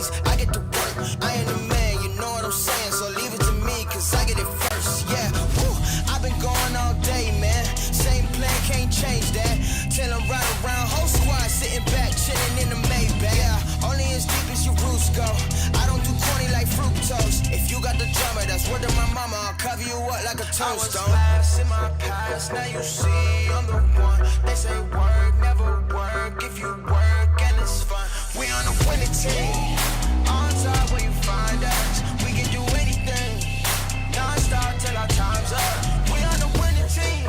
keys, I get to work. I am the man, you know what I'm saying, so leave it to me, cause I get it first, yeah. Woo, I've been going all day, man. Same plan, can't change that. Till I'm right around, whole squad sitting back, chilling in the Maybach. Yeah, only as deep as your roots go. I don't do corny like fructose. If you got the drummer, that's word to my mama. I'll cover you up like a tombstone. I was last in my past, now you see I'm the one. They say work, never work. If you work and it's fun, we on the winning team. On top where you find us, we can do anything. Non-stop till our time's up. We on the winning team.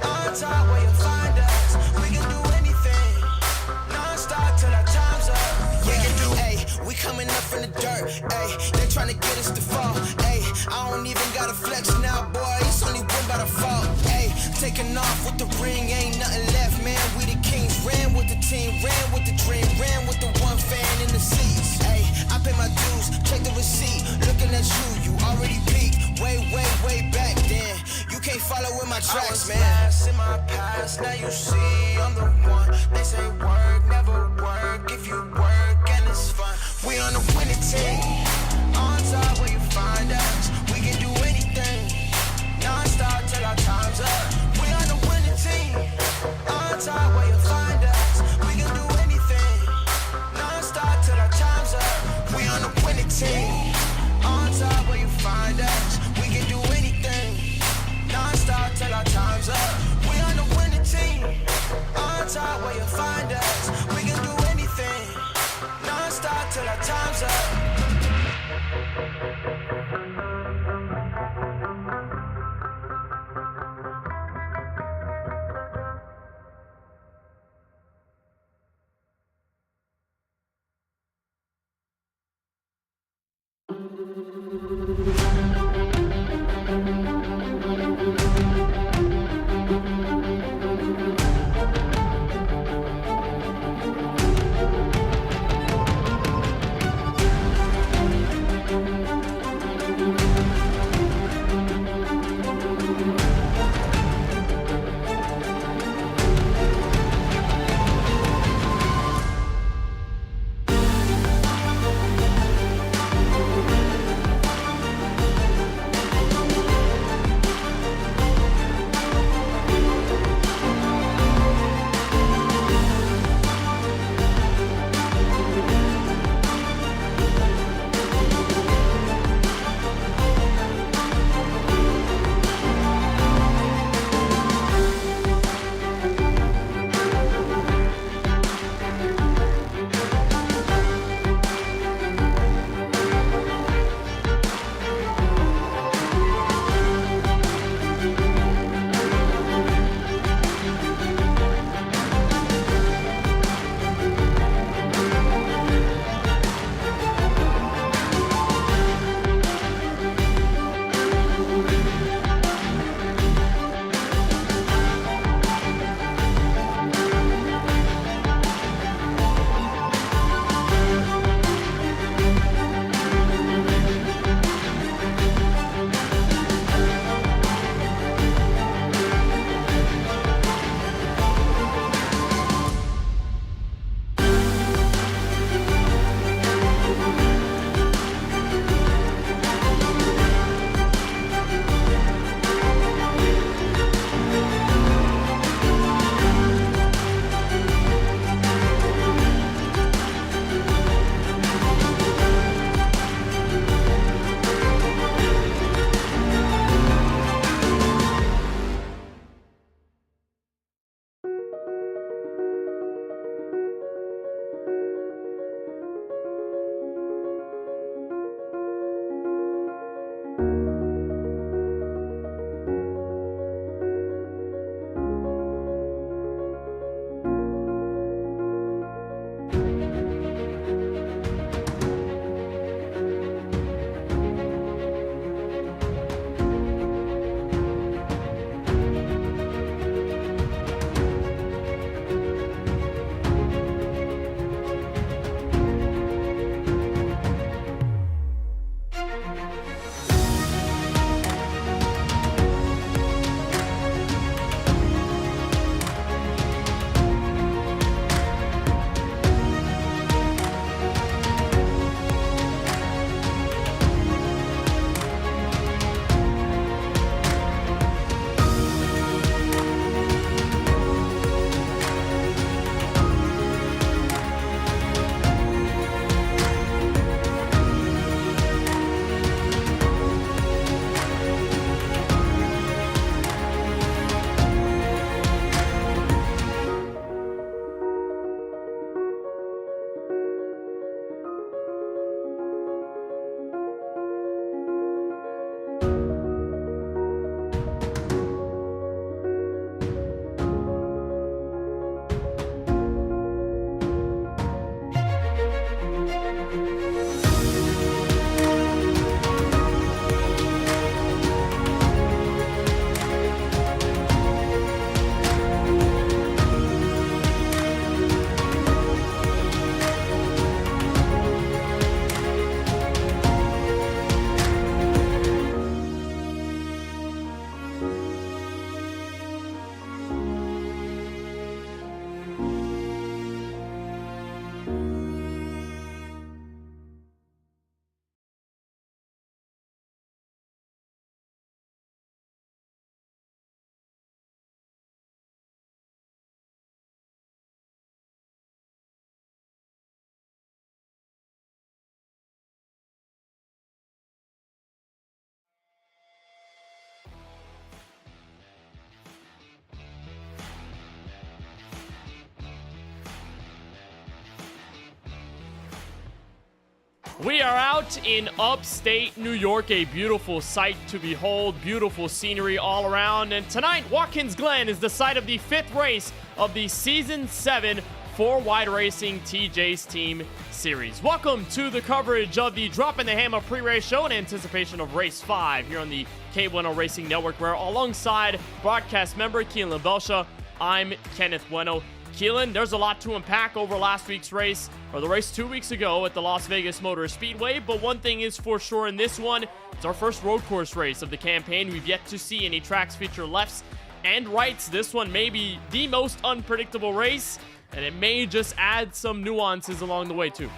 On top where you find us, we can do anything. Non-stop till our time's up. We can do, ayy, we coming up from the dirt, ayy. They tryna get us to fall, ayy. I don't even gotta flex now, boy. It's only win by default, ayy. Taking off with the ring, ain't nothing left, man. We the kings, ran with the team, ran with the dream, ran with the one fan in the seats, ayy. I pay my dues, check the receipt. Looking at you, you already peaked. Way, way, way back then. You can't follow with my tracks, man. I was last in my past, now you see I'm the one. They say work, never work. If you work and it's fun, we on the winning team. On top where you find us, we can do anything. Non-stop till our time's up. We on the winning team. On top where you find us, we can do anything. Non-stop till our time's up. We on the winning team. On top where you find us, we can do anything. Non-stop till our time's up. We on the winning team. On top where you find us, we can do anything. Non-stop till our time's up. We are out in upstate New York, a beautiful sight to behold, beautiful scenery all around. And tonight, Watkins Glen is the site of the 5th race of the Season 7 4-Wide Racing TJ's Team Series. Welcome to the coverage of the Drop in the Hammer pre-race show in anticipation of Race 5 here on the KBueno Racing Network, where alongside broadcast member Keelan Belsha, I'm Kenneth Bueno. Keelan, there's a lot to unpack over last week's race, or the race 2 weeks ago at the Las Vegas Motor Speedway, but one thing is for sure in this one, it's our first road course race of the campaign. We've yet to see any tracks feature lefts and rights. This one may be the most unpredictable race, and it may just add some nuances along the way too.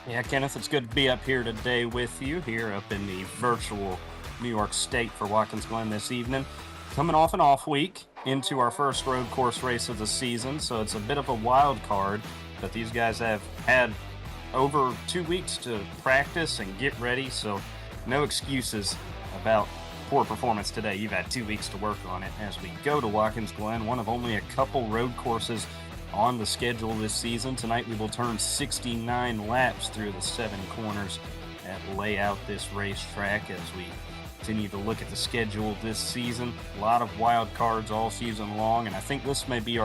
Yeah, Kenneth, it's good to be up here today with you, here up in the virtual New York State for Watkins Glen this evening. Coming off an off week into our first road course race of the season, so it's a bit of a wild card, but these guys have had over 2 weeks to practice and get ready, so no excuses about poor performance today. You've had 2 weeks to work on it as we go to Watkins Glen, one of only a couple road courses on the schedule this season. Tonight we will turn 69 laps through the 7 corners that lay out this racetrack as we continue to look at the schedule this season. A lot of wild cards all season long, and I think this may be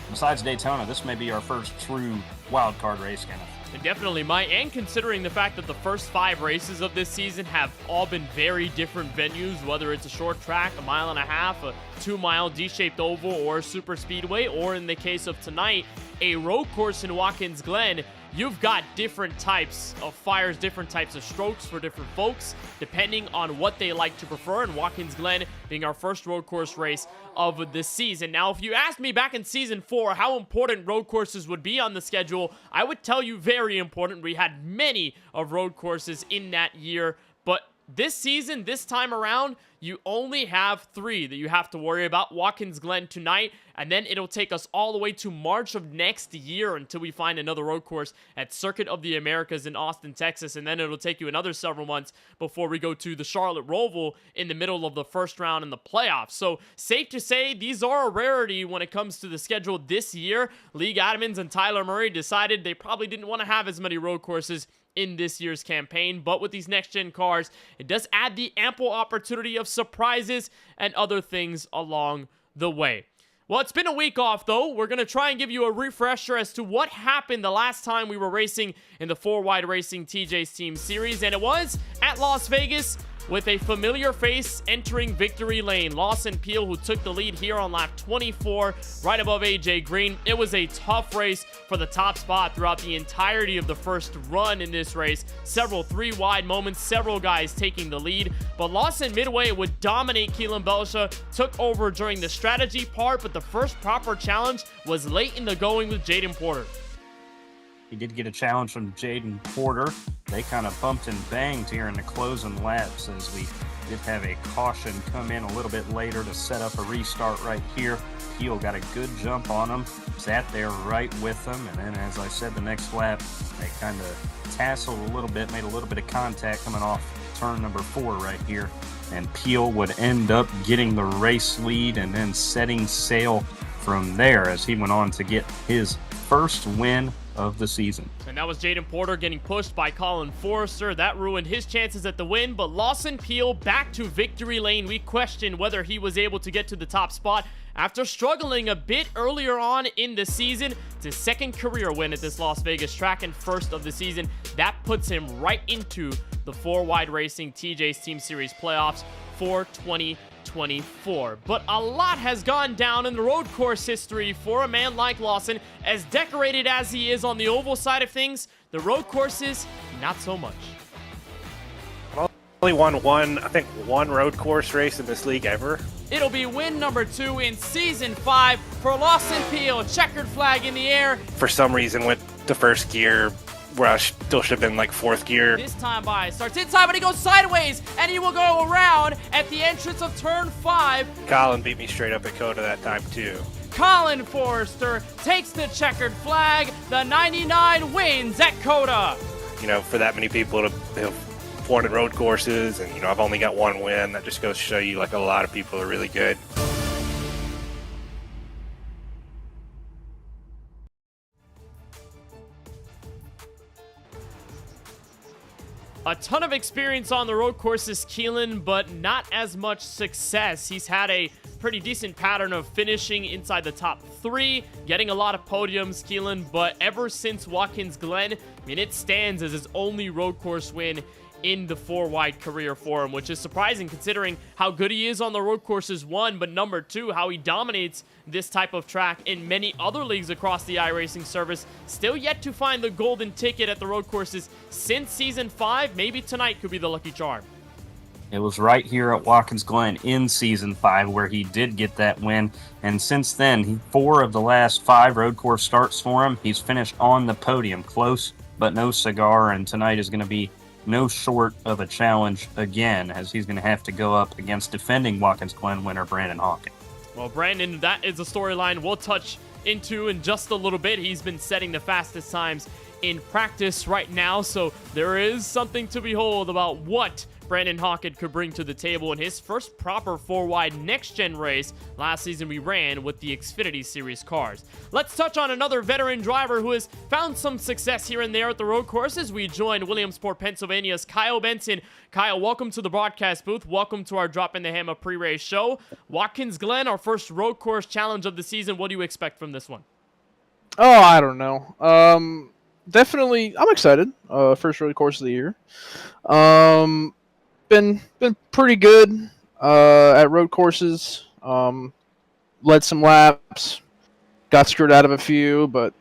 besides Daytona, this may be our first true wild card race, Kenneth. It definitely might, and considering the fact that the first 5 races of this season have all been very different venues, whether it's a short track, a 1.5 mile, a 2-mile D-shaped oval, or super speedway, or in the case of tonight, a road course in Watkins Glen, you've got different types of fires, different types of strokes for different folks, depending on what they like to prefer, and Watkins Glen being our first road course race of the season. Now, if you asked me back in Season 4 how important road courses would be on the schedule, I would tell you very important. We had many of road courses in that year, but this season, this time around, you only have 3 that you have to worry about. Watkins Glen tonight, and then it'll take us all the way to March of next year until we find another road course at Circuit of the Americas in Austin, Texas, and then it'll take you another several months before we go to the Charlotte Roval in the middle of the first round in the playoffs. So safe to say, these are a rarity when it comes to the schedule this year. Lee Adamans and Tyler Murray decided they probably didn't want to have as many road courses in this year's campaign, but with these next-gen cars, it does add the ample opportunity of surprises and other things along the way. Well, it's been a week off, though. We're going to try and give you a refresher as to what happened the last time we were racing in the 4-Wide Racing TJ's Team Series, and it was at Las Vegas with a familiar face entering victory lane. Lawson Peel, who took the lead here on lap 24, right above AJ Green. It was a tough race for the top spot throughout the entirety of the first run in this race. Several 3-wide moments, several guys taking the lead, but Lawson midway would dominate. Keelan Belsha took over during the strategy part, but the first proper challenge was late in the going with Jaden Porter. He did get a challenge from Jaden Porter. They kind of bumped and banged here in the closing laps as we did have a caution come in a little bit later to set up a restart right here. Peel got a good jump on him, sat there right with them, and then as I said, the next lap, they kind of tasseled a little bit, made a little bit of contact coming off turn number 4 right here, and Peel would end up getting the race lead and then setting sail from there as he went on to get his first win of the season. And that was Jaden Porter getting pushed by Colin Forrester. That ruined his chances at the win, but Lawson Peel back to victory lane. We questioned whether he was able to get to the top spot after struggling a bit earlier on in the season. It's his second career win at this Las Vegas track and first of the season. That puts him right into the 4-Wide Racing TJ's Team Series playoffs for 2024. But a lot has gone down in the road course history for a man like Lawson. As decorated as he is on the oval side of things, the road courses, not so much. I've only won one road course race in this league ever. It'll be win number 2 in Season 5 for Lawson Peel. Checkered flag in the air. For some reason, went to first gear where I still should have been like 4th gear. This time by starts inside, but he goes sideways, and he will go around at the entrance of turn 5. Colin beat me straight up at Coda that time too. Colin Forrester takes the checkered flag. The 99 wins at Coda. You know, for that many people to have won at road courses, and I've only got 1 win. That just goes to show you, like, a lot of people are really good. A ton of experience on the road courses, Keelan, but not as much success. He's had a pretty decent pattern of finishing inside the top 3, getting a lot of podiums, Keelan, but ever since Watkins Glen, I mean, it stands as his only road course win in the 4-wide career for him, which is surprising considering how good he is on the road courses, 1, but number 2, how he dominates this type of track in many other leagues across the iRacing service. Still yet to find the golden ticket at the road courses since Season 5. Maybe tonight could be the lucky charm. It was right here at Watkins Glen in Season 5 where he did get that win, and since then, 4 of the last 5 road course starts for him, he's finished on the podium, close but no cigar, and tonight is going to be no short of a challenge again, as he's going to have to go up against defending Watkins Glen winner Brandon Hawkins. Well, Brandon, that is a storyline we'll touch into in just a little bit. He's been setting the fastest times in practice right now, so there is something to behold about what Brandon Hawkins could bring to the table in his first proper 4-wide next-gen race. Last season we ran with the Xfinity Series cars. Let's touch on another veteran driver who has found some success here and there at the road courses. We joined Williamsport, Pennsylvania's Kyle Benson. Kyle, welcome to the broadcast booth. Welcome to our Drop in the Hammer pre-race show. Watkins Glen, our first road course challenge of the season. What do you expect from this one? Oh, I don't know. Definitely, I'm excited. First road course of the year. Been pretty good at road courses. Led some laps, got screwed out of a few, but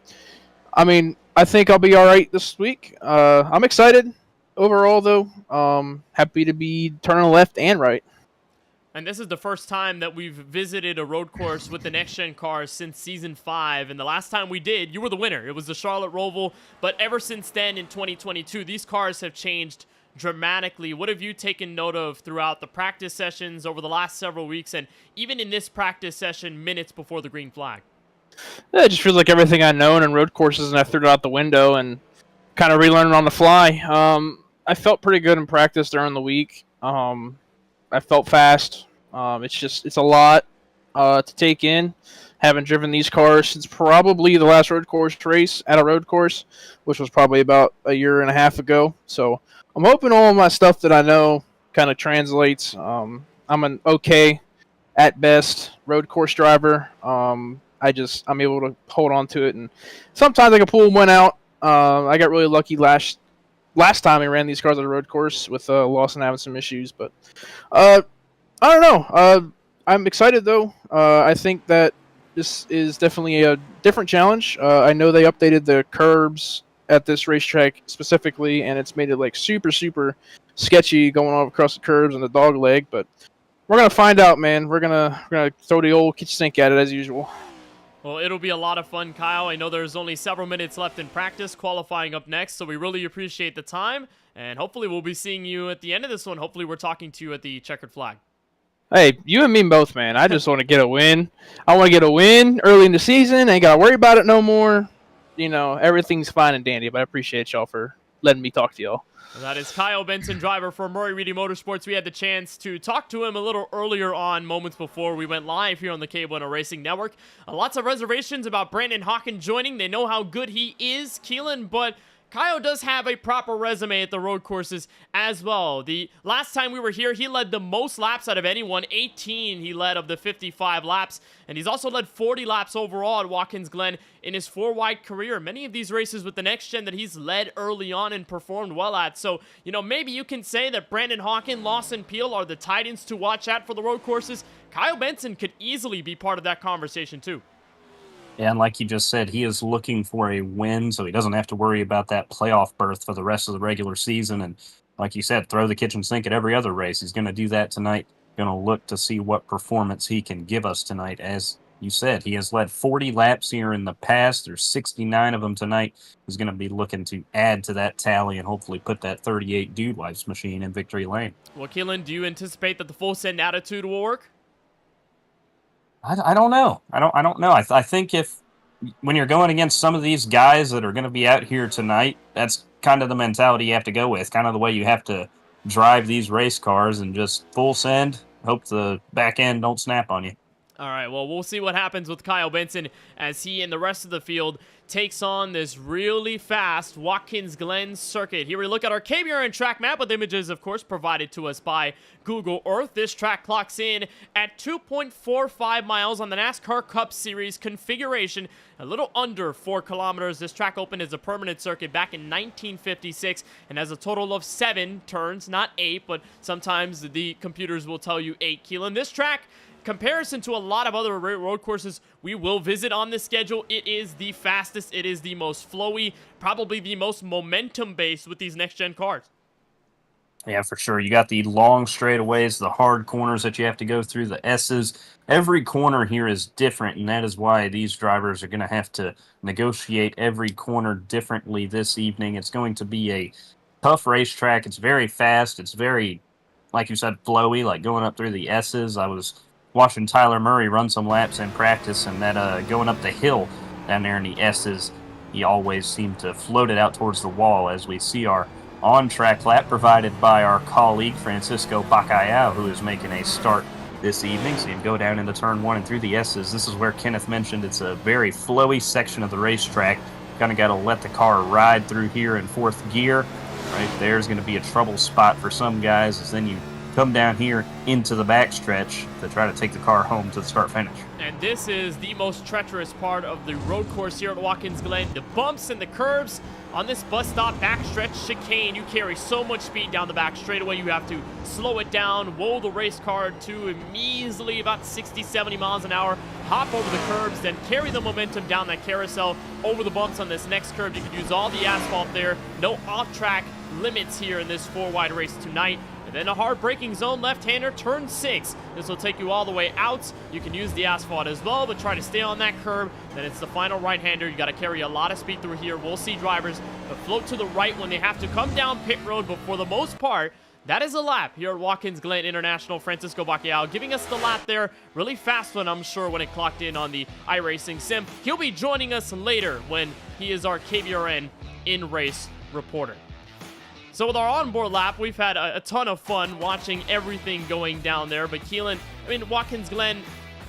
I mean, I think I'll be all right this week. I'm excited overall, though. Happy to be turning left and right. And this is the first time that we've visited a road course with the next-gen cars since Season 5. And the last time we did, you were the winner. It was the Charlotte Roval. But ever since then, in 2022, these cars have changed dramatically. What have you taken note of throughout the practice sessions over the last several weeks, and even in this practice session minutes before the green flag? It just feels like everything I know in road courses, and I threw it out the window and kind of relearned on the fly. I felt pretty good in practice during the week. I felt fast. It's a lot to take in. Haven't driven these cars since probably the last road course race at a road course, which was probably about a year and a half ago. So I'm hoping all of my stuff that I know kind of translates. I'm an okay, at best, road course driver. I'm able to hold on to it, and sometimes I can pull one out. I got really lucky last time I ran these cars at a road course with Lawson having some issues, but I don't know. I'm excited though. I think that this is definitely a different challenge. I know they updated the curbs at this racetrack specifically, and it's made it like super sketchy going all across the curbs and the dog leg, but we're gonna find out, man. We're gonna throw the old kitchen sink at it as usual. Well, it'll be a lot of fun, Kyle. I know there's only several minutes left in practice, qualifying up next, so we really appreciate the time, and hopefully we'll be seeing you at the end of this one. Hopefully we're talking to you at the checkered flag. Hey, you and me both, man. I just want to get a win. I want to get a win early in the season. Ain't got to worry about it no more. You know, everything's fine and dandy, but I appreciate y'all for letting me talk to y'all. That is Kyle Benson, driver for Murray Reedy Motorsports. We had the chance to talk to him a little earlier on, moments before we went live here on the KBueno Racing Network. Lots of reservations about Brandon Hawkins joining. They know how good he is, Keelan, but Kyle does have a proper resume at the road courses as well. The last time we were here, he led the most laps out of anyone. 18 he led of the 55 laps, and he's also led 40 laps overall at Watkins Glen in his 4-wide career. Many of these races with the next gen that he's led early on and performed well at. So, you know, maybe you can say that Brandon Hawkins, Lawson Peel are the titans to watch out for the road courses. Kyle Benson could easily be part of that conversation too. Yeah, and like you just said, he is looking for a win, so he doesn't have to worry about that playoff berth for the rest of the regular season. And like you said, throw the kitchen sink at every other race. He's going to do that tonight. Going to look to see what performance he can give us tonight. As you said, he has led 40 laps here in the past. There's 69 of them tonight. He's going to be looking to add to that tally and hopefully put that 38 Dude Lives machine in victory lane. Well, Keelan, do you anticipate that the full send attitude will work? I don't know. I don't know. I think when you're going against some of these guys that are going to be out here tonight, that's kind of the mentality you have to go with. Kind of the way you have to drive these race cars and just full send. Hope the back end don't snap on you. All right, well, we'll see what happens with Kyle Benson as he and the rest of the field takes on this really fast Watkins Glen circuit. Here we look at our KBueno track map with images, of course, provided to us by Google Earth. This track clocks in at 2.45 miles on the NASCAR Cup Series configuration, a little under 4 kilometers. This track opened as a permanent circuit back in 1956 and has a total of 7 turns, not 8, but sometimes the computers will tell you 8. Keelan, this track, comparison to a lot of other road courses we will visit on this schedule, it is the fastest, it is the most flowy, probably the most momentum based with these next gen cars. Yeah, for sure. You got the long straightaways, the hard corners that you have to go through, the S's. Every corner here is different, and that is why these drivers are going to have to negotiate every corner differently this evening. It's going to be a tough racetrack. It's very fast. It's very, like you said, flowy, like going up through the S's. I was watching Tyler Murray run some laps in practice, and that going up the hill down there in the S's, he always seemed to float it out towards the wall, as we see our on-track lap provided by our colleague Francisco Bacallao, who is making a start this evening. See him go down into turn 1 and through the S's. This is where Kenneth mentioned it's a very flowy section of the racetrack. Kind of got to let the car ride through here in 4th gear. Right there's going to be a trouble spot for some guys, as then you come down here into the backstretch to try to take the car home to the start finish. And this is the most treacherous part of the road course here at Watkins Glen. The bumps and the curves on this bus stop backstretch chicane. You carry so much speed down the back straightaway. You have to slow it down, roll the race car to a measly about 60, 70 miles an hour, hop over the curbs, then carry the momentum down that carousel over the bumps on this next curve. You can use all the asphalt there. No off-track limits here in this 4-wide race tonight. Then a hard braking zone left-hander, turn 6. This will take you all the way out. You can use the asphalt as well, but try to stay on that curb. Then it's the final right-hander. You got to carry a lot of speed through here. We'll see drivers float to the right when they have to come down pit road, but for the most part, that is a lap here at Watkins Glen International. Francisco Bacallao giving us the lap there. Really fast one, I'm sure, when it clocked in on the iRacing sim. He'll be joining us later when he is our KBRN in-race reporter. So with our onboard lap, we've had a ton of fun watching everything going down there. But Keelan, I mean, Watkins Glen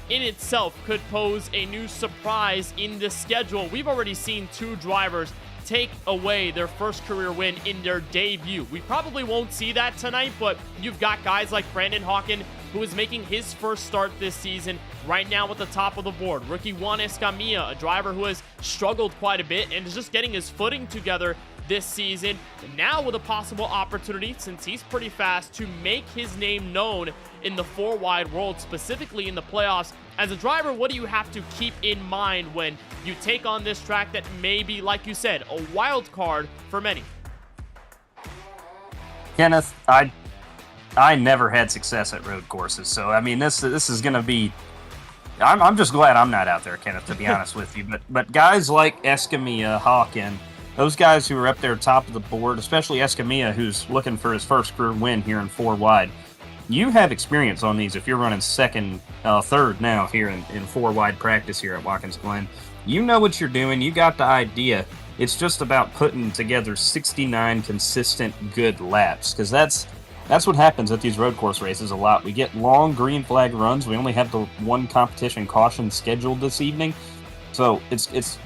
in itself could pose a new surprise in the schedule. We've already seen 2 drivers take away their first career win in their debut. We probably won't see that tonight, but you've got guys like Brandon Hawken, who is making his first start this season right now at the top of the board. Rookie Juan Escamilla, a driver who has struggled quite a bit and is just getting his footing together this season. And now with a possible opportunity, since he's pretty fast, to make his name known in the 4-wide world, specifically in the playoffs. As a driver, what do you have to keep in mind when you take on this track that may be, like you said, a wild card for many? Kenneth, I never had success at road courses, so I mean this is going to be. I'm just glad I'm not out there, Kenneth, to be honest with you. But guys like Escamilla, Hawken, those guys who are up there top of the board, especially Escamilla, who's looking for his first career win here in 4-wide, you have experience on these if you're running third now here in 4-wide practice here at Watkins Glen. You know what you're doing. You got the idea. It's just about putting together 69 consistent good laps, because that's what happens at these road course races a lot. We get long green flag runs. We only have the 1 competition caution scheduled this evening. So it's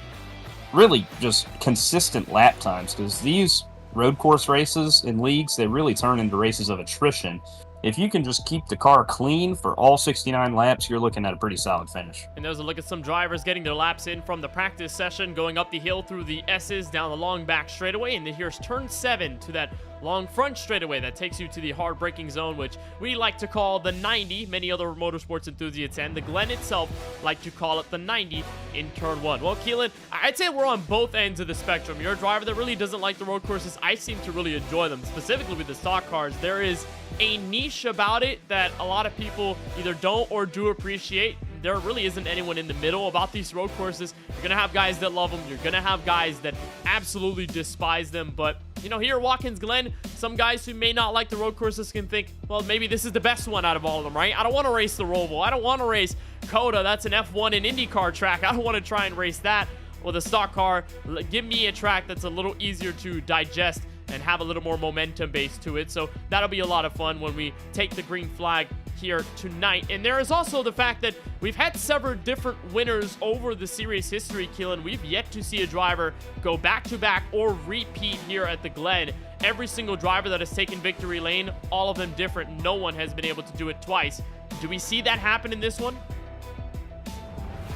really just consistent lap times, because these road course races in leagues, they really turn into races of attrition. If you can just keep the car clean for all 69 laps, you're looking at a pretty solid finish. And there's a look at some drivers getting their laps in from the practice session, going up the hill through the S's, down the long back straightaway, and then here's turn 7 to that long front straightaway that takes you to the hard braking zone, which we like to call the 90. Many other motorsports enthusiasts and the Glen itself like to call it the 90 in turn 1. Well, Keelan, I'd say we're on both ends of the spectrum. You're a driver that really doesn't like the road courses. I seem to really enjoy them, specifically with the stock cars. There is a niche about it that a lot of people either don't or do appreciate. There really isn't anyone in the middle about these road courses. You're going to have guys that love them. You're going to have guys that absolutely despise them. But, you know, here at Watkins Glen, some guys who may not like the road courses can think, well, maybe this is the best one out of all of them, right? I don't want to race the Roval. I don't want to race Coda. That's an F1 and IndyCar track. I don't want to try and race that with a stock car. Give me a track that's a little easier to digest and have a little more momentum base to it. So that'll be a lot of fun when we take the green flag here tonight. And there is also the fact that we've had several different winners over the series history, Keelan. We've yet to see a driver go back-to-back or repeat here at the Glen. Every single driver that has taken victory lane, all of them different. No one has been able to do it twice. Do we see that happen in this one?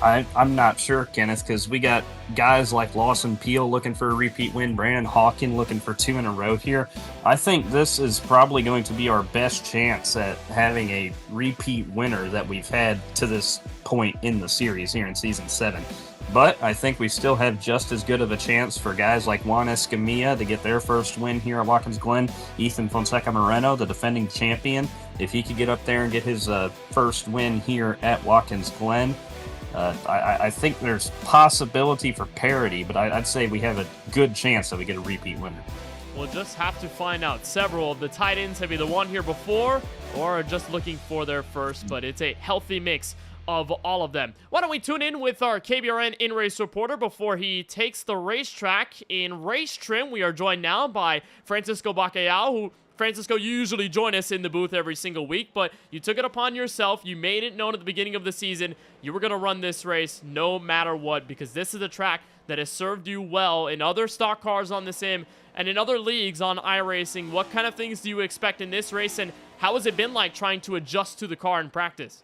I'm not sure, Kenneth, because we got guys like Lawson Peel looking for a repeat win, Brandon Hawkins looking for 2 in a row here. I think this is probably going to be our best chance at having a repeat winner that we've had to this point in the series here in Season 7. But I think we still have just as good of a chance for guys like Juan Escamilla to get their first win here at Watkins Glen. Ethan Fonseca Moreno, the defending champion, if he could get up there and get his first win here at Watkins Glen, I think there's possibility for parity, but I'd say we have a good chance that we get a repeat winner. We'll just have to find out. Several of the tight ends have either won here before or are just looking for their first, but it's a healthy mix of all of them. Why don't we tune in with our KBRN in-race reporter before he takes the racetrack in race trim. We are joined now by Francisco Bacalhau, who, Francisco, you usually join us in the booth every single week, but you took it upon yourself. You made it known at the beginning of the season you were going to run this race no matter what, because this is a track that has served you well in other stock cars on the sim and in other leagues on iRacing. What kind of things do you expect in this race, and how has it been like trying to adjust to the car in practice?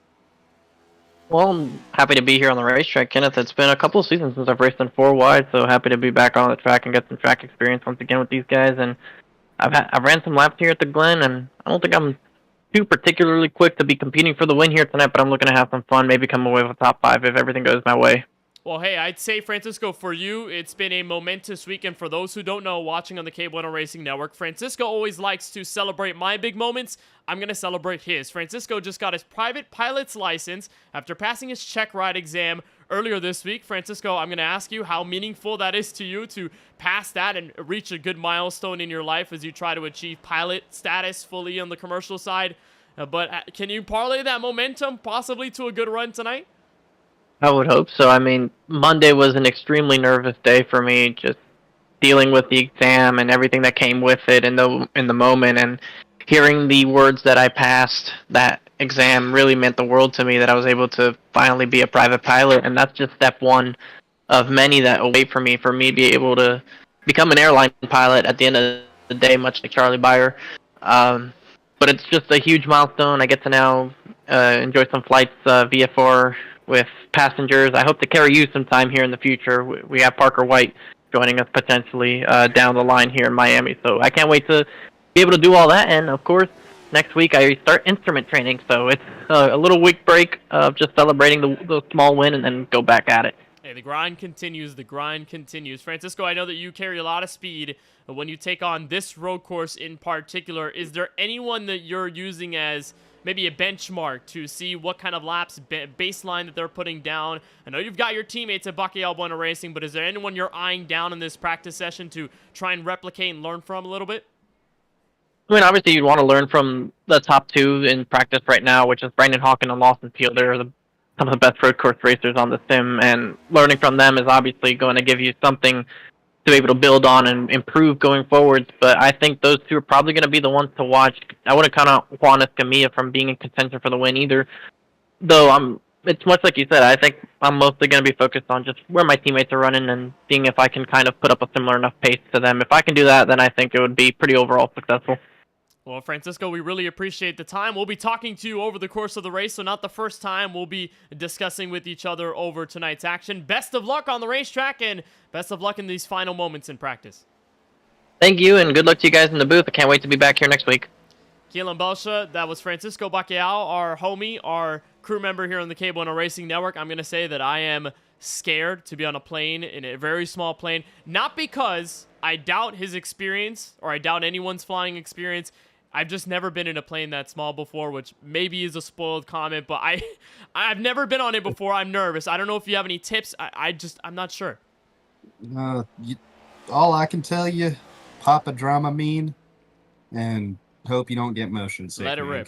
Well, I'm happy to be here on the racetrack, Kenneth. It's been a couple of seasons since I've raced in 4 wide, so happy to be back on the track and get some track experience once again with these guys. And I've ran some laps here at the Glen, and I don't think I'm too particularly quick to be competing for the win here tonight, but I'm looking to have some fun, maybe come away with a top 5 if everything goes my way. Well, hey, I'd say, Francisco, for you, it's been a momentous weekend. For those who don't know, watching on the KBueno Racing Network, Francisco always likes to celebrate my big moments. I'm going to celebrate his. Francisco just got his private pilot's license after passing his check ride exam earlier this week. Francisco, I'm going to ask you how meaningful that is to you to pass that and reach a good milestone in your life as you try to achieve pilot status fully on the commercial side. But can you parlay that momentum possibly to a good run tonight? I would hope so. I mean, Monday was an extremely nervous day for me, just dealing with the exam and everything that came with it in the moment, and hearing the words that I passed that exam really meant the world to me, that I was able to finally be a private pilot, and that's just step one of many that await for me to be able to become an airline pilot at the end of the day, much like Charlie Byer. But it's just a huge milestone. I get to now enjoy some flights VFR with passengers. I hope to carry you sometime here in the future. We have Parker White joining us potentially down the line here in Miami. So I can't wait to be able to do all that. And, of course, next week I start instrument training. So it's a little week break of just celebrating the small win and then go back at it. Hey, the grind continues. The grind continues. Francisco, I know that you carry a lot of speed when you take on this road course in particular. Is there anyone that you're using as maybe a benchmark to see what kind of laps baseline that they're putting down? I know you've got your teammates at KBueno Racing, but is there anyone you're eyeing down in this practice session to try and replicate and learn from a little bit? I mean, obviously you'd want to learn from the top 2 in practice right now, which is Brandon Hawkins and Lawson Peel. They're some of the best road course racers on the sim, and learning from them is obviously going to give you something to be able to build on and improve going forwards. But I think those 2 are probably going to be the ones to watch. I wouldn't count out Juan Escamilla from being in contention for the win either, though it's much like you said. I think I'm mostly going to be focused on just where my teammates are running and seeing if I can kind of put up a similar enough pace to them. If I can do that, then I think it would be pretty overall successful. Well, Francisco, we really appreciate the time. We'll be talking to you over the course of the race, so not the first time we'll be discussing with each other over tonight's action. Best of luck on the racetrack, and best of luck in these final moments in practice. Thank you, and good luck to you guys in the booth. I can't wait to be back here next week. Keelan Belsha, that was Francisco Bacalhau, our homie, our crew member here on the KBueno Racing Network. I'm going to say that I am scared to be on a plane, in a very small plane, not because I doubt his experience or I doubt anyone's flying experience. I've just never been in a plane that small before, which maybe is a spoiled comment, but I've never been on it before. I'm nervous. I don't know if you have any tips. I'm not sure. All I can tell you, pop a Dramamine and hope you don't get motion sickness. Let it rip.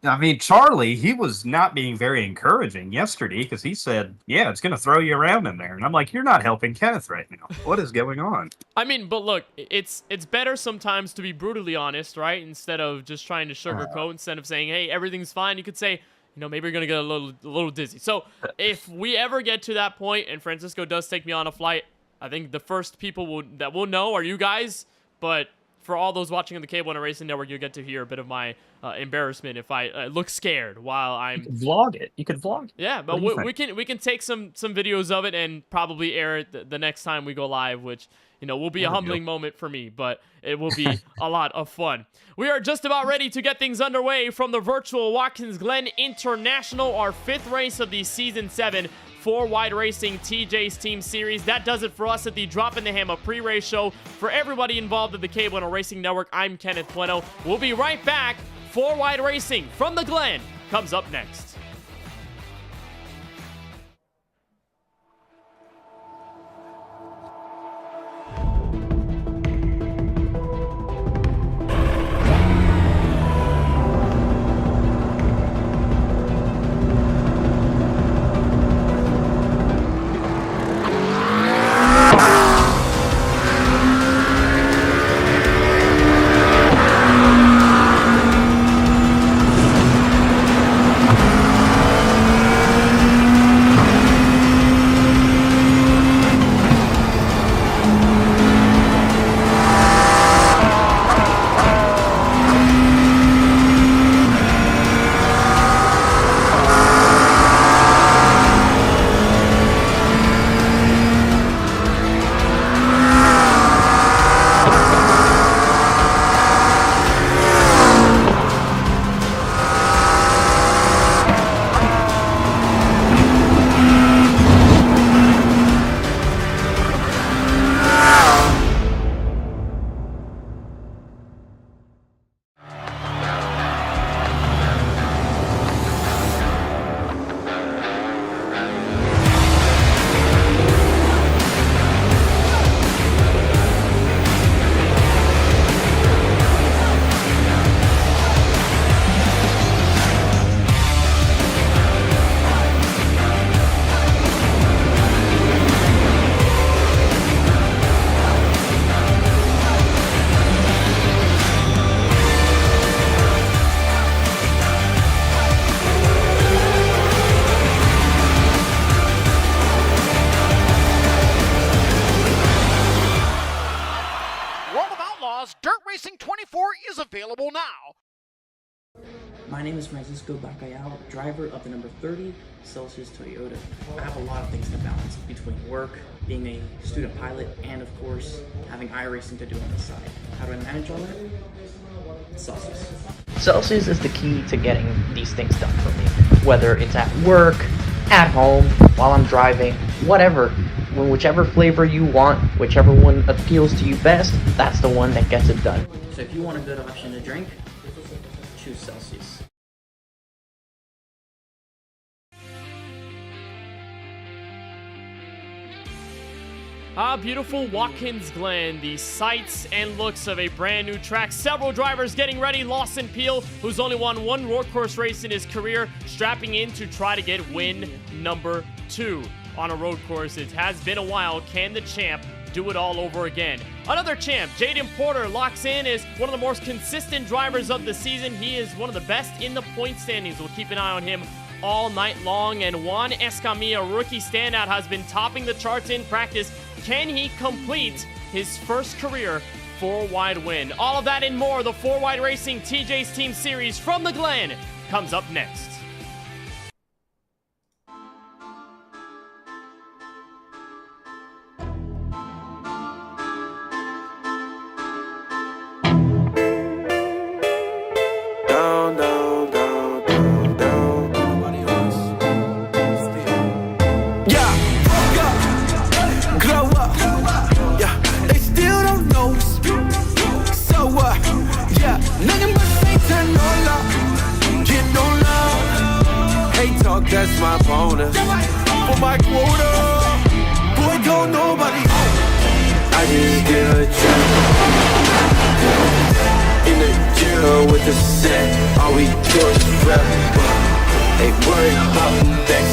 I mean, Charlie, he was not being very encouraging yesterday because he said, yeah, it's going to throw you around in there. And I'm like, you're not helping Kenneth right now. What is going on? I mean, but look, it's better sometimes to be brutally honest, right? Instead of just trying to sugarcoat, instead of saying, hey, everything's fine, you could say, maybe you're going to get a little dizzy. So if we ever get to that point and Francisco does take me on a flight, I think the first people that will know are you guys. But for all those watching on the KBueno Racing Network, you'll get to hear a bit of my embarrassment if I look scared while I'm... You could vlog it. You could vlog it. Yeah, but we can take some videos of it and probably air it the next time we go live, which... will be a humbling moment for me, but it will be a lot of fun. We are just about ready to get things underway from the virtual Watkins Glen International, our 5th race of the Season 7 4-Wide Racing TJ's Team Series. That does it for us at the Drop in the Hammer pre-race show. For everybody involved at the KBueno Racing Network, I'm Kenneth Bueno. We'll be right back. 4-Wide Racing from the Glen comes up next. available now. My name is Francisco Bacallao, driver of the number 30 Celsius Toyota. I have a lot of things to balance between work, being a student pilot, and of course, having iRacing to do on the side. How do I manage all that? Celsius. Celsius is the key to getting these things done for me. Whether it's at work, at home, while I'm driving, whatever. Whichever flavor you want, whichever one appeals to you best, that's the one that gets it done. So if you want a good option to drink, choose Celsius. Beautiful Watkins Glen, the sights and looks of a brand new track. Several drivers getting ready. Lawson Peel, who's only won one road course race in his career, strapping in to try to get win number 2 on a road course. It has been a while. Can the champ do it all over again? Another champ, Jaden Porter, locks in as one of the most consistent drivers of the season. He is one of the best in the point standings. We'll keep an eye on him all night long. And Juan Escamilla, rookie standout, has been topping the charts in practice. Can he complete his first career 4-wide win? All of that and more, the 4-Wide Racing TJ's Team Series from the Glen comes up next. That's my bonus for my quota. Boy, don't nobody. I just get a check in the jail with the set. all we do is rap. Ain't worried about that.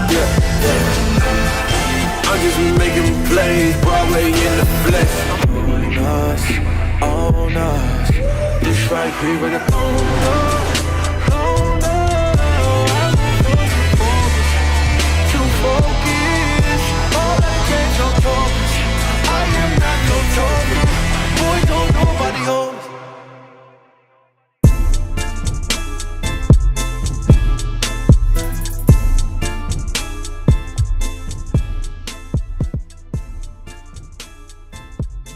Yeah. I'm just making plays, Broadway in the flesh. On us, this right here with the too focused, all I can't focus. I am not no talker, boy, don't nobody hold.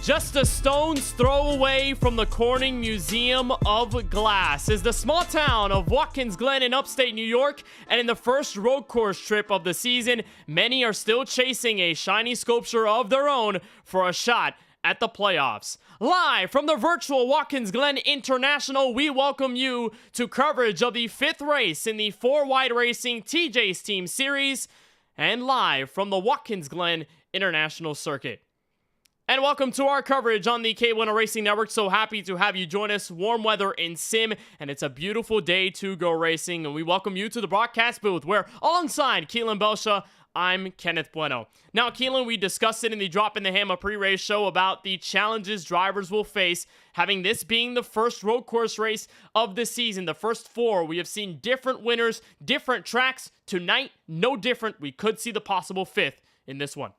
Just a stone's throw away from the Corning Museum of Glass is the small town of Watkins, Glen in upstate New York, and in the first road course trip of the season, many are still chasing a shiny sculpture of their own for a shot at the playoffs. Live from the virtual Watkins Glen International, we welcome you to coverage of the 5th race in the 4-Wide Racing TJ's Team Series, and live from the Watkins Glen International Circuit. And welcome to our coverage on the KBueno Racing Network. So happy to have you join us. Warm weather in Sim, and it's a beautiful day to go racing. And we welcome you to the broadcast booth where, alongside Keelan Belsha, I'm Kenneth Bueno. Now, Keelan, we discussed it in the Drop in the Hammer pre-race show about the challenges drivers will face, having this being the first road course race of the season. The first 4, we have seen different winners, different tracks. Tonight, no different. We could see the possible 5th in this one.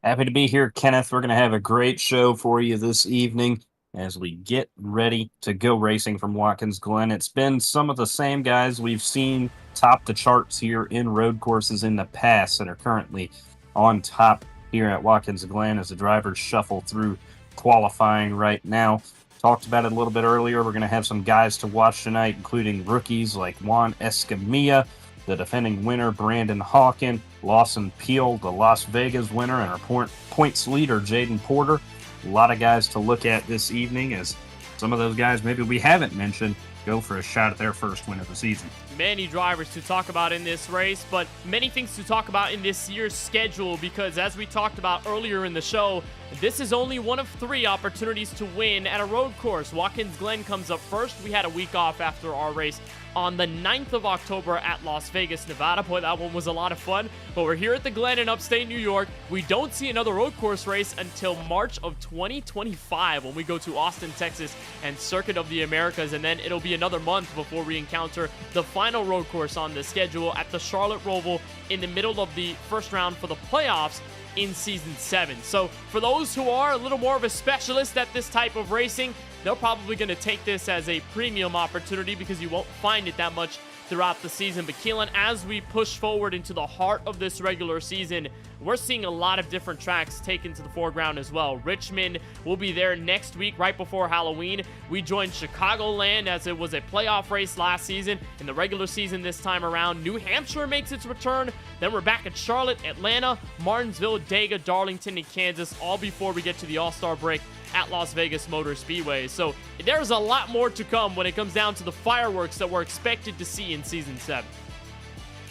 Happy to be here, Kenneth. We're going to have a great show for you this evening as we get ready to go racing from Watkins Glen. It's been some of the same guys we've seen top the charts here in road courses in the past that are currently on top here at Watkins Glen as the drivers shuffle through qualifying right now. Talked about it a little bit earlier. We're going to have some guys to watch tonight, including rookies like Juan Escamilla, the defending winner, Brandon Hawken, Lawson Peel, the Las Vegas winner, and our points leader, Jaden Porter. A lot of guys to look at this evening as some of those guys maybe we haven't mentioned go for a shot at their first win of the season. Many drivers to talk about in this race, but many things to talk about in this year's schedule because as we talked about earlier in the show, this is only one of 3 opportunities to win at a road course. Watkins Glen comes up first. We had a week off after our race on the 9th of October at Las Vegas, Nevada. Boy, that one was a lot of fun. But we're here at the Glen in upstate New York. We don't see another road course race until March of 2025 when we go to Austin, Texas and Circuit of the Americas. And then it'll be another month before we encounter the final road course on the schedule at the Charlotte Roval in the middle of the first round for the playoffs in Season 7. So for those who are a little more of a specialist at this type of racing, they're probably going to take this as a premium opportunity because you won't find it that much throughout the season. But Keelan, as we push forward into the heart of this regular season, we're seeing a lot of different tracks taken to the foreground as well. Richmond will be there next week, right before Halloween. We joined Chicagoland as it was a playoff race last season. In the regular season this time around, New Hampshire makes its return. Then we're back at Charlotte, Atlanta, Martinsville, Dega, Darlington, and Kansas, all before we get to the All-Star break at Las Vegas Motor Speedway. So there's a lot more to come when it comes down to the fireworks that we're expected to see in Season 7.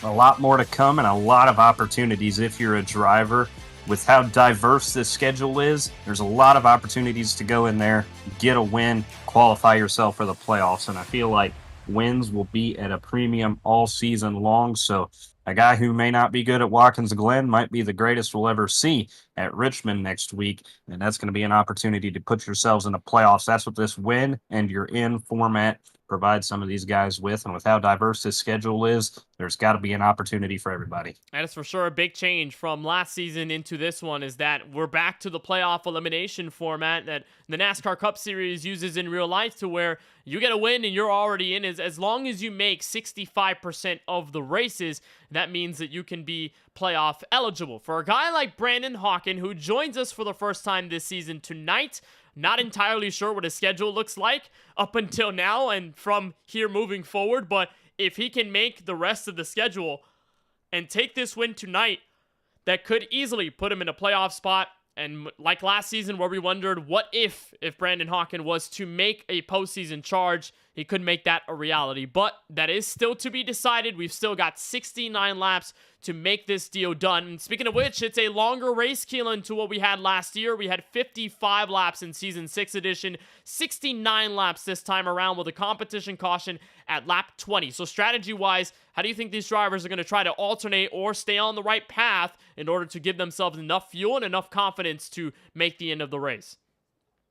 A lot more to come and a lot of opportunities if you're a driver. With how diverse this schedule is, there's a lot of opportunities to go in there, get a win, qualify yourself for the playoffs. And I feel like wins will be at a premium all season long. So a guy who may not be good at Watkins Glen might be the greatest we'll ever see at Richmond next week. And that's going to be an opportunity to put yourselves in the playoffs. That's what this win and you're in format provides some of these guys with. And with how diverse this schedule is, there's got to be an opportunity for everybody. That is for sure a big change from last season into this one, is that we're back to the playoff elimination format that the NASCAR Cup Series uses in real life, to where you get a win and you're already in. As long as you make 65% of the races, that means that you can be playoff eligible. For a guy like Brandon Hawken, who joins us for the first time this season tonight, not entirely sure what his schedule looks like up until now and from here moving forward, but if he can make the rest of the schedule and take this win tonight, that could easily put him in a playoff spot And like last season where we wondered what if Brandon Hawken was to make a postseason charge, he could make that a reality. But that is still to be decided. We've still got 69 laps to make this deal done. And speaking of which, it's a longer race, Keelan, to what we had last year. We had 55 laps in Season 6 edition, 69 laps this time around with a competition caution at lap 20. So strategy-wise, how do you think these drivers are going to try to alternate or stay on the right path in order to give themselves enough fuel and enough confidence to make the end of the race?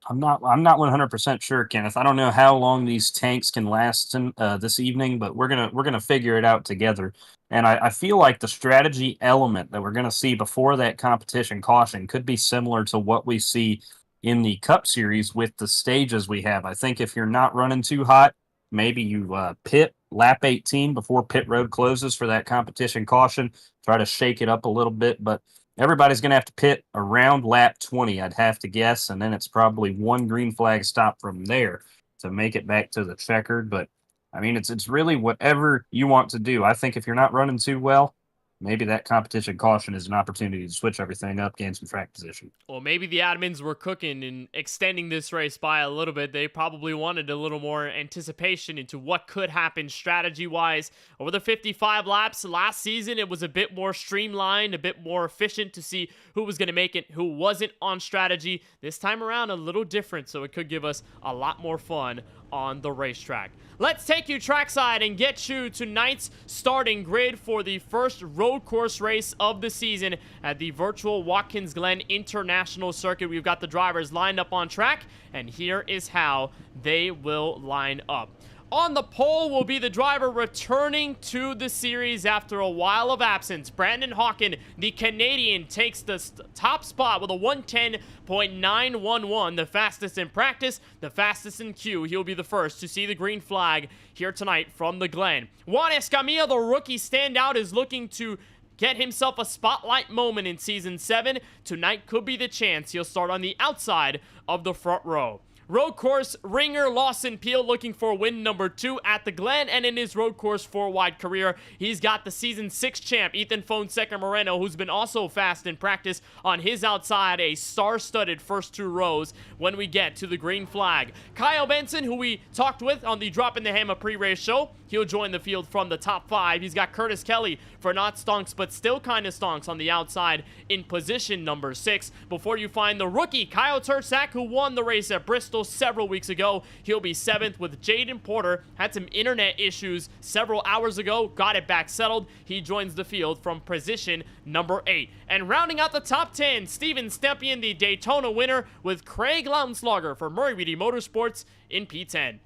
I'm not 100% sure, Kenneth. I don't know how long these tanks can last this evening, but we're gonna figure it out together. And I feel like the strategy element that we're gonna see before that competition caution could be similar to what we see in the Cup Series with the stages we have. I think if you're not running too hot, maybe you pit lap 18 before pit road closes for that competition caution. Try to shake it up a little bit, but everybody's going to have to pit around lap 20, I'd have to guess, and then it's probably one green flag stop from there to make it back to the checkered. But, I mean, it's really whatever you want to do. I think if you're not running too well, maybe that competition caution is an opportunity to switch everything up, gain some track position. Well, maybe the admins were cooking and extending this race by a little bit. They probably wanted a little more anticipation into what could happen strategy-wise. Over the 55 laps last season, it was a bit more streamlined, a bit more efficient to see who was going to make it, who wasn't on strategy. This time around, a little different, so it could give us a lot more fun on the racetrack. Let's take you trackside and get you tonight's starting grid for the first road course race of the season at the virtual Watkins Glen International Circuit. We've got the drivers lined up on track, and here is how they will line up. On the pole will be the driver returning to the series after a while of absence. Brandon Hawken, the Canadian, takes the top spot with a 110.911, the fastest in practice, the fastest in queue. He'll be the first to see the green flag here tonight from the Glen. Juan Escamilla, the rookie standout, is looking to get himself a spotlight moment in Season 7. Tonight could be the chance he'll start on the outside of the front row. Road course ringer Lawson Peel looking for win number 2 at the Glen, and in his road course 4-wide career, he's got the Season 6 champ, Ethan Fonseca Moreno, who's been also fast in practice on his outside, a star-studded first 2 rows when we get to the green flag. Kyle Benson, who we talked with on the Drop in the Hammer pre-race show, he'll join the field from the top 5. He's got Curtis Kelly for not stonks, but still kind of stonks on the outside in position number 6. Before you find the rookie, Kyle Tursak, who won the race at Bristol several weeks ago. He'll be 7th with Jaden Porter. Had some internet issues several hours ago. Got it back settled. He joins the field from position number 8. And rounding out the top 10, Steven Stepien, the Daytona winner, with Craig Lautenslager for Murray Reedy Motorsports in P10.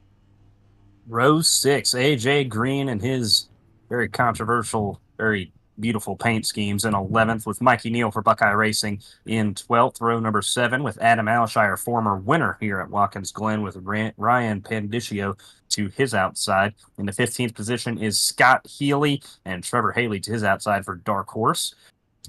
Row 6, AJ Green and his very controversial, very beautiful paint schemes in 11th, with Mikey Neal for Buckeye Racing in 12th. Row number 7 with Adam Alshire, former winner here at Watkins Glen, with Ryan Pandiccio to his outside. In the 15th position is Scott Healy and Trevor Haley to his outside for Dark Horse.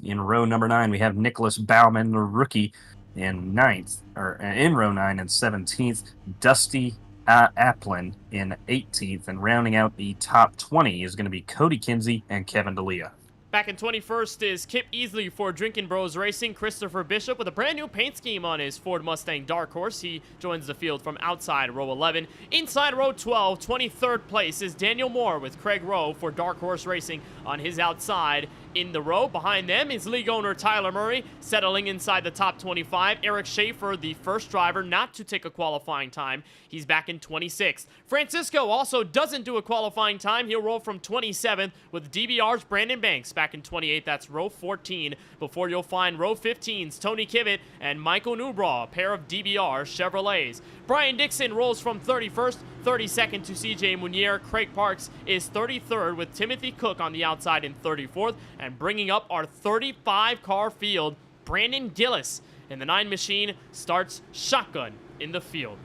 In row number 9, we have Nicholas Bauman, the rookie, in row 9 and 17th. Dusty Applin in 18th, and rounding out the top 20 is going to be Cody Kinsey and Kevin D'Elia. Back in 21st is Kip Easley for Drinking Bros Racing. Christopher Bishop with a brand new paint scheme on his Ford Mustang Dark Horse. He joins the field from outside row 11. Inside row 12, 23rd place is Daniel Moore with Craig Rowe for Dark Horse Racing on his outside in the row. Behind them is league owner Tyler Murray, settling inside the top 25. Eric Schaefer, the first driver not to take a qualifying time. He's back in 26th. Francisco also doesn't do a qualifying time. He'll roll from 27th with DBR's Brandon Banks back in 28th. That's row 14. Before you'll find row 15's Tony Kivett and Michael Newbraw, a pair of DBR Chevrolets. Brian Dixon rolls from 31st, 32nd to CJ Munier. Craig Parks is 33rd with Timothy Cook on the outside in 34th. And bringing up our 35-car field, Brandon Gillis in the 9 machine starts shotgun in the field.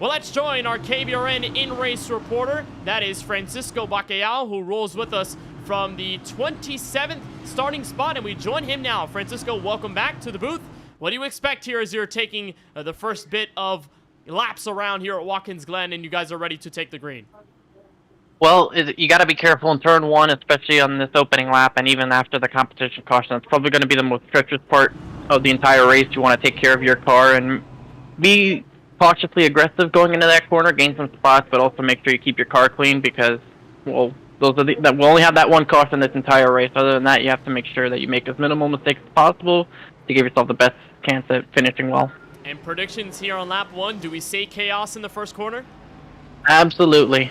Well, let's join our KBRN in-race reporter. That is Francisco Bacallao, who rolls with us from the 27th starting spot, and we join him now. Francisco, welcome back to the booth. What do you expect here as you're taking the first bit of laps around here at Watkins Glen and you guys are ready to take the green? Well, you got to be careful in turn 1, especially on this opening lap, and even after the competition caution. It's probably going to be the most treacherous part of the entire race. You want to take care of your car and be cautiously aggressive going into that corner, gain some spots, but also make sure you keep your car clean because, well, we'll only have that one caution this entire race. Other than that, you have to make sure that you make as minimal mistakes as possible to give yourself the best chance at finishing well. And predictions here on lap 1. Do we say chaos in the first corner? Absolutely.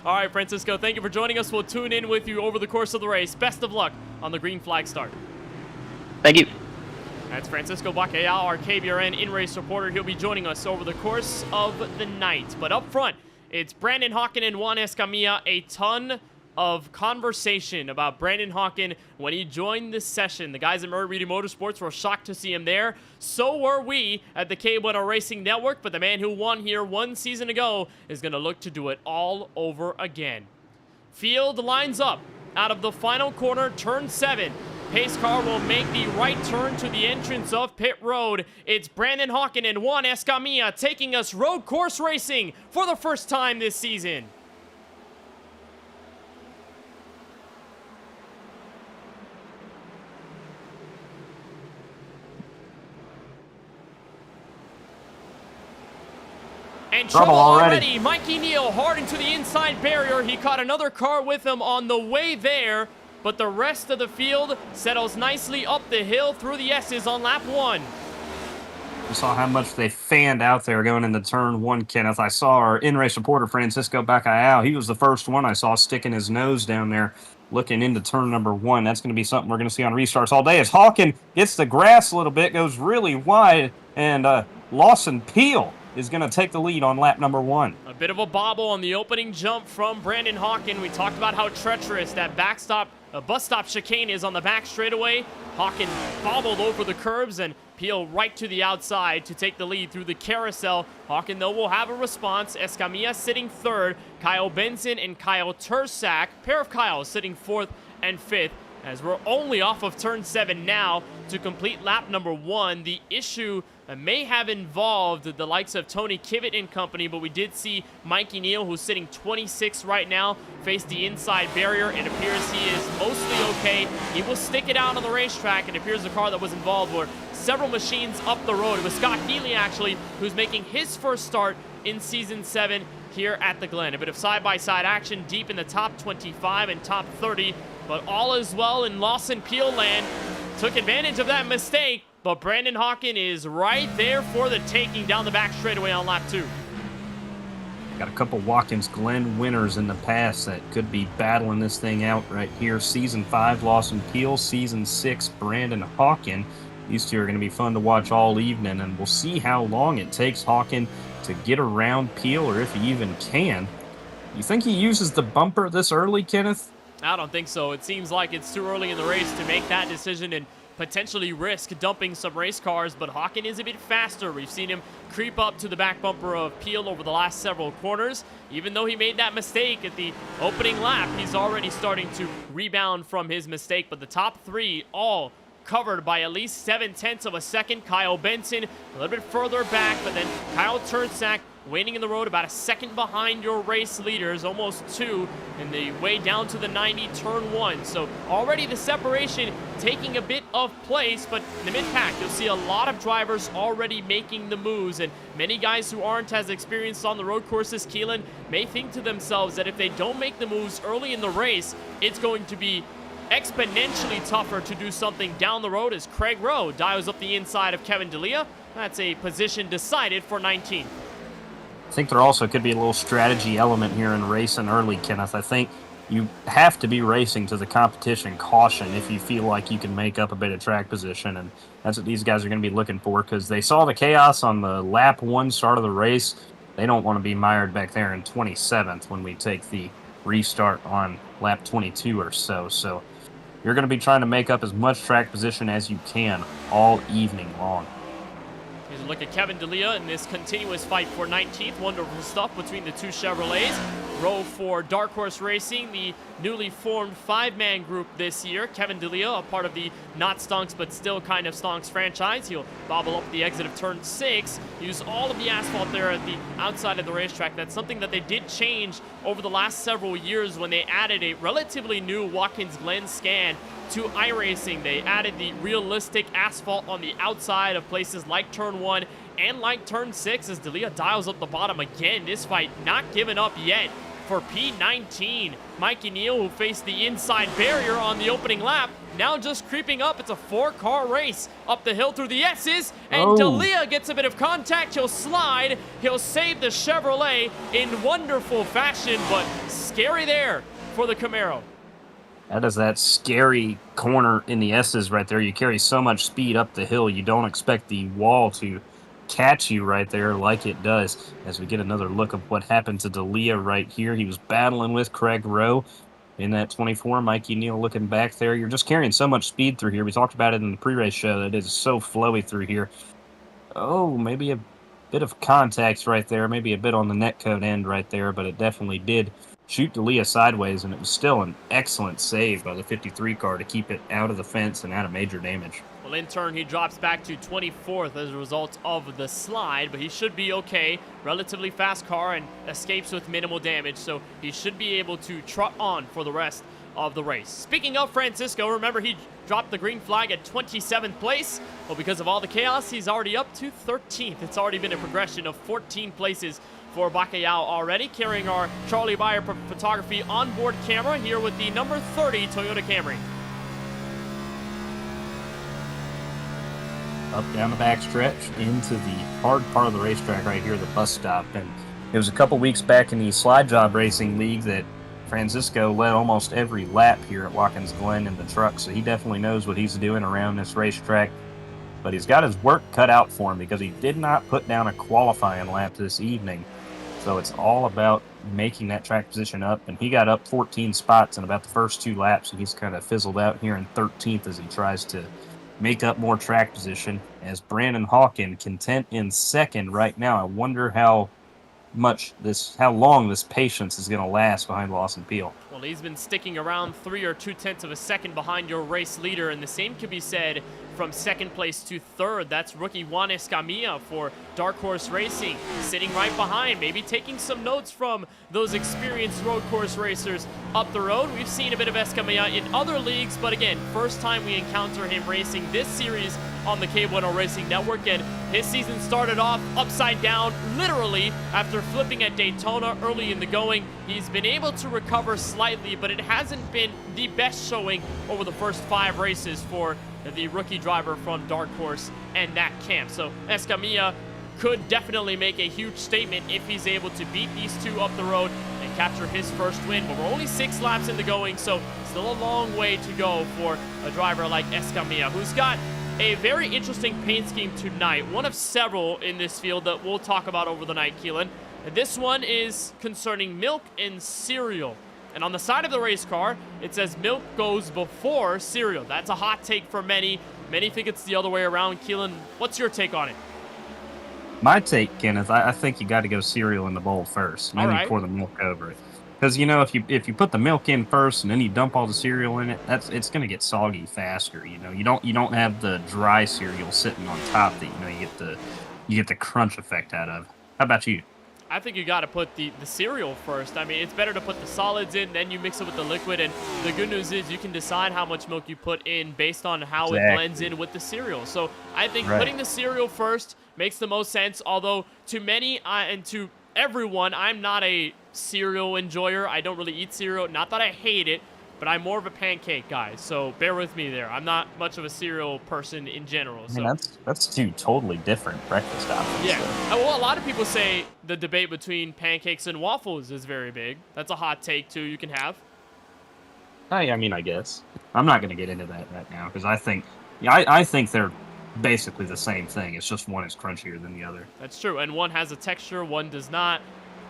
All right, Francisco, thank you for joining us. We'll tune in with you over the course of the race. Best of luck on the green flag start. Thank you. That's Francisco Bacallao, our KBRN in-race reporter. He'll be joining us over the course of the night. But up front, it's Brandon Hawken and Juan Escamilla. A ton of conversation about Brandon Hawken when he joined this session. The guys at Murray Reedy Motorsports were shocked to see him there. So were we at the KBueno Racing Network. But the man who won here 1 season ago is going to look to do it all over again. Field lines up out of the final corner, turn 7. Pace car will make the right turn to the entrance of pit road. It's Brandon Hawken and Juan Escamilla taking us road course racing for the first time this season. And trouble already. Mikey Neal hard into the inside barrier. He caught another car with him on the way there. But the rest of the field settles nicely up the hill through the S's on lap 1. You saw how much they fanned out there going into turn 1, Kenneth. I saw our in-race reporter, Francisco Bacallao. He was the first one I saw sticking his nose down there looking into turn number 1. That's going to be something we're going to see on restarts all day as Hawken gets the grass a little bit, goes really wide, and Lawson Peel is going to take the lead on lap number 1. A bit of a bobble on the opening jump from Brandon Hawken. We talked about how treacherous that bus stop chicane is on the back straightaway. Hawken bobbled over the curbs and Peel right to the outside to take the lead through the carousel. Hawken, though, will have a response. Escamilla sitting 3rd. Kyle Benson and Kyle Tursak, pair of Kyles, sitting 4th and 5th. As we're only off of turn 7 now to complete lap number 1. The issue may have involved the likes of Tony Kivitt and company, but we did see Mikey Neal, who's sitting 26 right now, face the inside barrier. It appears he is mostly okay. He will stick it out on the racetrack, and it appears the car that was involved were several machines up the road. It was Scott Healy, actually, who's making his first start in Season 7 here at the Glen. A bit of side-by-side action deep in the top 25 and top 30, but all is well in Lawson Peel land. Took advantage of that mistake, but Brandon Hawken is right there for the taking down the back straightaway on lap 2. Got a couple Watkins Glen winners in the past that could be battling this thing out right here. Season 5, Lawson Peel. Season 6, Brandon Hawken. These two are going to be fun to watch all evening, and we'll see how long it takes Hawken to get around Peel, or if he even can. You think he uses the bumper this early, Kenneth? I don't think so. It seems like it's too early in the race to make that decision and potentially risk dumping some race cars, but Hawken is a bit faster. We've seen him creep up to the back bumper of Peel over the last several corners. Even though he made that mistake at the opening lap, he's already starting to rebound from his mistake, but the top 3 all covered by at least 0.7 of a second. Kyle Benson a little bit further back, but then Kyle Turnsack waiting in the road about a second behind your race leaders, almost 2 in the way down to the 90, turn 1. So already the separation taking a bit of place, but in the mid-pack, you'll see a lot of drivers already making the moves, and many guys who aren't as experienced on the road courses, Keelan, may think to themselves that if they don't make the moves early in the race, it's going to be exponentially tougher to do something down the road as Craig Rowe dials up the inside of Kevin D'Elia. That's a position decided for 19th. I think there also could be a little strategy element here in racing early, Kenneth. I think you have to be racing to the competition caution if you feel like you can make up a bit of track position, and that's what these guys are going to be looking for, because they saw the chaos on the lap 1 start of the race. They don't want to be mired back there in 27th when we take the restart on lap 22 or so. So you're going to be trying to make up as much track position as you can all evening long. Here's a look at Kevin D'Elia in this continuous fight for 19th. Wonderful stuff between the two Chevrolets. Row for Dark Horse Racing, the newly formed 5-man group this year. Kevin D'Elia, a part of the not Stonks but still kind of Stonks franchise. He'll bobble up the exit of turn 6, use all of the asphalt there at the outside of the racetrack. That's something that they did change over the last several years when they added a relatively new Watkins Glen scan to iRacing. They added the realistic asphalt on the outside of places like Turn 1 and like Turn 6 as D'Elia dials up the bottom again. This fight not giving up yet for P19. Mikey Neal, who faced the inside barrier on the opening lap, now just creeping up. It's a 4-car race up the hill through the S's, and D'Elia gets a bit of contact. He'll slide. He'll save the Chevrolet in wonderful fashion, but scary there for the Camaro. That is that scary corner in the S's right there. You carry so much speed up the hill, you don't expect the wall to catch you right there like it does. As we get another look of what happened to D'Elia right here, he was battling with Craig Rowe in that 24. Mikey Neal looking back there. You're just carrying so much speed through here. We talked about it in the pre-race show that it is so flowy through here. Oh, maybe a bit of contacts right there, maybe a bit on the netcode end right there, but it definitely did shoot D'Elia sideways, and it was still an excellent save by the 53 car to keep it out of the fence and out of major damage. Well, in turn, he drops back to 24th as a result of the slide, but he should be okay. Relatively fast car and escapes with minimal damage, so he should be able to trot on for the rest of the race. Speaking of Francisco, remember he dropped the green flag at 27th place. Well, because of all the chaos, he's already up to 13th. It's already been a progression of 14 places for Bacalhau already, carrying our Charlie Bayer photography onboard camera here with the number 30 Toyota Camry. Up down the backstretch into the hard part of the racetrack right here, the bus stop. And it was a couple weeks back in the Slide Job Racing League that Francisco led almost every lap here at Watkins Glen in the truck, so he definitely knows what he's doing around this racetrack. But he's got his work cut out for him because he did not put down a qualifying lap this evening. So it's all about making that track position up, and he got up 14 spots in about the first 2 laps, and he's kind of fizzled out here in 13th as he tries to make up more track position. As Brandon Hawkin content in second right now. I wonder how long this patience is going to last behind Lawson Peel. Well, he's been sticking around 3 or 2/10 of a second behind your race leader, and the same could be said from second place to third. That's rookie Juan Escamilla for Dark Horse Racing, sitting right behind, maybe taking some notes from those experienced road course racers up the road. We've seen a bit of Escamilla in other leagues, but again, first time we encounter him racing this series on the KBueno Racing Network, and his season started off upside down, literally, after flipping at Daytona early in the going. He's been able to recover slightly, but it hasn't been the best showing over the first 5 races for the rookie driver from Dark Horse and that camp. So Escamilla could definitely make a huge statement if he's able to beat these 2 up the road and capture his first win. But we're only 6 laps in the going, so still a long way to go for a driver like Escamilla, who's got a very interesting paint scheme tonight, one of several in this field that we'll talk about over the night, Keelan. And this one is concerning milk and cereal. And on the side of the race car, it says milk goes before cereal. That's a hot take for many. Many think it's the other way around. Keelan, what's your take on it? My take, Kenneth, I think you got to go cereal in the bowl first, and then you pour the milk over it. Because, you know, if you put the milk in first and then you dump all the cereal in it, it's going to get soggy faster. You know, you don't have the dry cereal sitting on top that you get the crunch effect out of. How about you? I think you got to put the cereal first. I mean, it's better to put the solids in, then you mix it with the liquid. And the good news is you can decide how much milk you put in based on how it blends in with the cereal. So I think putting the cereal first makes the most sense. Although to many and to everyone, I'm not a cereal enjoyer. I don't really eat cereal. Not that I hate it, but I'm more of a pancake guy. So bear with me there. I'm not much of a cereal person in general. So. I mean, that's 2 totally different breakfast options. Yeah. Well, a lot of people say the debate between pancakes and waffles is very big. That's a hot take too. You can have. I mean, I guess I'm not going to get into that right now because I think they're basically the same thing. It's just one is crunchier than the other. That's true, and one has a texture, one does not.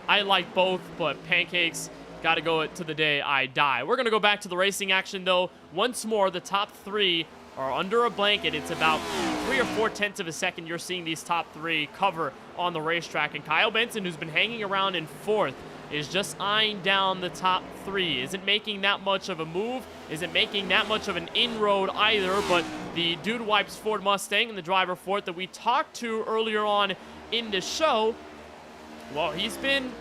I like both, but pancakes, got to go to the day I die. We're going to go back to the racing action, though. Once more, the top 3 are under a blanket. It's about 3 or 4/10 of a second you're seeing these top 3 cover on the racetrack. And Kyle Benson, who's been hanging around in 4th, is just eyeing down the top 3. Isn't making that much of a move. Isn't making that much of an inroad either. But the Dude Wipes Ford Mustang and the driver for it that we talked to earlier on in the show, well, he's been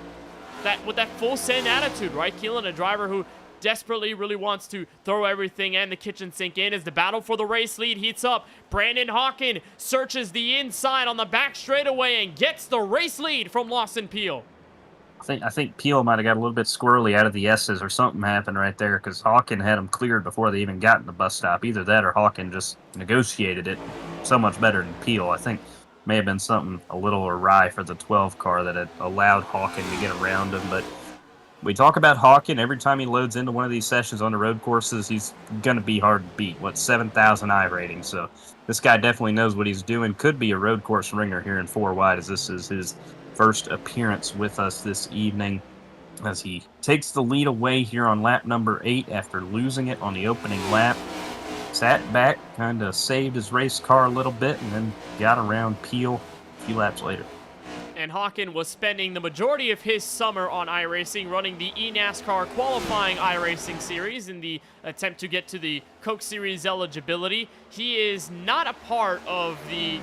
with that full send attitude, right, Keelan? A driver who desperately really wants to throw everything and the kitchen sink in as the battle for the race lead heats up. Brandon Hawken searches the inside on the back straightaway and gets the race lead from Lawson Peel. I think Peel might have got a little bit squirrely out of the S's or something happened right there because Hawken had them cleared before they even got in the bus stop. Either that or Hawken just negotiated it so much better than Peel. I think may have been something a little awry for the 12 car that had allowed Hawken to get around him. But we talk about Hawken every time he loads into one of these sessions on the road courses. He's going to be hard to beat. 7,000 I rating. So this guy definitely knows what he's doing. Could be a road course ringer here in 4 wide as this is his first appearance with us this evening as he takes the lead away here on lap number 8 after losing it on the opening lap. Sat back, kind of saved his race car a little bit, and then got around Peel a few laps later. And Hawken was spending the majority of his summer on iRacing, running the eNASCAR qualifying iRacing series in the attempt to get to the Coke Series eligibility. He is not a part of the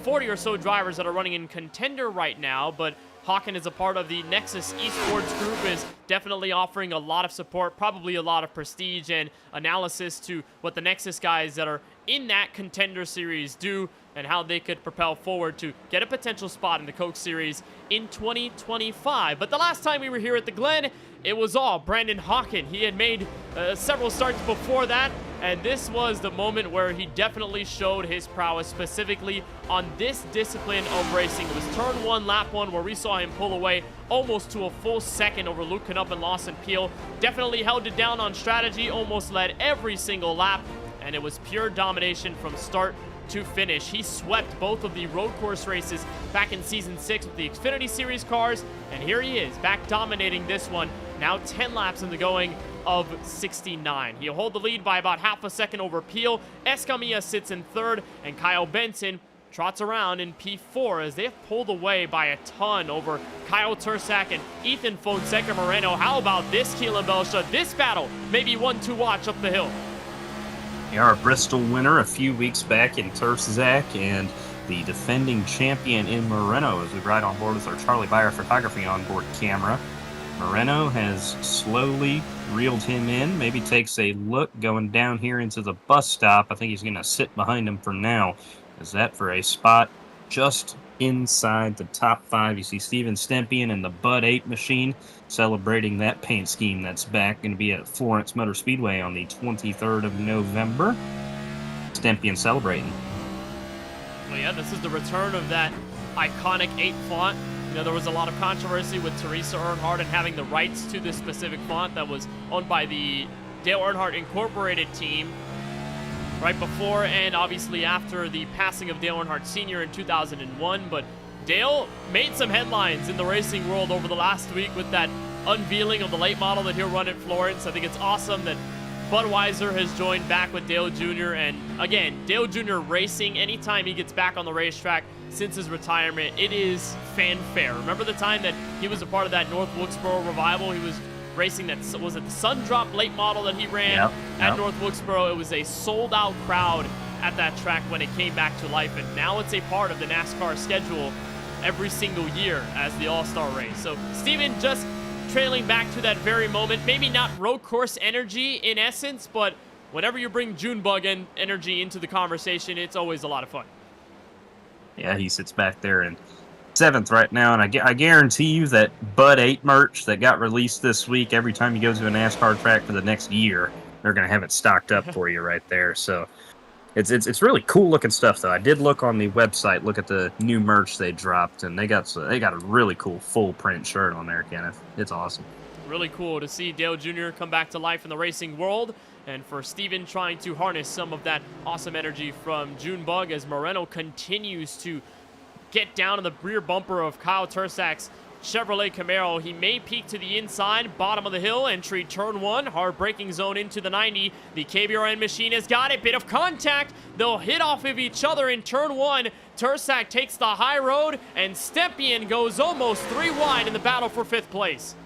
40 or so drivers that are running in Contender right now, but Hawken is a part of the Nexus Esports group, is definitely offering a lot of support, probably a lot of prestige and analysis to what the Nexus guys that are in that Contender Series do and how they could propel forward to get a potential spot in the Coke Series in 2025. But the last time we were here at the Glen, it was all Brandon Hawken. He had made several starts before that, and this was the moment where he definitely showed his prowess, specifically on this discipline of racing. It was turn 1, lap 1, where we saw him pull away almost to a full second over Luke Knupp and Lawson Peel. Definitely held it down on strategy, almost led every single lap, and it was pure domination from start to finish. He swept both of the road course races back in Season 6 with the Xfinity Series cars, and here he is, back dominating this one, now 10 laps in the going of 69. He'll hold the lead by about half a second over Peel. Escamilla sits in 3rd, and Kyle Benson trots around in P4 as they have pulled away by a ton over Kyle Tursak and Ethan Fonseca Moreno. How about this, Keelan Belsha? This battle may be one to watch up the hill. Our Bristol winner a few weeks back in Tursak and the defending champion in Moreno as we ride on board with our Charlie Byer photography onboard camera. Moreno has slowly reeled him in, maybe takes a look going down here into the bus stop. I think he's going to sit behind him for now. Is that for a spot just inside the top 5? You see Steven Stempian and the Bud 8 machine celebrating that paint scheme that's back. Going to be at Florence Motor Speedway on the 23rd of November. Stempian celebrating. Well, yeah, this is the return of that iconic 8 font. You know, there was a lot of controversy with Teresa Earnhardt and having the rights to this specific font that was owned by the Dale Earnhardt Incorporated team right before and obviously after the passing of Dale Earnhardt Sr. in 2001. But Dale made some headlines in the racing world over the last week with that unveiling of the late model that he'll run at Florence. I think it's awesome that Budweiser has joined back with Dale Jr. And again, Dale Jr. racing, anytime he gets back on the racetrack since his retirement, it is fanfare. Remember the time that he was a part of that North Wilkesboro revival? He was racing that, was it the Sundrop late model that he ran at North Wilkesboro? It was a sold out crowd at that track when it came back to life, and now it's a part of the NASCAR schedule every single year as the All-Star race. So Steven just trailing back to that very moment, maybe not road course energy in essence, but whenever you bring Junebug energy into the conversation, it's always a lot of fun. Yeah, he sits back there in 7th right now, and I guarantee you that Bud 8 merch that got released this week, every time you go to a NASCAR track for the next year, they're going to have it stocked up for you right there. So it's really cool looking stuff, though. I did look on the website, look at the new merch they dropped, and they got a really cool full print shirt on there, Kenneth. It's awesome. Really cool to see Dale Jr. come back to life in the racing world, and for Steven trying to harness some of that awesome energy from Junebug as Moreno continues to get down in the rear bumper of Kyle Tursak's Chevrolet Camaro. He may peek to the inside, bottom of the hill, entry turn 1, hard braking zone into the 90. The KBRN machine has got it, bit of contact. They'll hit off of each other in turn 1. Tursak takes the high road, and Stempian goes almost 3 wide in the battle for 5th place.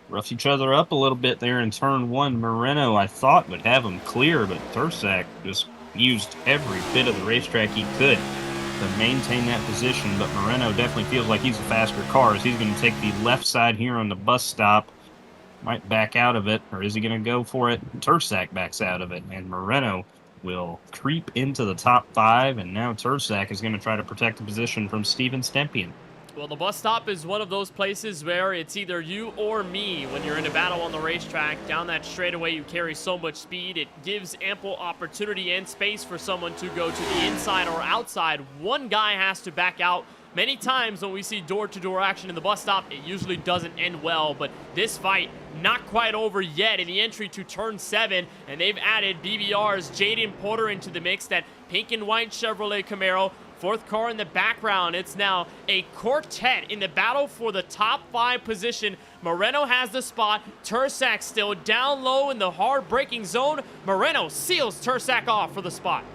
Rough each other up a little bit there in turn 1. Moreno, I thought, would have him clear, but Tursak just used every bit of the racetrack he could to maintain that position. But Moreno definitely feels like he's a faster car as he's going to take the left side here on the bus stop might back out of it, or is he going to go for it? Tursak backs out of it, and Moreno will creep into the top 5, and now Tursak is going to try to protect the position from Steven Stempian. Well, the bus stop is one of those places where it's either you or me when you're in a battle on the racetrack. Down that straightaway, you carry so much speed. It gives ample opportunity and space for someone to go to the inside or outside. One guy has to back out. Many times when we see door-to-door action in the bus stop, it usually doesn't end well, but this fight not quite over yet in the entry to turn 7, and they've added BBR's Jaden Porter into the mix, that pink and white Chevrolet Camaro. 4th car in the background. It's now a quartet in the battle for the top 5 position. Moreno has the spot. Tursak still down low in the hard braking zone. Moreno seals Tursak off for the spot.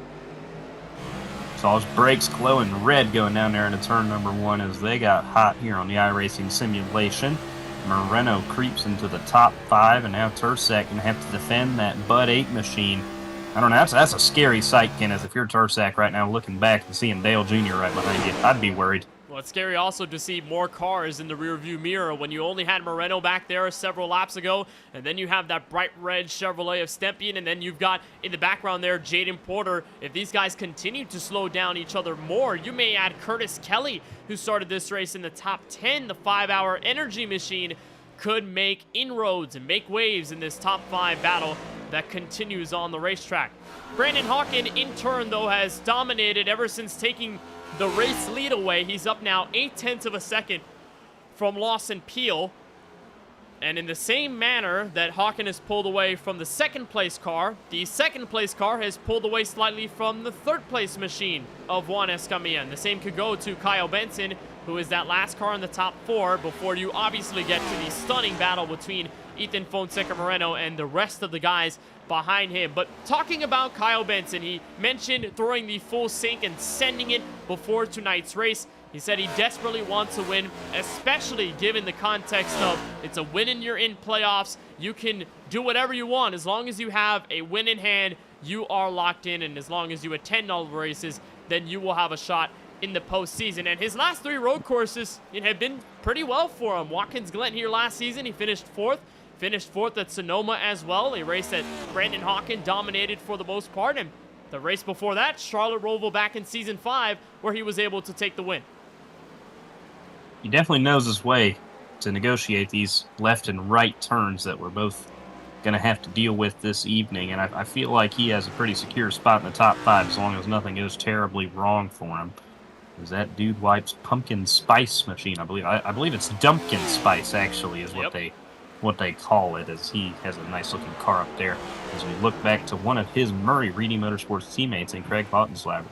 Saw his brakes glowing red going down there into turn number 1 as they got hot here on the iRacing simulation. Moreno creeps into the top 5, and now Tursak going to have to defend that Bud 8 machine. I don't know, that's a scary sight, Kenneth. If you're Tursak right now looking back and seeing Dale Jr. right behind you, I'd be worried. Well, it's scary also to see more cars in the rearview mirror when you only had Moreno back there several laps ago, and then you have that bright red Chevrolet of Stempian, and then you've got in the background there Jaden Porter. If these guys continue to slow down each other more, you may add Curtis Kelly, who started this race in the top 10. The 5-hour energy machine could make inroads and make waves in this top 5 battle that continues on the racetrack. Brandon Hawken, in turn, though, has dominated ever since taking the race lead away. He's up now 0.8 of a second from Lawson Peel. And in the same manner that Hawken has pulled away from the 2nd place car, the 2nd place car has pulled away slightly from the 3rd place machine of Juan Escamilla. And the same could go to Kyle Benson, who is that last car in the top 4, before you obviously get to the stunning battle between Ethan Fonseca Moreno and the rest of the guys behind him. But talking about Kyle Benson, he mentioned throwing the full sink and sending it before tonight's race. He said he desperately wants to win, especially given the context of it's a win and you're in playoffs. You can do whatever you want. As long as you have a win in hand, you are locked in, and as long as you attend all the races, then you will have a shot in the postseason. And his last 3 road courses have been pretty well for him. Watkins Glen here last season, he finished 4th. Finished 4th at Sonoma as well, a race that Brandon Hawken dominated for the most part. And the race before that, Charlotte Roval back in Season 5, where he was able to take the win. He definitely knows his way to negotiate these left and right turns that we're both going to have to deal with this evening. And I feel like he has a pretty secure spot in the top 5 as long as nothing goes terribly wrong for him. As that dude wipes pumpkin spice machine, I believe it's Dumpkin Spice, actually, is what they call it, as he has a nice looking car up there as we look back to one of his Murray Reedy Motorsports teammates in Craig Hautenslagger.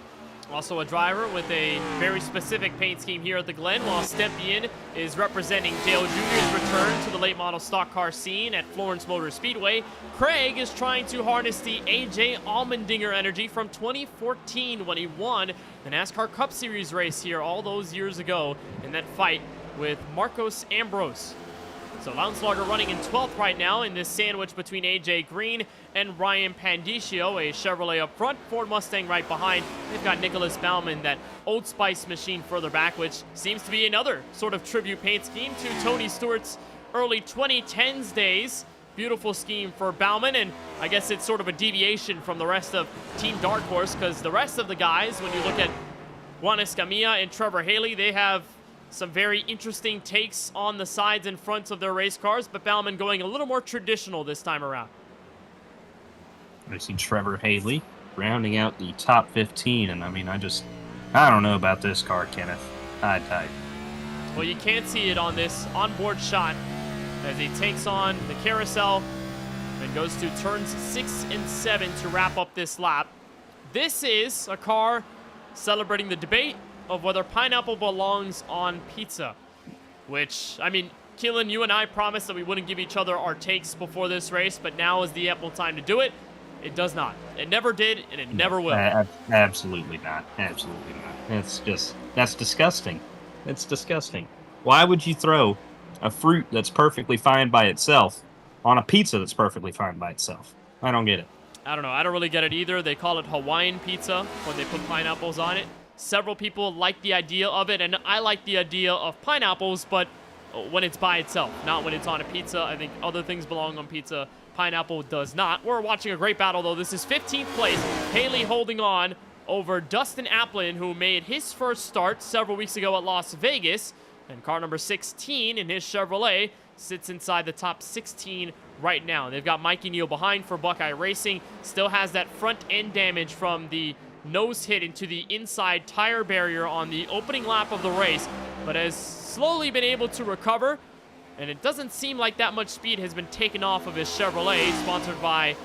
Also a driver with a very specific paint scheme here at the Glen, while Stempian is representing Dale Jr.'s return to the late model stock car scene at Florence Motor Speedway. Craig is trying to harness the AJ Allmendinger energy from 2014 when he won the NASCAR Cup Series race here all those years ago in that fight with Marcos Ambrose. So Launslager running in 12th right now in this sandwich between AJ Green and Ryan Pandicio, a Chevrolet up front, Ford Mustang right behind. They've got Nicholas Baumann, that Old Spice machine further back, which seems to be another sort of tribute paint scheme to Tony Stewart's early 2010s days. Beautiful scheme for Baumann, and I guess it's sort of a deviation from the rest of Team Dark Horse, because the rest of the guys, when you look at Juan Escamilla and Trevor Haley, they have some very interesting takes on the sides and fronts of their race cars, but Baumann going a little more traditional this time around. I see Trevor Haley rounding out the top 15, and I don't know about this car, Kenneth. High. Well, you can't see it on this onboard shot as he takes on the carousel and goes to turns 6 and 7 to wrap up this lap. This is a car celebrating the debate of whether pineapple belongs on pizza, which, Keelan, you and I promised that we wouldn't give each other our takes before this race, but now is the ample time to do it. It does not. It never did, and it never will. Absolutely not. Absolutely not. That's disgusting. It's disgusting. Why would you throw a fruit that's perfectly fine by itself on a pizza that's perfectly fine by itself? I don't get it. I don't know. I don't really get it either. They call it Hawaiian pizza when they put pineapples on it. Several people like the idea of it, and I like the idea of pineapples, but when it's by itself, not when it's on a pizza. I think other things belong on pizza. Pineapple does not. We're watching a great battle, though. This is 15th place. Haley holding on over Dustin Applin, who made his first start several weeks ago at Las Vegas. And car number 16 in his Chevrolet sits inside the top 16 right now. They've got Mikey Neal behind for Buckeye Racing. Still has that front end damage from the nose hit into the inside tire barrier on the opening lap of the race, but has slowly been able to recover. And it doesn't seem like that much speed has been taken off of his Chevrolet, sponsored by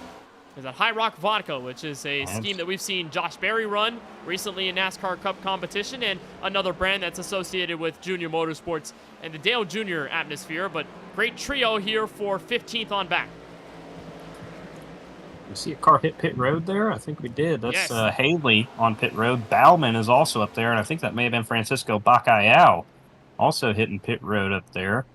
High Rock Vodka, which is a scheme that we've seen Josh Berry run recently in NASCAR Cup competition, and another brand that's associated with Junior Motorsports and the Dale Jr. atmosphere. But great trio here for 15th on back. We see a car hit pit road there? I think we did. That's Yes. Haley on pit road. Bauman is also up there, and I think that may have been Francisco Bacalhau also hitting pit road up there,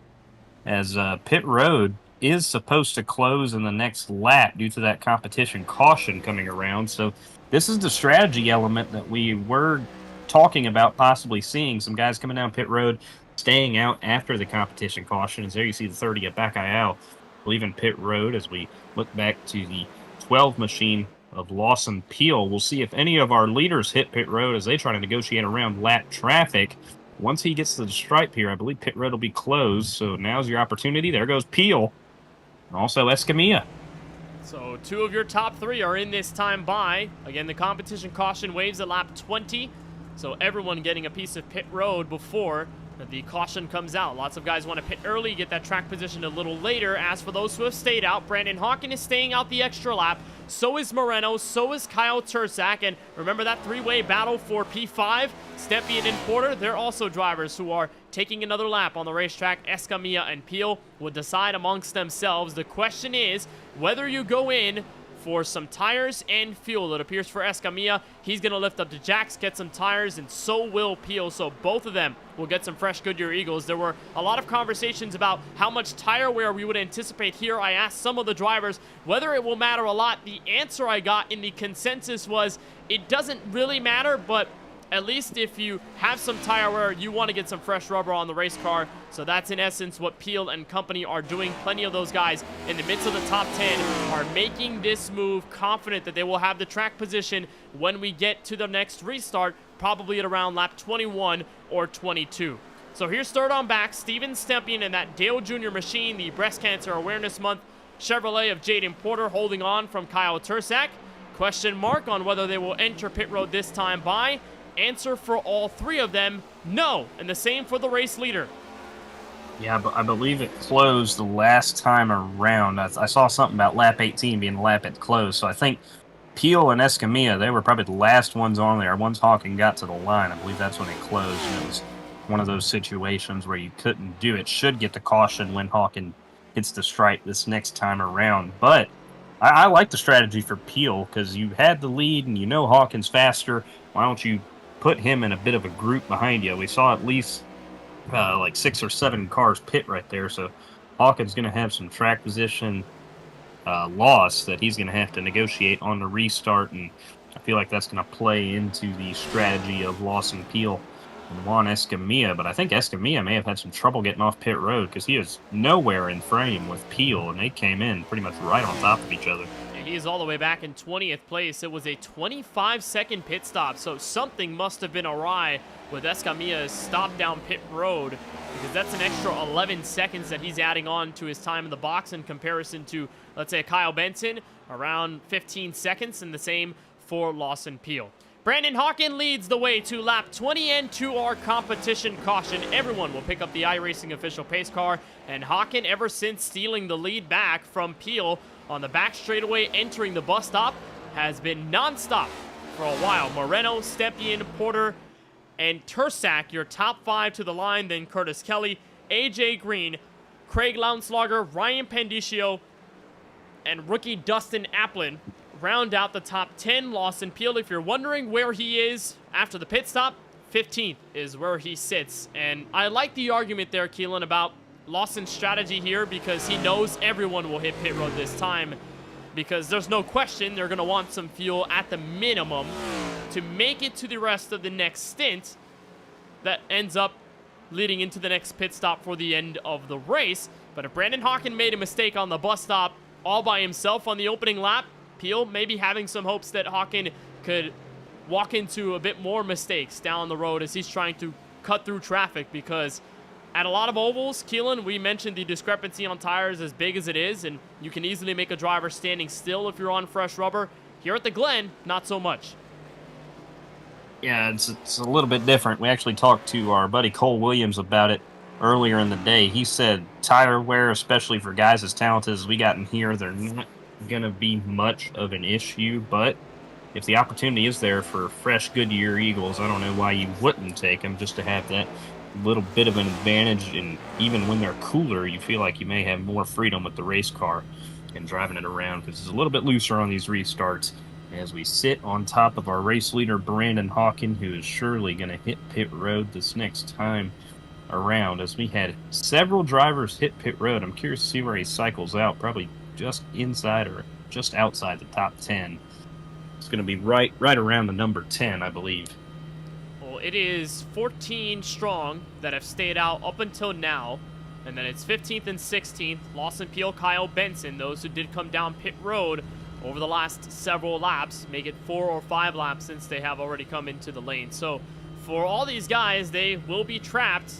as pit road is supposed to close in the next lap due to that competition caution coming around. So this is the strategy element that we were talking about possibly seeing. Some guys coming down pit road, staying out after the competition caution. As there you see the 30 at Bacalhau leaving pit road. As we look back to the 12 machine of Lawson Peel, we'll see if any of our leaders hit pit road as they try to negotiate around lap traffic. Once he gets to the stripe here, I believe pit road will be closed. So now's your opportunity. There goes Peel. And also Escamilla. So 2 of your top 3 are in this time by. Again, the competition caution waves at lap 20. So everyone getting a piece of pit road before the caution comes out. Lots of guys want to pit early, get that track position a little later. As for those who have stayed out, Brandon Hawkins is staying out the extra lap. So is Moreno. So is Kyle Tursak. And remember that 3-way battle for P5? Stepien and Porter, they're also drivers who are taking another lap on the racetrack. Escamilla and Peel will decide amongst themselves. The question is whether you go in for some tires and fuel. It appears for Escamilla, he's going to lift up to Jax, get some tires, and so will Peel. So both of them will get some fresh Goodyear Eagles. There were a lot of conversations about how much tire wear we would anticipate here. I asked some of the drivers whether it will matter a lot. The answer I got in the consensus was it doesn't really matter, but at least if you have some tire wear, you want to get some fresh rubber on the race car. So that's in essence what Peel and company are doing. Plenty of those guys in the midst of the top 10 are making this move, confident that they will have the track position when we get to the next restart, probably at around lap 21 or 22. So here's third on back, Steven Stepien in that Dale Jr. machine, the Breast Cancer Awareness Month Chevrolet of Jaden Porter holding on from Kyle Tursak. Question mark on whether they will enter pit road this time by. Answer for all 3 of them, no. And the same for the race leader. Yeah, but I believe it closed the last time around. I saw something about lap 18 being the lap it closed. So I think Peel and Escamilla, they were probably the last ones on there. Once Hawkins got to the line, I believe that's when it closed. And it was one of those situations where you couldn't do it. Should get the caution when Hawkins hits the stripe this next time around. But I like the strategy for Peel because you had the lead and you know Hawkins faster. Why don't you put him in a bit of a group behind you? We saw at least like 6 or 7 cars pit right there, so Hawkins going to have some track position loss that he's going to have to negotiate on the restart, and I feel like that's going to play into the strategy of Lawson Peel and Juan Escamilla. But I think Escamilla may have had some trouble getting off pit road because he is nowhere in frame with Peel, and they came in pretty much right on top of each other. He's all the way back in 20th place. It was a 25-second pit stop, so something must have been awry with Escamilla's stop down pit road, because that's an extra 11 seconds that he's adding on to his time in the box in comparison to, let's say, Kyle Benson, around 15 seconds, and the same for Lawson Peel. Brandon Hawkins leads the way to lap 20 and to our competition caution. Everyone will pick up the iRacing official pace car, and Hawkins, ever since stealing the lead back from Peel on the back straightaway entering the bus stop, has been non-stop for a while. Moreno, Stepien, Porter, and Tursak, your top 5 to the line. Then Curtis Kelly, AJ Green, Craig Lounslager, Ryan Pandicio, and rookie Dustin Applin round out the top 10. Lawson Peel, if you're wondering where he is after the pit stop, 15th is where he sits. And I like the argument there, Keelan, about Lawson's strategy here, because he knows everyone will hit pit road this time, because there's no question they're going to want some fuel at the minimum to make it to the rest of the next stint that ends up leading into the next pit stop for the end of the race. But if Brandon Hawken made a mistake on the bus stop all by himself on the opening lap, Peel maybe having some hopes that Hawken could walk into a bit more mistakes down the road as he's trying to cut through traffic, because at a lot of ovals, Keelan, we mentioned the discrepancy on tires as big as it is, and you can easily make a driver standing still if you're on fresh rubber. Here at the Glen, not so much. Yeah, it's a little bit different. We actually talked to our buddy Cole Williams about it earlier in the day. He said tire wear, especially for guys as talented as we got in here, they're not going to be much of an issue, but if the opportunity is there for fresh Goodyear Eagles, I don't know why you wouldn't take them, just to have that little bit of an advantage. And even when they're cooler, you feel like you may have more freedom with the race car and driving it around, because it's a little bit looser on these restarts. As we sit on top of our race leader, Brandon Hawken, who is surely going to hit pit road this next time around, as we had several drivers hit pit road. I'm curious to see where he cycles out, probably just inside or just outside the top 10. It's going to be right around the number 10, I believe. Well, it is 14 strong that have stayed out up until now, and then it's 15th and 16th, Lawson Peel, Kyle Benson, those who did come down pit road over the last several laps, make it 4 or 5 laps since they have already come into the lane. So for all these guys, they will be trapped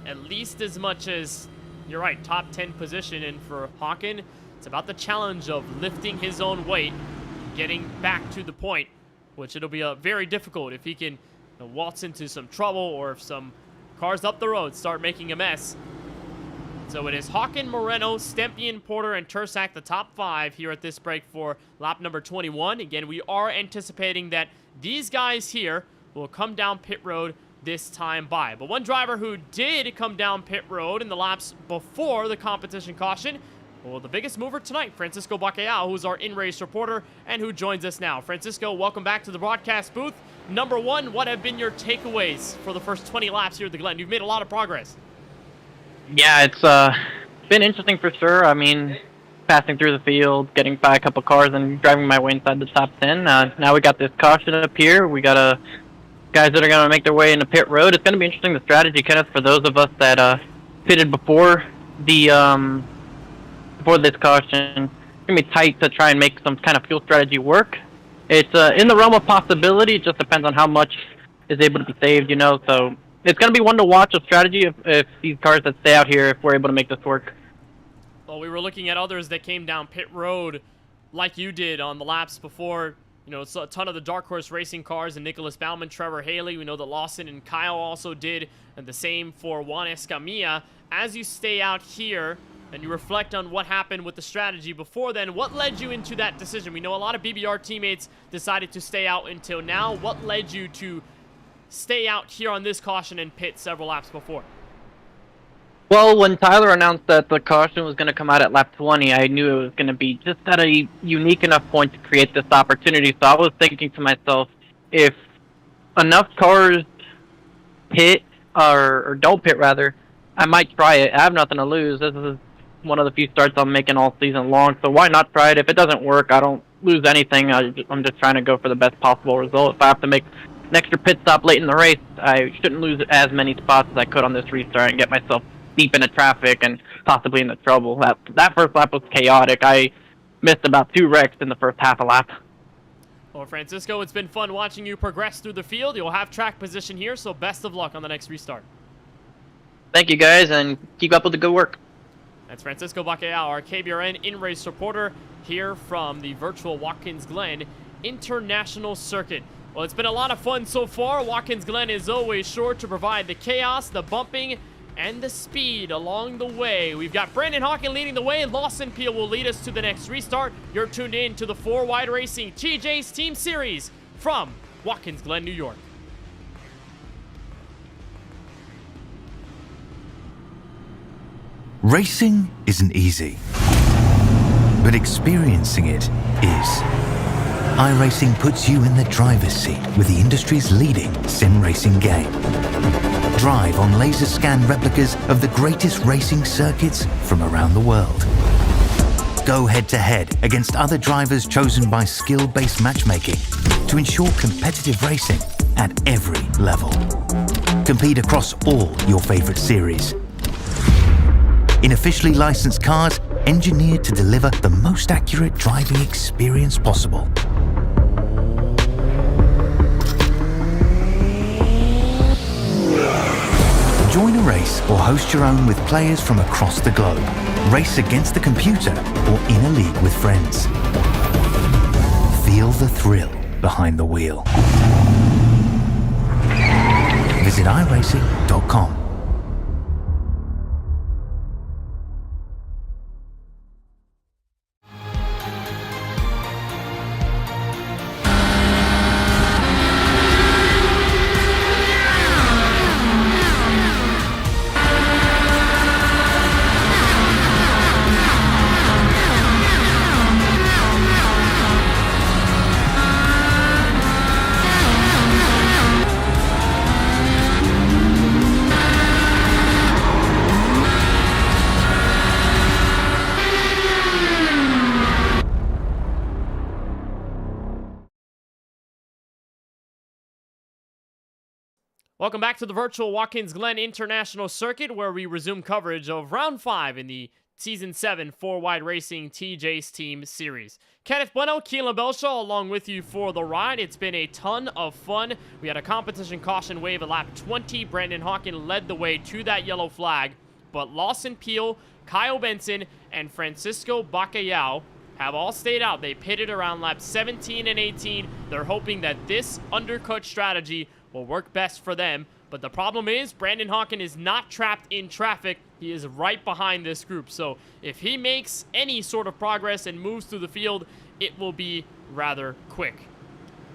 at least as much as, you're right, top 10 position. And for Hawken, it's about the challenge of lifting his own weight, getting back to the point, which it'll be very difficult if he can waltz into some trouble, or if some cars up the road start making a mess. So it is Hawken, Moreno, Stempien, Porter, and Tursak, the top 5 here at this break for lap number 21. Again, we are anticipating that these guys here will come down pit road this time by. But one driver who did come down pit road in the laps before the competition caution, well, the biggest mover tonight, Francisco Bacallao, who's our in-race reporter and who joins us now. Francisco, welcome back to the broadcast booth. Number one, what have been your takeaways for the first 20 laps here at the Glen? You've made a lot of progress. Yeah, it's been interesting for sure. I mean, passing through the field, getting by a couple cars, and driving my way inside the top 10. Now we got this caution up here. We got guys that are going to make their way into pit road. It's going to be interesting, the strategy, Kenneth, for those of us that pitted before the before this caution. It's going to be tight to try and make some kind of fuel strategy work. It's in the realm of possibility. It just depends on how much is able to be saved, you know. So it's going to be one to watch, a strategy if these cars that stay out here, if we're able to make this work. Well, we were looking at others that came down pit road like you did on the laps before. You know, it's a ton of the Dark Horse Racing cars, and Nicholas Baumann, Trevor Haley. We know that Lawson and Kyle also did, and the same for Juan Escamilla. As you stay out here and you reflect on what happened with the strategy before then, what led you into that decision? We know a lot of BBR teammates decided to stay out until now. What led you to stay out here on this caution and pit several laps before? Well, when Tyler announced that the caution was going to come out at lap 20, I knew it was going to be just at a unique enough point to create this opportunity. So I was thinking to myself, if enough cars pit, or don't pit rather, I might try it. I have nothing to lose. This is one of the few starts I'm making all season long, so why not try it? If it doesn't work, I don't lose anything. I'm just trying to go for the best possible result. If I have to make an extra pit stop late in the race, I shouldn't lose as many spots as I could on this restart and get myself deep into traffic and possibly into trouble. That first lap was chaotic. I missed about 2 wrecks in the first half a lap. Well, Francisco, it's been fun watching you progress through the field. You'll have track position here, so best of luck on the next restart. Thank you, guys, and keep up with the good work. That's Francisco Bacallao, our KBRN in-race reporter here from the virtual Watkins Glen International Circuit. Well, it's been a lot of fun so far. Watkins Glen is always sure to provide the chaos, the bumping, and the speed along the way. We've got Brandon Hawken leading the way. Lawson Peel will lead us to the next restart. You're tuned in to the 4 Wide Racing TJ's Team Series from Watkins Glen, New York. Racing isn't easy, but experiencing it is. iRacing puts you in the driver's seat with the industry's leading sim racing game. Drive on laser scan replicas of the greatest racing circuits from around the world. Go head-to-head against other drivers chosen by skill-based matchmaking to ensure competitive racing at every level. Compete across all your favorite series. In officially licensed cars, engineered to deliver the most accurate driving experience possible. Join a race or host your own with players from across the globe. Race against the computer or in a league with friends. Feel the thrill behind the wheel. Visit iRacing.com. Welcome back to the virtual Watkins Glen International Circuit, where we resume coverage of Round 5 in the Season 7 4-Wide Racing TJ's Team Series. Kenneth Bueno, Keelan Belshaw, along with you for the ride. It's been a ton of fun. We had a competition caution wave at lap 20. Brandon Hawkins led the way to that yellow flag, but Lawson Peel, Kyle Benson, and Francisco Bacalhau have all stayed out. They pitted around laps 17 and 18. They're hoping that this undercut strategy will work best for them. But the problem is Brandon Hawkins is not trapped in traffic. He is right behind this group. So if he makes any sort of progress and moves through the field, it will be rather quick.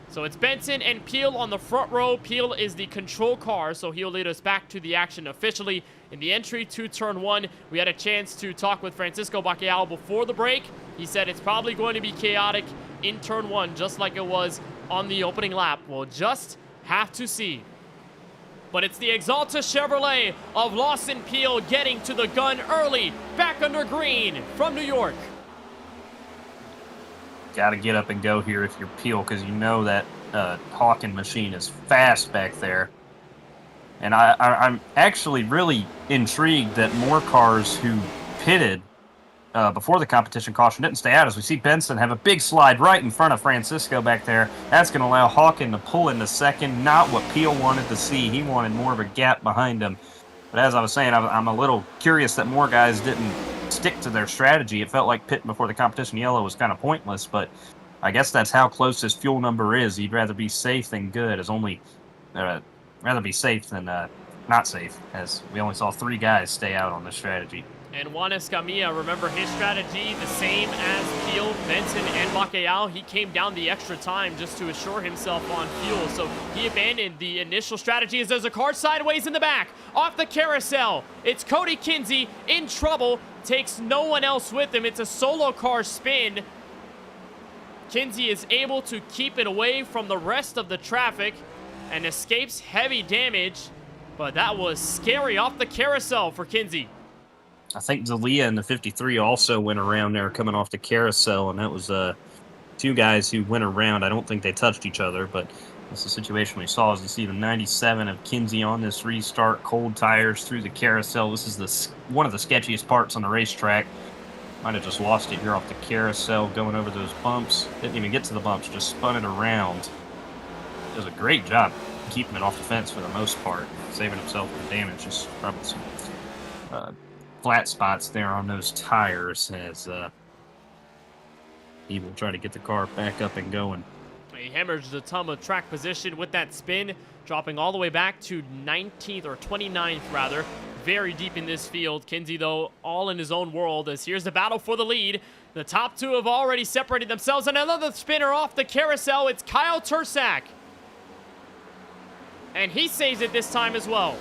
So it's Benson and Peel on the front row. Peel is the control car, so he'll lead us back to the action officially. In the entry to turn 1, we had a chance to talk with Francisco Bacalhau before the break. He said it's probably going to be chaotic in turn 1, just like it was on the opening lap. We'll just have to see. But it's the Exalta Chevrolet of Lawson Peel getting to the gun early, back under green from New York. Got to get up and go here if you're Peel, because you know that Hawkins machine is fast back there. And I'm actually really intrigued that more cars who pitted before the competition caution didn't stay out, as we see Benson have a big slide right in front of Francisco back there. That's going to allow Hawkins to pull into second, not what Peel wanted to see. He wanted more of a gap behind him. But as I was saying, I'm a little curious that more guys didn't stick to their strategy. It felt like pitting before the competition yellow was kind of pointless, but I guess that's how close his fuel number is. You'd rather be safe than good, as only rather be safe than not safe, as we only saw 3 guys stay out on this strategy. And Juan Escamilla, remember his strategy, the same as Peel, Benson, and Bacalhau. He came down the extra time just to assure himself on fuel. So he abandoned the initial strategy as there's a car sideways in the back. Off the carousel, it's Cody Kinsey in trouble. Takes no one else with him. It's a solo car spin. Kinsey is able to keep it away from the rest of the traffic and escapes heavy damage. But that was scary off the carousel for Kinsey. I think Zalia in the 53 also went around there coming off the carousel, and that was 2 guys who went around. I don't think they touched each other, but that's the situation we saw. As you see the 97 of Kinsey on this restart, cold tires through the carousel. This is one of the sketchiest parts on the racetrack. Might have just lost it here off the carousel, going over those bumps. Didn't even get to the bumps, just spun it around. Does a great job keeping it off the fence for the most part, saving himself from damage. Just probably some flat spots there on those tires, as he will try to get the car back up and going. He hemorrhaged a ton of track position with that spin, dropping all the way back to 19th or 29th rather. Very deep in this field. Kinsey, though, all in his own world, as here's the battle for the lead. The top 2 have already separated themselves, and another spinner off the carousel. It's Kyle Tursak. And he saves it this time as well.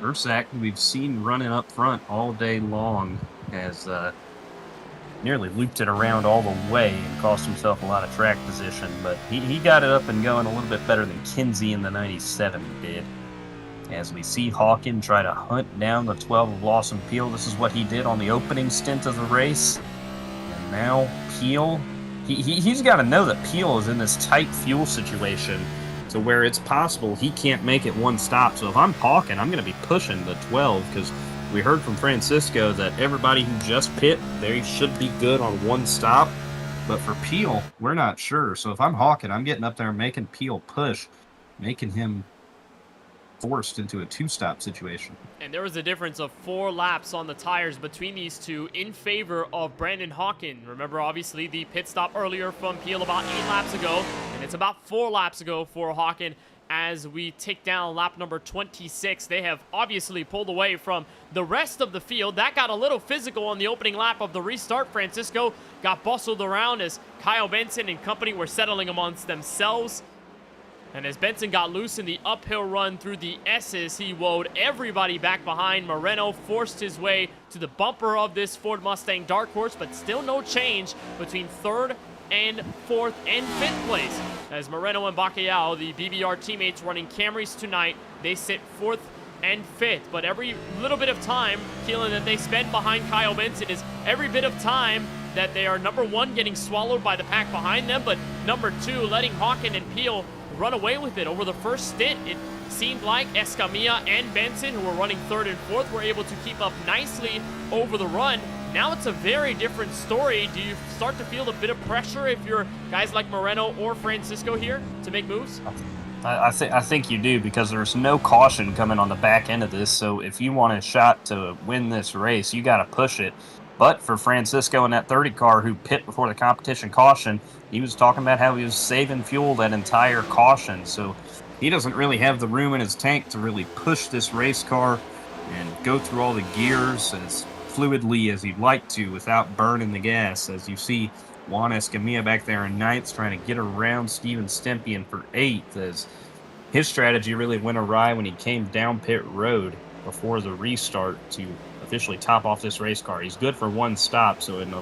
Tursak, we've seen running up front all day long, has nearly looped it around all the way and cost himself a lot of track position, but he got it up and going a little bit better than Kinsey in the 97 did. As we see Hawkins try to hunt down the 12 of Lawson Peel. This is what he did on the opening stint of the race. And now Peel he's got to know that Peel is in this tight fuel situation to where it's possible he can't make it one stop. So if I'm Hawking, I'm going to be pushing the 12 because we heard from Francisco that everybody who just pit, they should be good on one stop. But for Peel, we're not sure. So if I'm Hawking, I'm getting up there and making Peel push, making him forced into a two-stop situation. And there was a difference of 4 laps on the tires between these two in favor of Brandon Hawken. Remember, obviously, the pit stop earlier from Peel about 8 laps ago, and it's about 4 laps ago for Hawken as we take down lap number 26. They have obviously pulled away from the rest of the field. That got a little physical on the opening lap of the restart. Francisco got bustled around as Kyle Benson and company were settling amongst themselves. And as Benson got loose in the uphill run through the S's, he woed everybody back behind. Moreno forced his way to the bumper of this Ford Mustang Dark Horse, but still no change between 3rd and 4th and 5th place. As Moreno and Bacalhau, the BBR teammates running Camrys tonight, they sit 4th and 5th. But every little bit of time, Keelan, that they spend behind Kyle Benson is every bit of time that they are, number 1, getting swallowed by the pack behind them, but number 2, letting Hawken and Peel run away with it. Over the first stint, it seemed like Escamilla and Benson, who were running 3rd and 4th, were able to keep up nicely over the run. Now it's a very different story. Do you start to feel a bit of pressure if you're guys like Moreno or Francisco here to make moves? I think you do, because there's no caution coming on the back end of this. So if you want a shot to win this race, you got to push it. But for Francisco in that 30 car who pit before the competition caution, he was talking about how he was saving fuel that entire caution. So he doesn't really have the room in his tank to really push this race car and go through all the gears as fluidly as he'd like to without burning the gas. As you see Juan Escamilla back there in 9th trying to get around Steven Stempian for 8th, as his strategy really went awry when he came down pit road before the restart to officially top off this race car. He's good for one stop, so in the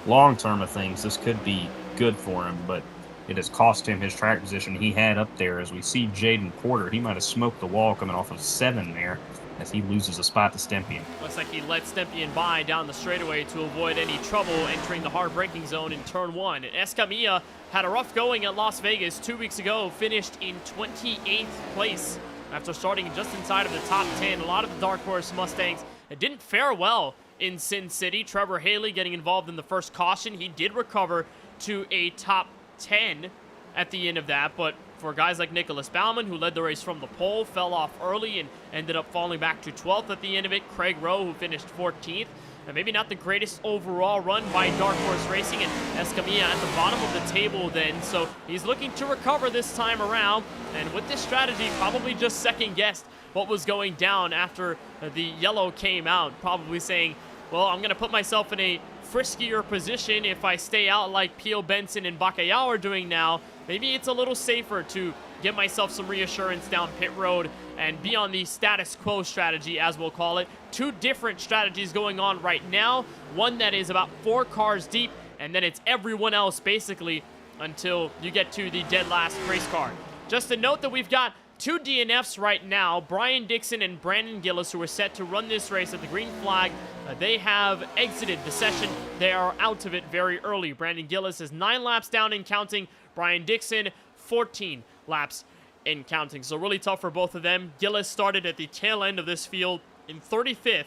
long term of things, this could be good for him, but it has cost him his track position he had up there. As we see Jaden Porter, he might have smoked the wall coming off of 7 there as he loses a spot to Stempian. Looks like he let Stempian by down the straightaway to avoid any trouble entering the hard braking zone in turn 1. And Escamilla had a rough going at Las Vegas 2 weeks ago, finished in 28th place after starting just inside of the top 10. A lot of the Dark Horse Mustangs didn't fare well in Sin City. Trevor Haley getting involved in the first caution. He did recover to a top 10 at the end of that, but for guys like Nicholas Baumann, who led the race from the pole, fell off early and ended up falling back to 12th at the end of it. Craig Rowe, who finished 14th. And maybe not the greatest overall run by Dark Horse Racing, and Escamilla at the bottom of the table then. So he's looking to recover this time around. And with this strategy, probably just second-guessed what was going down after the yellow came out. Probably saying, well, I'm going to put myself in a friskier position if I stay out like Peel, Benson, and Bacalhau are doing now. Maybe it's a little safer to give myself some reassurance down pit road and be on the status quo strategy, as we'll call it. 2 different strategies going on right now. One that is about 4 cars deep, and then it's everyone else basically until you get to the dead last race car. Just to note that we've got 2 DNFs right now, Brian Dixon and Brandon Gillis, who are set to run this race at the green flag. They have exited the session. They are out of it very early. Brandon Gillis is 9 laps down and counting. Brian Dixon, 14 laps in counting. So really tough for both of them. Gillis started at the tail end of this field in 35th.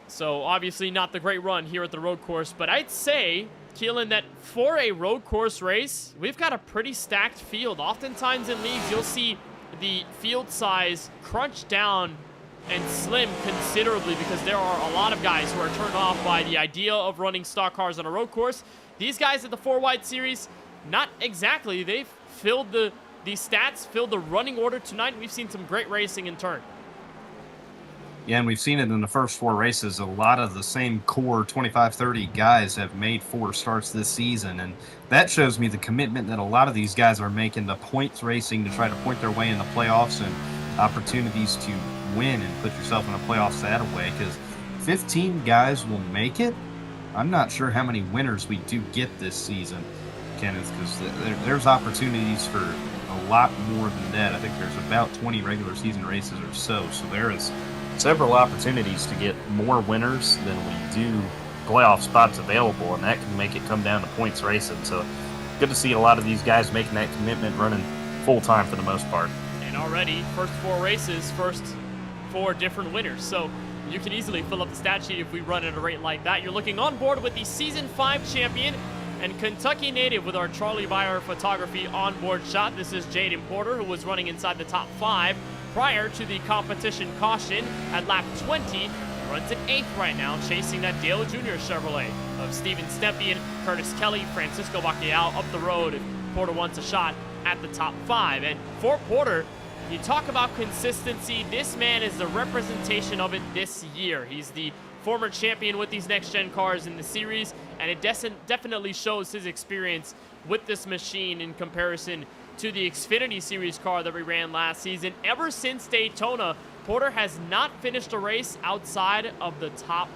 So obviously not the great run here at the road course, but I'd say, Keelan, that for a road course race, we've got a pretty stacked field. Oftentimes in leagues, you'll see the field size crunch down and slim considerably because there are a lot of guys who are turned off by the idea of running stock cars on a road course. These guys at the 4-wide series, not exactly. They've filled the stats, filled the running order tonight. We've seen some great racing in turn. Yeah, and we've seen it in the first 4 races. A lot of the same core 25-30 guys have made 4 starts this season, and that shows me the commitment that a lot of these guys are making to points racing to try to point their way in the playoffs and opportunities to win and put yourself in the playoffs that way, because 15 guys will make it. I'm not sure how many winners we do get this season, Kenneth, because there's opportunities for a lot more than that. I think there's about 20 regular season races or so. So there is several opportunities to get more winners than we do playoff spots available, and that can make it come down to points racing. So good to see a lot of these guys making that commitment, running full time for the most part. And already, first 4 races, first 4 different winners. So you can easily fill up the stat sheet if we run at a rate like that. You're looking on board with the Season 5 champion and Kentucky native with our Charlie Byer photography onboard shot. This is Jaden Porter, who was running inside the top 5 prior to the competition caution at lap 20. Runs in 8th right now, chasing that Dale Jr. Chevrolet of Steven Stepien, Curtis Kelly, Francisco Bacalhau up the road. Porter wants a shot at the top 5. And for Porter, you talk about consistency. This man is the representation of it this year. He's the former champion with these next-gen cars in the series, and it definitely shows his experience with this machine in comparison to the Xfinity Series car that we ran last season. Ever since Daytona, Porter has not finished a race outside of the top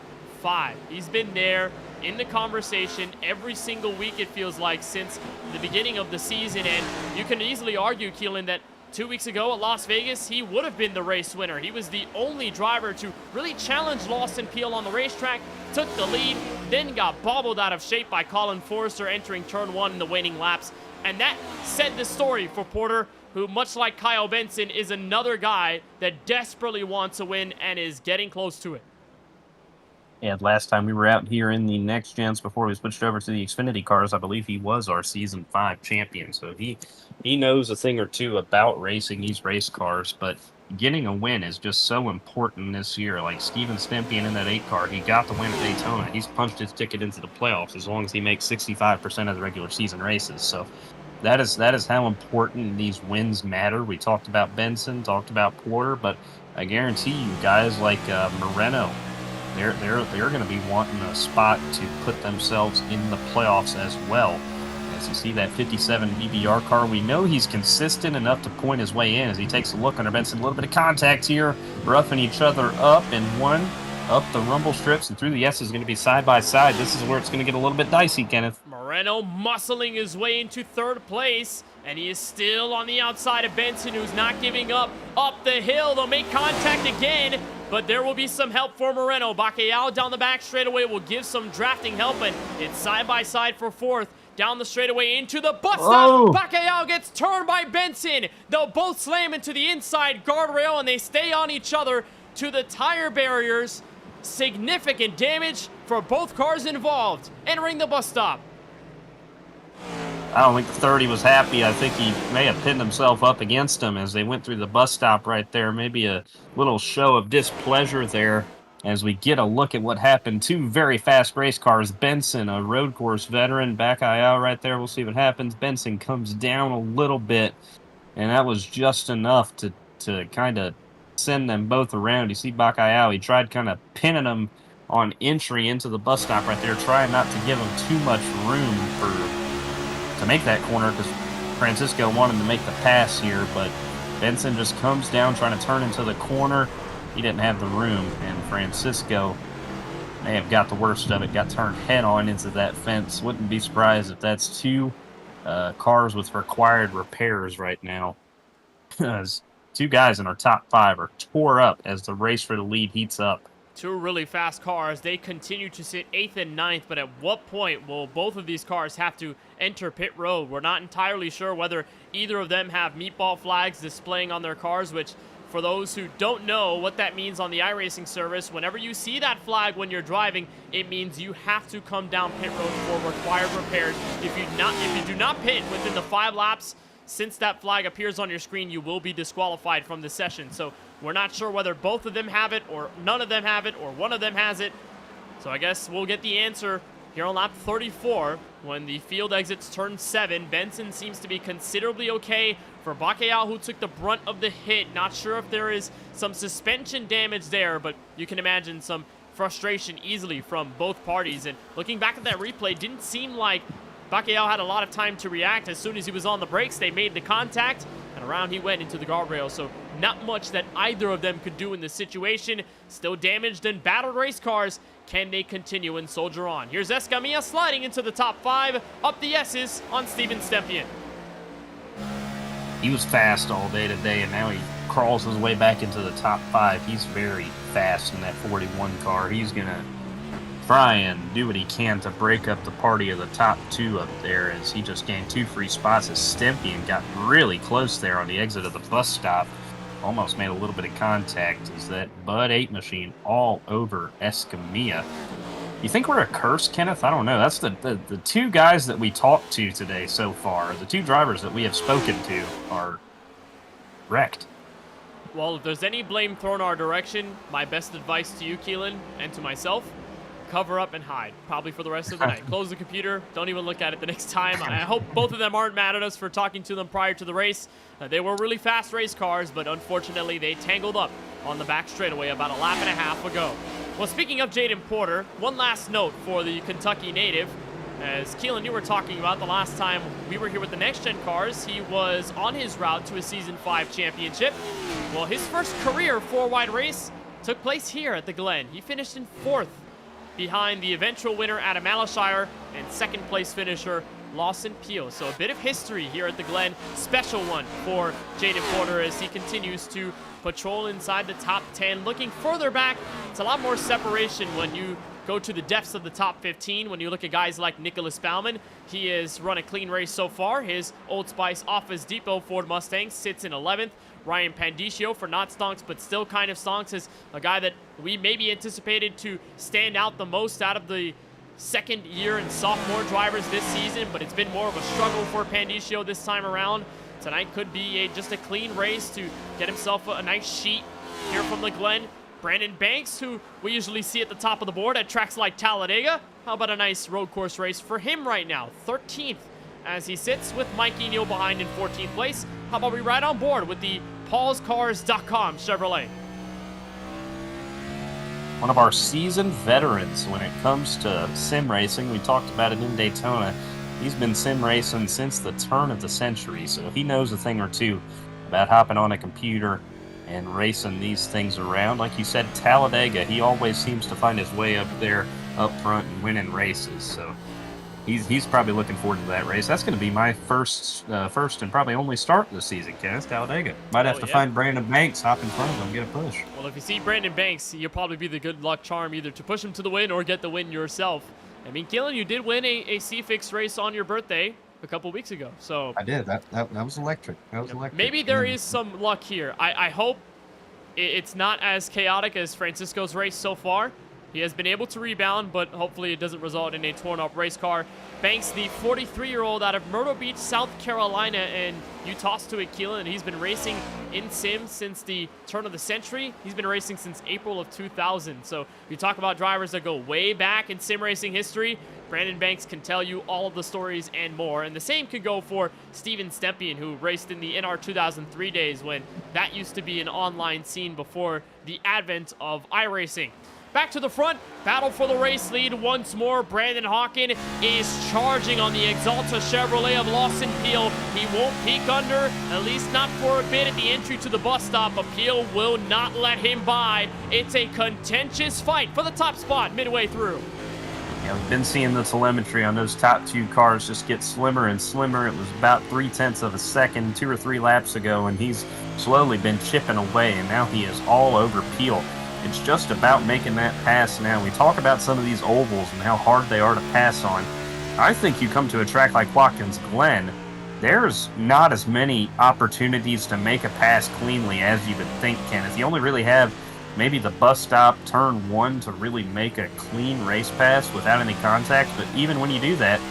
5. He's been there in the conversation every single week, it feels like, since the beginning of the season. And you can easily argue, Keelan, that 2 weeks ago at Las Vegas, he would have been the race winner. He was the only driver to really challenge Lawson Peel on the racetrack, took the lead, then got bobbled out of shape by Colin Forrester entering turn 1 in the waning laps. And that said the story for Porter, who, much like Kyle Benson, is another guy that desperately wants a win and is getting close to it. And last time we were out here in the next gens before we switched over to the Xfinity cars, I believe he was our Season 5 champion. So he knows a thing or two about racing these race cars, but getting a win is just so important this year. Like Steven Stepien in that 8 car, he got the win at Daytona. He's punched his ticket into the playoffs as long as he makes 65% of the regular season races. So that is how important these wins matter. We talked about Benson, talked about Porter, but I guarantee you guys like Moreno, they're going to be wanting a spot to put themselves in the playoffs as well. As you see that 57 BBR car, we know he's consistent enough to point his way in as he takes a look under Benson. A little bit of contact here, roughing each other up, and one up the rumble strips and through the S is going to be side by side. This is where it's going to get a little bit dicey, Kenneth. Moreno muscling his way into 3rd place, and he is still on the outside of Benson, who's not giving up the hill. They'll make contact again, but there will be some help for Moreno. Bacalhau down the back straightaway will give some drafting help, and it's side by side for 4th. Down the straightaway into the bus stop. Bacalhau gets turned by Benson. They'll both slam into the inside guardrail, and they stay on each other to the tire barriers. Significant damage for both cars involved. Entering the bus stop. I don't think the 30 was happy. I think he may have pinned himself up against him as they went through the bus stop right there. Maybe a little show of displeasure there as we get a look at what happened. 2 very fast race cars. Benson, a road course veteran, Bacalhau right there. We'll see what happens. Benson comes down a little bit, and that was just enough to kind of send them both around. You see Bacalhau, he tried kind of pinning him on entry into the bus stop right there, trying not to give him too much room to make that corner because Francisco wanted to make the pass here, but Benson just comes down trying to turn into the corner. He didn't have the room, and Francisco may have got the worst of it, got turned head on into that fence. Wouldn't be surprised if that's 2 cars with required repairs right now. As 2 guys in our top 5 are tore up as the race for the lead heats up. 2 really fast cars. They continue to sit 8th and 9th, but at what point will both of these cars have to enter pit road? We're not entirely sure whether either of them have meatball flags displaying on their cars, which, for those who don't know what that means on the iRacing service, whenever you see that flag when you're driving, it means you have to come down pit road for required repairs. If you do not pit within the 5 laps since that flag appears on your screen, you will be disqualified from the session. So we're not sure whether both of them have it, or none of them have it, or one of them has it. So I guess we'll get the answer here on lap 34 when the field exits turn 7. Benson seems to be considerably okay. For Bacalhau, who took the brunt of the hit, not sure if there is some suspension damage there, but you can imagine some frustration easily from both parties. And looking back at that replay, didn't seem like Bacalhau had a lot of time to react. As soon as he was on the brakes, they made the contact, and around he went into the guardrail. So not much that either of them could do in this situation. Still damaged and battered race cars. Can they continue and soldier on? Here's Escamilla sliding into the top 5, up the S's on Steven Stepien. He was fast all day today, and now he crawls his way back into the top 5. He's very fast in that 41 car. He's going to try and do what he can to break up the party of the top two up there, as he just gained 2 free spots as Stempian got really close there on the exit of the bus stop. Almost made a little bit of contact as that Bud 8 machine all over Escamilla. You think we're a curse, Kenneth? I don't know. That's the 2 guys that we talked to today so far, the 2 drivers that we have spoken to are wrecked. Well, if there's any blame thrown our direction, my best advice to you, Keelan, and to myself, cover up and hide, probably for the rest of the night. Close the computer. Don't even look at it the next time. I hope both of them aren't mad at us for talking to them prior to the race. They were really fast race cars, but unfortunately they tangled up on the back straightaway about a lap and a half ago. Well, speaking of Jaden Porter, one last note for the Kentucky native. As Keelan, you were talking about the last time we were here with the Next Gen cars, he was on his route to a Season 5 championship. Well, his first career 4-wide race took place here at the Glen. He finished in 4th behind the eventual winner Adam Alashire and 2nd place finisher Lawson Peel. So a bit of history here at the Glen. Special one for Jaden Porter as he continues to patrol inside the top 10. Looking further back, it's a lot more separation when you go to the depths of the top 15. When you look at guys like Nicholas Bauman, he has run a clean race so far. His Old Spice Office Depot Ford Mustang sits in 11th. Ryan Pandiccio for not stonks, but still kind of stonks, is a guy that we maybe anticipated to stand out the most out of the second year and sophomore drivers this season, but it's been more of a struggle for Pandiccio this time around. Tonight could be just a clean race to get himself a nice sheet here from the Glen. Brandon Banks, who we usually see at the top of the board at tracks like Talladega. How about a nice road course race for him right now? 13th as he sits with Mikey Neal behind in 14th place. How about we ride on board with the paulscars.com Chevrolet? One of our seasoned veterans when it comes to sim racing. We talked about it in Daytona. He's been sim racing since the turn of the century, so he knows a thing or two about hopping on a computer and racing these things around. Like you said, Talladega, he always seems to find his way up there, up front, and winning races. So he's probably looking forward to that race. That's going to be my first and probably only start this season, Kenneth. Talladega. Might have to find Brandon Banks, hop in front of him, get a push. Well, if you see Brandon Banks, you'll probably be the good luck charm either to push him to the win or get the win yourself. I mean, Keelan, you did win a C-Fix race on your birthday a couple weeks ago. So I did. That was electric. That was electric. Maybe there is some luck here. I hope it's not as chaotic as Francisco's race so far. He has been able to rebound, but hopefully it doesn't result in a torn-up race car. Banks, the 43-year-old out of Myrtle Beach, South Carolina, and you tossed to it, Keelan, and he's been racing in sim since the turn of the century. He's been racing since April of 2000. So you talk about drivers that go way back in sim racing history. Brandon Banks can tell you all of the stories and more. And the same could go for Steven Stempian, who raced in the NR 2003 days when that used to be an online scene before the advent of iRacing. Back to the front, battle for the race lead once more. Brandon Hawkin is charging on the Exalta Chevrolet of Lawson Peel. He won't peek under, at least not for a bit at the entry to the bus stop, but Peel will not let him by. It's a contentious fight for the top spot midway through. Yeah, we've been seeing the telemetry on those top 2 cars just get slimmer and slimmer. It was about 0.3 of a second 2 or 3 laps ago, and he's slowly been chipping away, and now he is all over Peel. It's just about making that pass now. We talk about some of these ovals and how hard they are to pass on. I think you come to a track like Watkins Glen, there's not as many opportunities to make a pass cleanly as you would think, Kenneth. You only really have maybe the bus stop, turn 1 to really make a clean race pass without any contact. But even when you do that,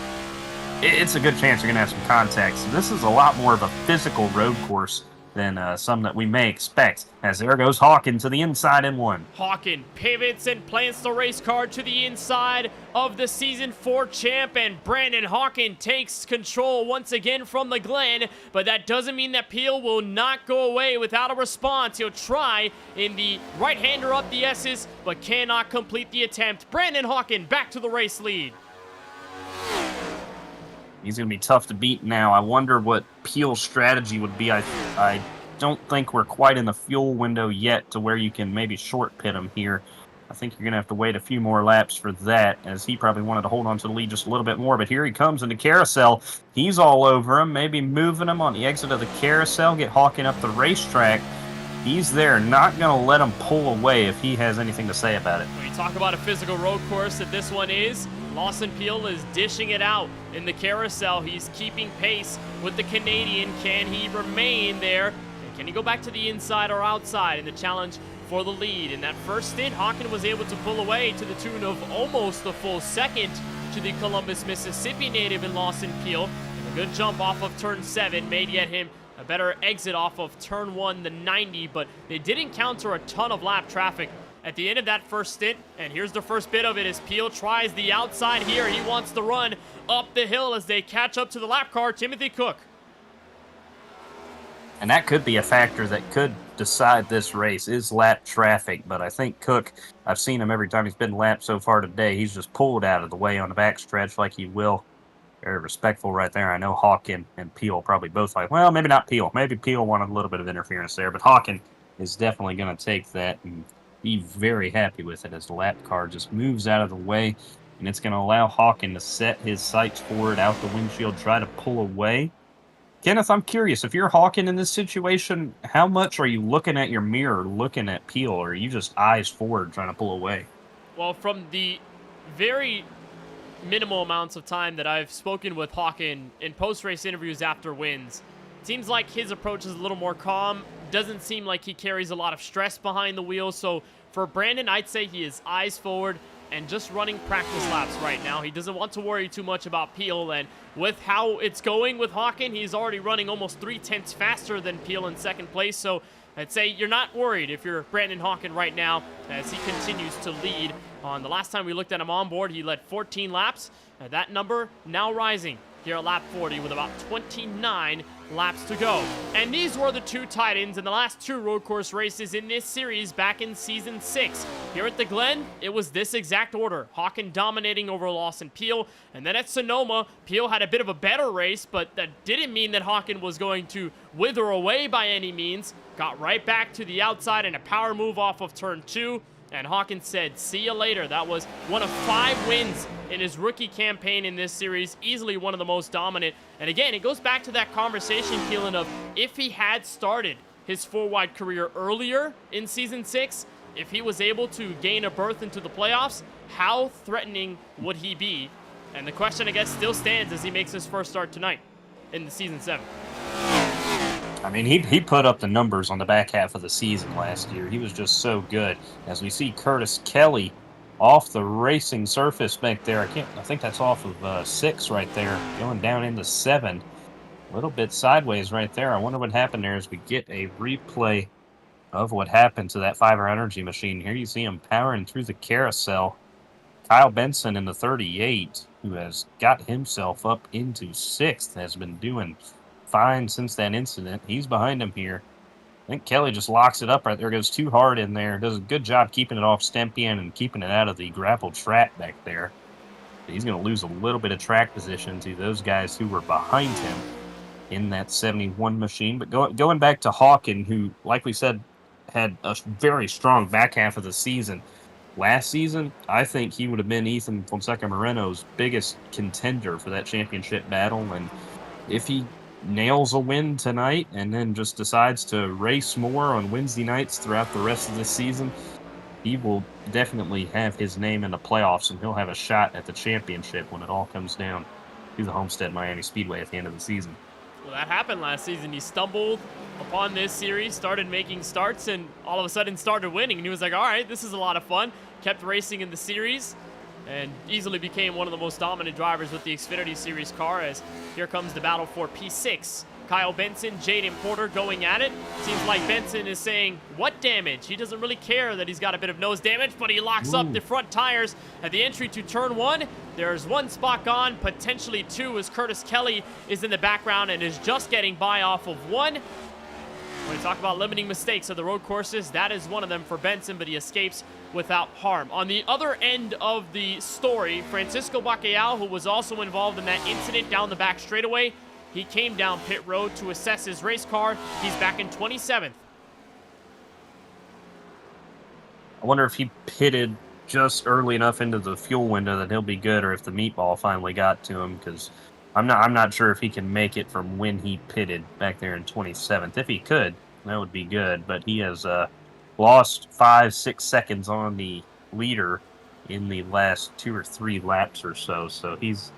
it's a good chance you're going to have some contact. So this is a lot more of a physical road course than some that we may expect. As there goes Hawkin to the inside in 1. Hawkin pivots and plants the race car to the inside of the Season 4 champ, and Brandon Hawkin takes control once again from the Glen, but that doesn't mean that Peel will not go away without a response. He'll try in the right-hander up the S's, but cannot complete the attempt. Brandon Hawkin back to the race lead. He's going to be tough to beat now. I wonder what Peel's strategy would be. I don't think we're quite in the fuel window yet to where you can maybe short pit him here. I think you're going to have to wait a few more laps for that, as he probably wanted to hold on to the lead just a little bit more. But here he comes into carousel. He's all over him, maybe moving him on the exit of the carousel, get Hawkin up the racetrack. he's there, not going to let him pull away if he has anything to say about it. When you talk about a physical road course that this one is, Lawson Peel is dishing it out in the carousel. He's keeping pace with the Canadian. Can he remain there? And can he go back to the inside or outside in the challenge for the lead? In that first stint, Hawkins was able to pull away to the tune of almost a full second to the Columbus, Mississippi native in Lawson Peel. And a good jump off of turn 7 made yet him a better exit off of turn 1, the 90, but they did encounter a ton of lap traffic at the end of that first stint. And here's the first bit of it as Peel tries the outside here. He wants to run up the hill as they catch up to the lap car, Timothy Cook. And that could be a factor that could decide this race, is lap traffic. But I think Cook, I've seen him every time he's been lapped so far today, he's just pulled out of the way on the backstretch like he will. Very respectful right there. I know Hawkins and Peel probably both like, well, maybe not Peel. Maybe Peel wanted a little bit of interference there, but Hawkins is definitely going to take that and be very happy with it as the lap car just moves out of the way, and it's going to allow Hawkins to set his sights forward out the windshield, try to pull away. Kenneth, I'm curious, if you're Hawkins in this situation, how much are you looking at your mirror, looking at Peel, or are you just eyes forward trying to pull away? Well, from the very minimal amounts of time that I've spoken with Hawkins in post-race interviews after wins, it seems like his approach is a little more calm. Doesn't seem like he carries a lot of stress behind the wheel. So for Brandon, I'd say he is eyes forward and just running practice laps right now. He doesn't want to worry too much about Peel, and with how it's going with Hawkins, he's already running almost 3/10 faster than Peel in second place. So I'd say you're not worried if you're Brandon Hawkins right now as he continues to lead. On the last time we looked at him on board, he led 14 laps. That number now rising here at lap 40 with about 29 laps to go. And these were the two tight ends in the last two road course races in this series back in season 6. Here at the Glen, it was this exact order. Hawkins dominating over Lawson Peel. And then at Sonoma, Peel had a bit of a better race, but that didn't mean that Hawkins was going to wither away by any means. Got right back to the outside and a power move off of turn 2. And Hawkins said, see you later. That was one of 5 wins in his rookie campaign in this series. Easily one of the most dominant. And again, it goes back to that conversation, Keelan, of if he had started his 4-wide career earlier in season 6, if he was able to gain a berth into the playoffs, how threatening would he be? And the question, I guess, still stands as he makes his first start tonight in the season 7. I mean, he put up the numbers on the back half of the season last year. He was just so good. As we see Curtis Kelly off the racing surface back there. I think that's off of 6 right there, going down into 7. A little bit sideways right there. I wonder what happened there as we get a replay of what happened to that Fiverr Energy machine. Here you see him powering through the carousel. Kyle Benson in the 38, who has got himself up into 6th, has been doing fine since that incident. He's behind him here. I think Kelly just locks it up right there, goes too hard in there, does a good job keeping it off Stempien and keeping it out of the grappled track back there. But he's going to lose a little bit of track position to those guys who were behind him in that 71 machine. But going back to Hawkins, who, like we said, had a very strong back half of the season. Last season, I think he would have been Ethan Fonseca Moreno's biggest contender for that championship battle. And if he nails a win tonight and then just decides to race more on Wednesday nights throughout the rest of this season, he will definitely have his name in the playoffs, and he'll have a shot at the championship when it all comes down to the Homestead Miami Speedway at the end of the season. Well, that happened last season. He stumbled upon this series, started making starts, and all of a sudden started winning. And he was like, all right, this is a lot of fun. Kept racing in the series and easily became one of the most dominant drivers with the Xfinity Series car, as here comes the battle for P6. Kyle Benson, Jaden Porter going at it. Seems like Benson is saying, what damage? He doesn't really care that he's got a bit of nose damage, but he locks up the front tires at the entry to turn 1. There's 1 spot gone, potentially 2, as Curtis Kelly is in the background and is just getting by off of 1. When we talk about limiting mistakes of the road courses, that is one of them for Benson, but he escapes without harm. On the other end of the story, Francisco Bacalhau, who was also involved in that incident down the back straightaway, he came down pit road to assess his race car. He's back in 27th. I wonder if he pitted just early enough into the fuel window that he'll be good, or if the meatball finally got to him, because I'm not sure if he can make it from when he pitted back there in 27th. If he could, That would be good. But he has lost 5-6 seconds on the leader in the last 2 or 3 laps or so. So he's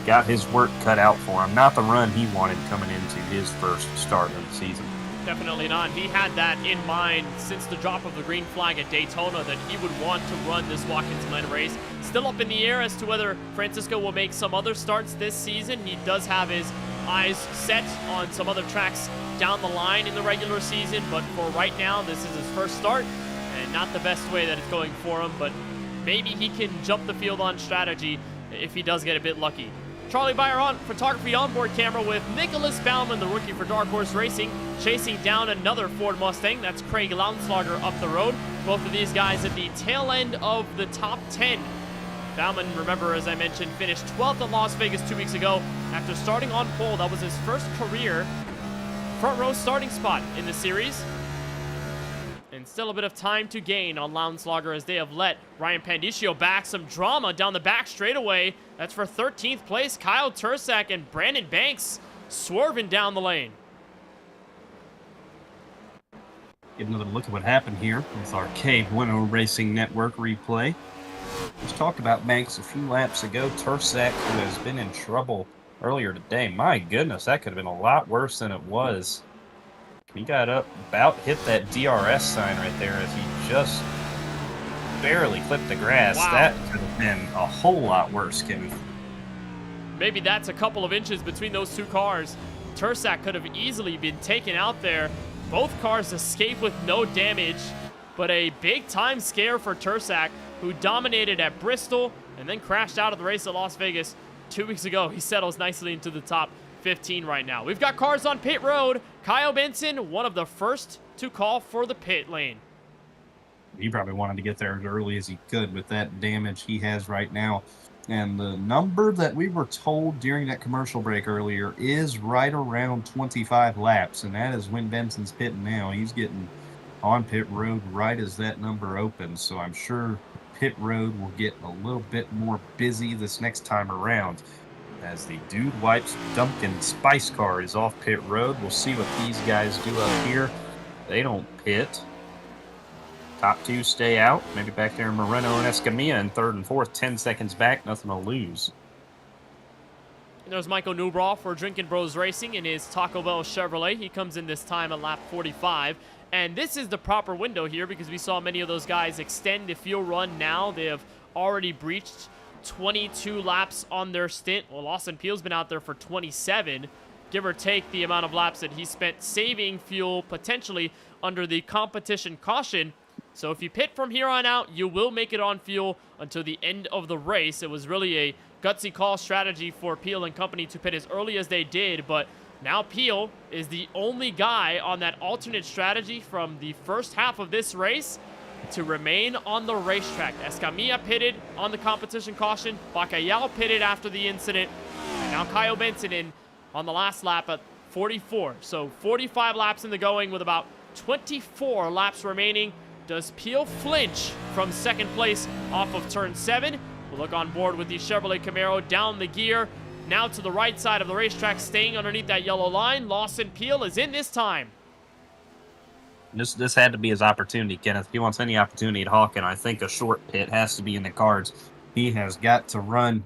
got his work cut out for him. Not the run he wanted coming into his first start of the season. Definitely not. He had that in mind since the drop of the green flag at Daytona, that he would want to run this Watkins Glen race. Still up in the air as to whether Francisco will make some other starts this season. He does have his eyes set on some other tracks down the line in the regular season, but for right now, this is his first start, and not the best way that it's going for him, but maybe he can jump the field on strategy if he does get a bit lucky. Charlie Beyer on photography onboard camera with Nicholas Baumann, the rookie for Dark Horse Racing, chasing down another Ford Mustang. That's Craig Launslager up the road. Both of these guys at the tail end of the top 10. Baumann, remember, as I mentioned, finished 12th at Las Vegas 2 weeks ago after starting on pole. That was his first career front row starting spot in the series. And still a bit of time to gain on Launslager as they have let Ryan Pandiccio back. Some drama down the back straightaway. That's for 13th place. Kyle Tursak and Brandon Banks swerving down the lane. Get another look at what happened here with our KBueno Racing Network replay. Let's talk about Banks a few laps ago. Tursak, who has been in trouble earlier today. My goodness, that could have been a lot worse than it was. He got up, about hit that DRS sign right there as he just barely clipped the grass. Wow. That could have been a whole lot worse, Kenneth. Maybe that's a couple of inches between those two cars. Tursak could have easily been taken out there. Both cars escaped with no damage, but a big-time scare for Tursak, who dominated at Bristol and then crashed out of the race at Las Vegas 2 weeks ago. He settles nicely into the top 15 right now. We've got cars on pit road. Kyle Benson, one of the first to call for the pit lane. He probably wanted to get there as early as he could with that damage he has right now. And the number that we were told during that commercial break earlier is right around 25 laps, and that is when Benson's pitting now. He's getting on pit road right as that number opens, so I'm sure pit road will get a little bit more busy this next time around. As the Dude Wipes Dumpkin Spice car is off pit road. We'll see what these guys do up here. They don't pit. Top 2 stay out. Maybe back there Moreno and Escamilla in 3rd and 4th. 10 seconds back, nothing to lose. And there's Michael Newbraw for Drinkin' Bros Racing in his Taco Bell Chevrolet. He comes in this time at lap 45. And this is the proper window here because we saw many of those guys extend the fuel run now. They have already breached 22 laps on their stint. Well, Austin Peel's been out there for 27, give or take the amount of laps that he spent saving fuel potentially under the competition caution. So if you pit from here on out, you will make it on fuel until the end of the race. It was really a gutsy call strategy for Peel and company to pit as early as they did, but now Peel is the only guy on that alternate strategy from the first half of this race to remain on the racetrack. Escamilla pitted on the competition caution. Bacalhau pitted after the incident. And now Kyle Benson in on the last lap at 44. So 45 laps in the going with about 24 laps remaining. Does Peel flinch from second place off of turn 7? We'll look on board with the Chevrolet Camaro down the gear. Now to the right side of the racetrack, staying underneath that yellow line. Lawson Peel is in this time. This had to be his opportunity, Kenneth. If he wants any opportunity at Hawken, I think a short pit has to be in the cards. He has got to run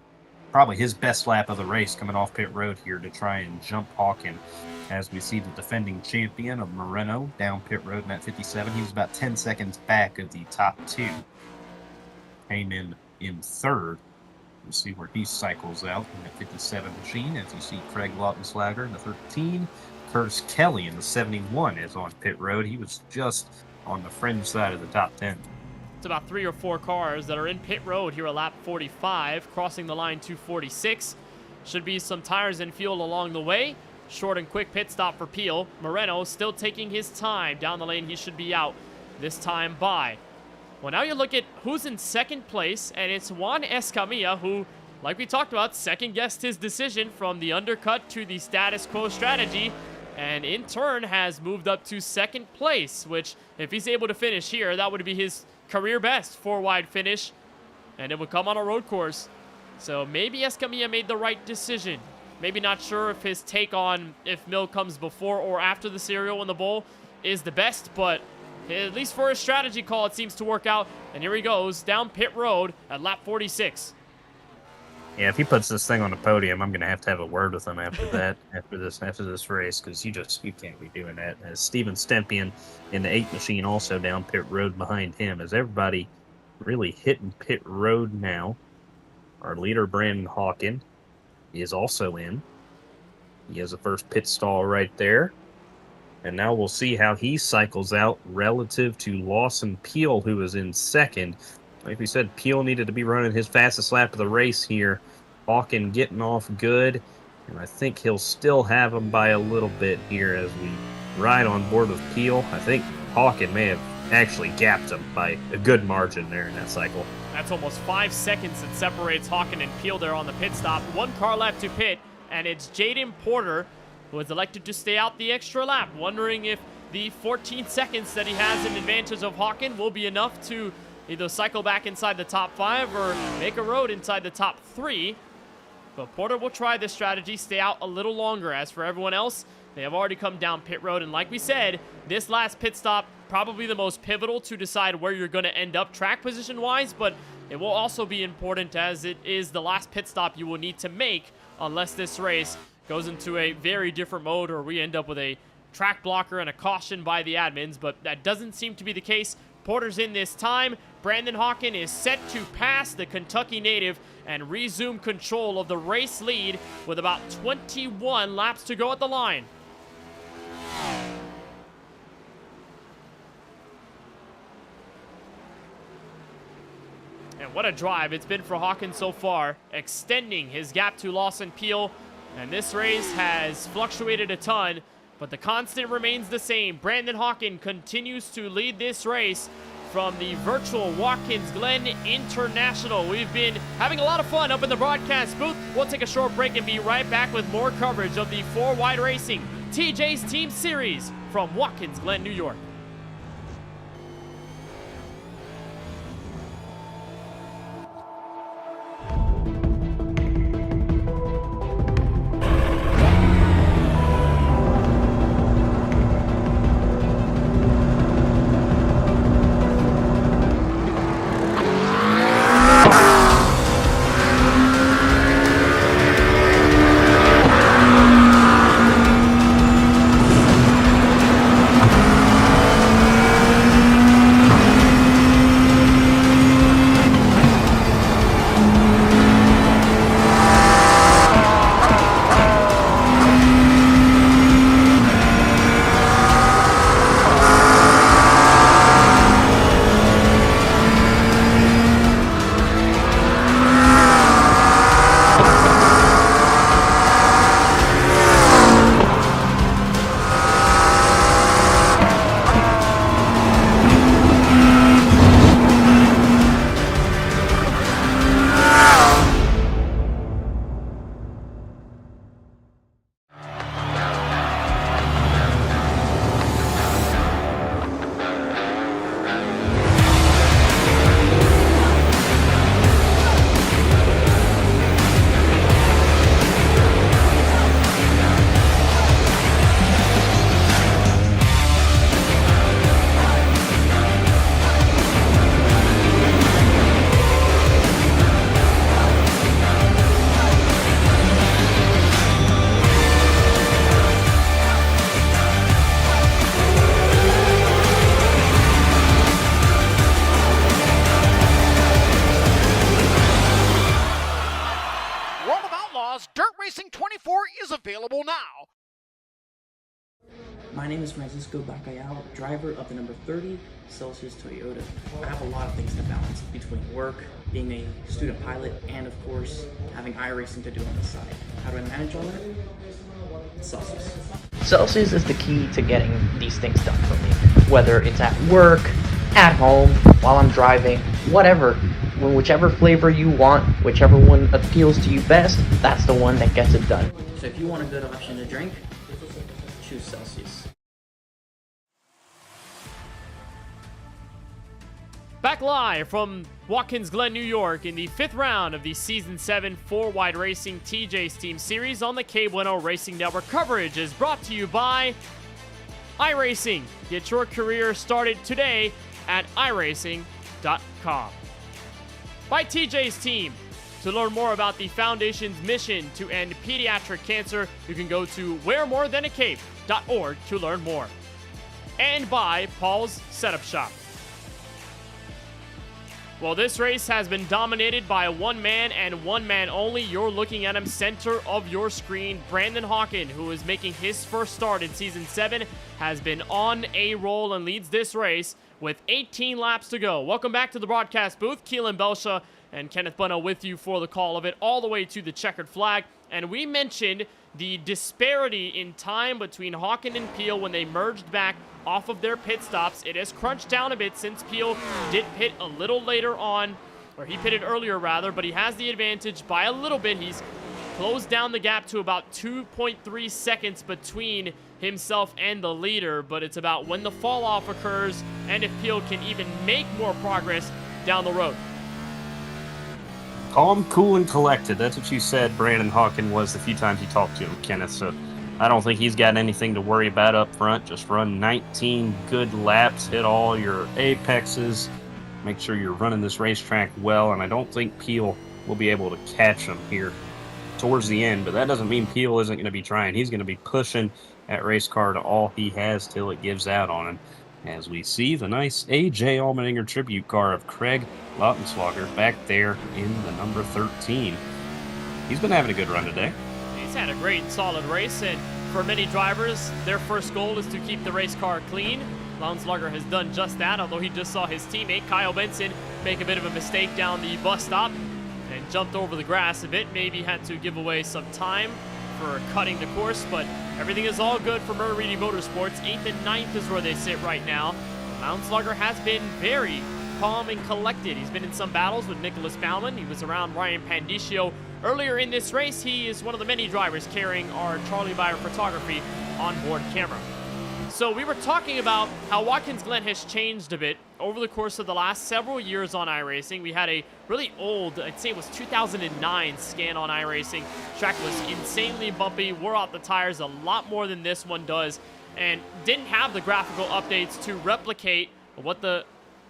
probably his best lap of the race coming off pit road here to try and jump Hawken. As we see the defending champion of Moreno down pit road in that 57. He was about 10 seconds back of the top 2. Came in 3rd. We'll see where he cycles out in that 57 machine. As you see Craig Lautenslager in the 13. Curtis Kelly in the 71 is on pit road. He was just on the fringe side of the top 10. It's about 3 or 4 cars that are in pit road here at lap 45, crossing the line to 46. Should be some tires and fuel along the way. Short and quick pit stop for Peel. Moreno still taking his time. Down the lane, he should be out this time by. Well, now you look at who's in second place, and it's Juan Escamilla, who, like we talked about, second-guessed his decision from the undercut to the status quo strategy, and in turn has moved up to second place, which, if he's able to finish here, that would be his career best 4-wide finish, and it would come on a road course. So maybe Escamilla made the right decision. Maybe not sure if his take on if Mill comes before or after the cereal in the bowl is the best, but at least for his strategy call, it seems to work out. And here he goes down pit road at lap 46. Yeah, if he puts this thing on the podium, I'm going to have a word with him after that, after this race, because you can't be doing that. As Steven Stempian in the 8 machine also down pit road behind him, as everybody really hitting pit road now. Our leader, Brandon Hawkin, is also in. He has the first pit stall right there. And now we'll see how he cycles out relative to Lawson Peel, who is in second. Like we said, Peel needed to be running his fastest lap of the race here. Hawkin getting off good. And I think he'll still have him by a little bit here as we ride on board with Peel. I think Hawkin may have actually gapped him by a good margin there in that cycle. That's almost 5 seconds that separates Hawkin and Peel there on the pit stop. 1 car left to pit, and it's Jaden Porter who has elected to stay out the extra lap, wondering if the 14 seconds that he has in advantage of Hawkin will be enough to either cycle back inside the top 5 or make a road inside the top 3. But Porter will try this strategy, stay out a little longer. As for everyone else, they have already come down pit road, and like we said, this last pit stop probably the most pivotal to decide where you're going to end up track position wise, but it will also be important as it is the last pit stop you will need to make unless this race goes into a very different mode or we end up with a track blocker and a caution by the admins, but that doesn't seem to be the case. Porter's in this time. Brandon Hawkin is set to pass the Kentucky native and resume control of the race lead with about 21 laps to go at the line. And what a drive it's been for Hawkins so far, extending his gap to Lawson Peel. And this race has fluctuated a ton, but the constant remains the same. Brandon Hawkin continues to lead this race from the virtual Watkins Glen International. We've been having a lot of fun up in the broadcast booth. We'll take a short break and be right back with more coverage of the 4Wide Racing TJ's Team Series from Watkins Glen, New York. My name is Francisco Bacallao, driver of the number 30 Celsius Toyota. I have a lot of things to balance between work, being a student pilot, and of course, having iRacing to do on the side. How do I manage all that? Celsius. Celsius is the key to getting these things done for me. Whether it's at work, at home, while I'm driving, whatever. Whichever flavor you want, whichever one appeals to you best, that's the one that gets it done. So if you want a good option to drink, choose Celsius. Back live from Watkins Glen, New York in the 5th round of the Season 7 4Wide Racing TJ's Team Series on the KBueno Racing Network. Coverage is brought to you by iRacing. Get your career started today at iRacing.com. By TJ's team. To learn more about the Foundation's mission to end pediatric cancer, you can go to wearemorethanacape.org to learn more. And by Paul's Setup Shop. Well, this race has been dominated by one man and one man only. You're looking at him center of your screen. Brandon Hawken, who is making his first start in Season 7, has been on a roll and leads this race with 18 laps to go. Welcome back to the broadcast booth. Keelan Belsha and Kenneth Bueno with you for the call of it all the way to the checkered flag. And we mentioned the disparity in time between Hawken and Peel when they merged back off of their pit stops. It has crunched down a bit since Peel did pit a little later on, or he pitted earlier rather, but he has the advantage by a little bit. He's closed down the gap to about 2.3 seconds between himself and the leader, but it's about when the fall off occurs and if Peel can even make more progress down the road. Calm, cool, and collected. That's what you said Brandon Hawken was the few times you talked to him, Kenneth. So I don't think he's got anything to worry about up front. Just run 19 good laps, hit all your apexes, make sure you're running this racetrack well, and I don't think Peel will be able to catch him here towards the end, but that doesn't mean Peel isn't going to be trying. He's going to be pushing that race car to all he has till it gives out on him. As we see the nice A.J. Allmendinger tribute car of Craig Lautenschlager back there in the number 13. He's been having a good run today. He's had a great, solid race, and for many drivers, their first goal is to keep the race car clean. Lautenschlager has done just that, although he just saw his teammate, Kyle Benson, make a bit of a mistake down the bus stop and jumped over the grass a bit. Maybe had to give away some time for cutting the course, but everything is all good for Murray Reedy Motorsports. 8th and 9th is where they sit right now. Lautenschlager has been very calm and collected. He's been in some battles with Nicholas Baumann. He was around Ryan Pandiccio earlier in this race. He is one of the many drivers carrying our Charlie Byer Photography onboard camera. So we were talking about how Watkins Glen has changed a bit over the course of the last several years on iRacing. We had a really old, I'd say it was 2009 scan on iRacing. Track was insanely bumpy, wore out the tires a lot more than this one does, and didn't have the graphical updates to replicate what the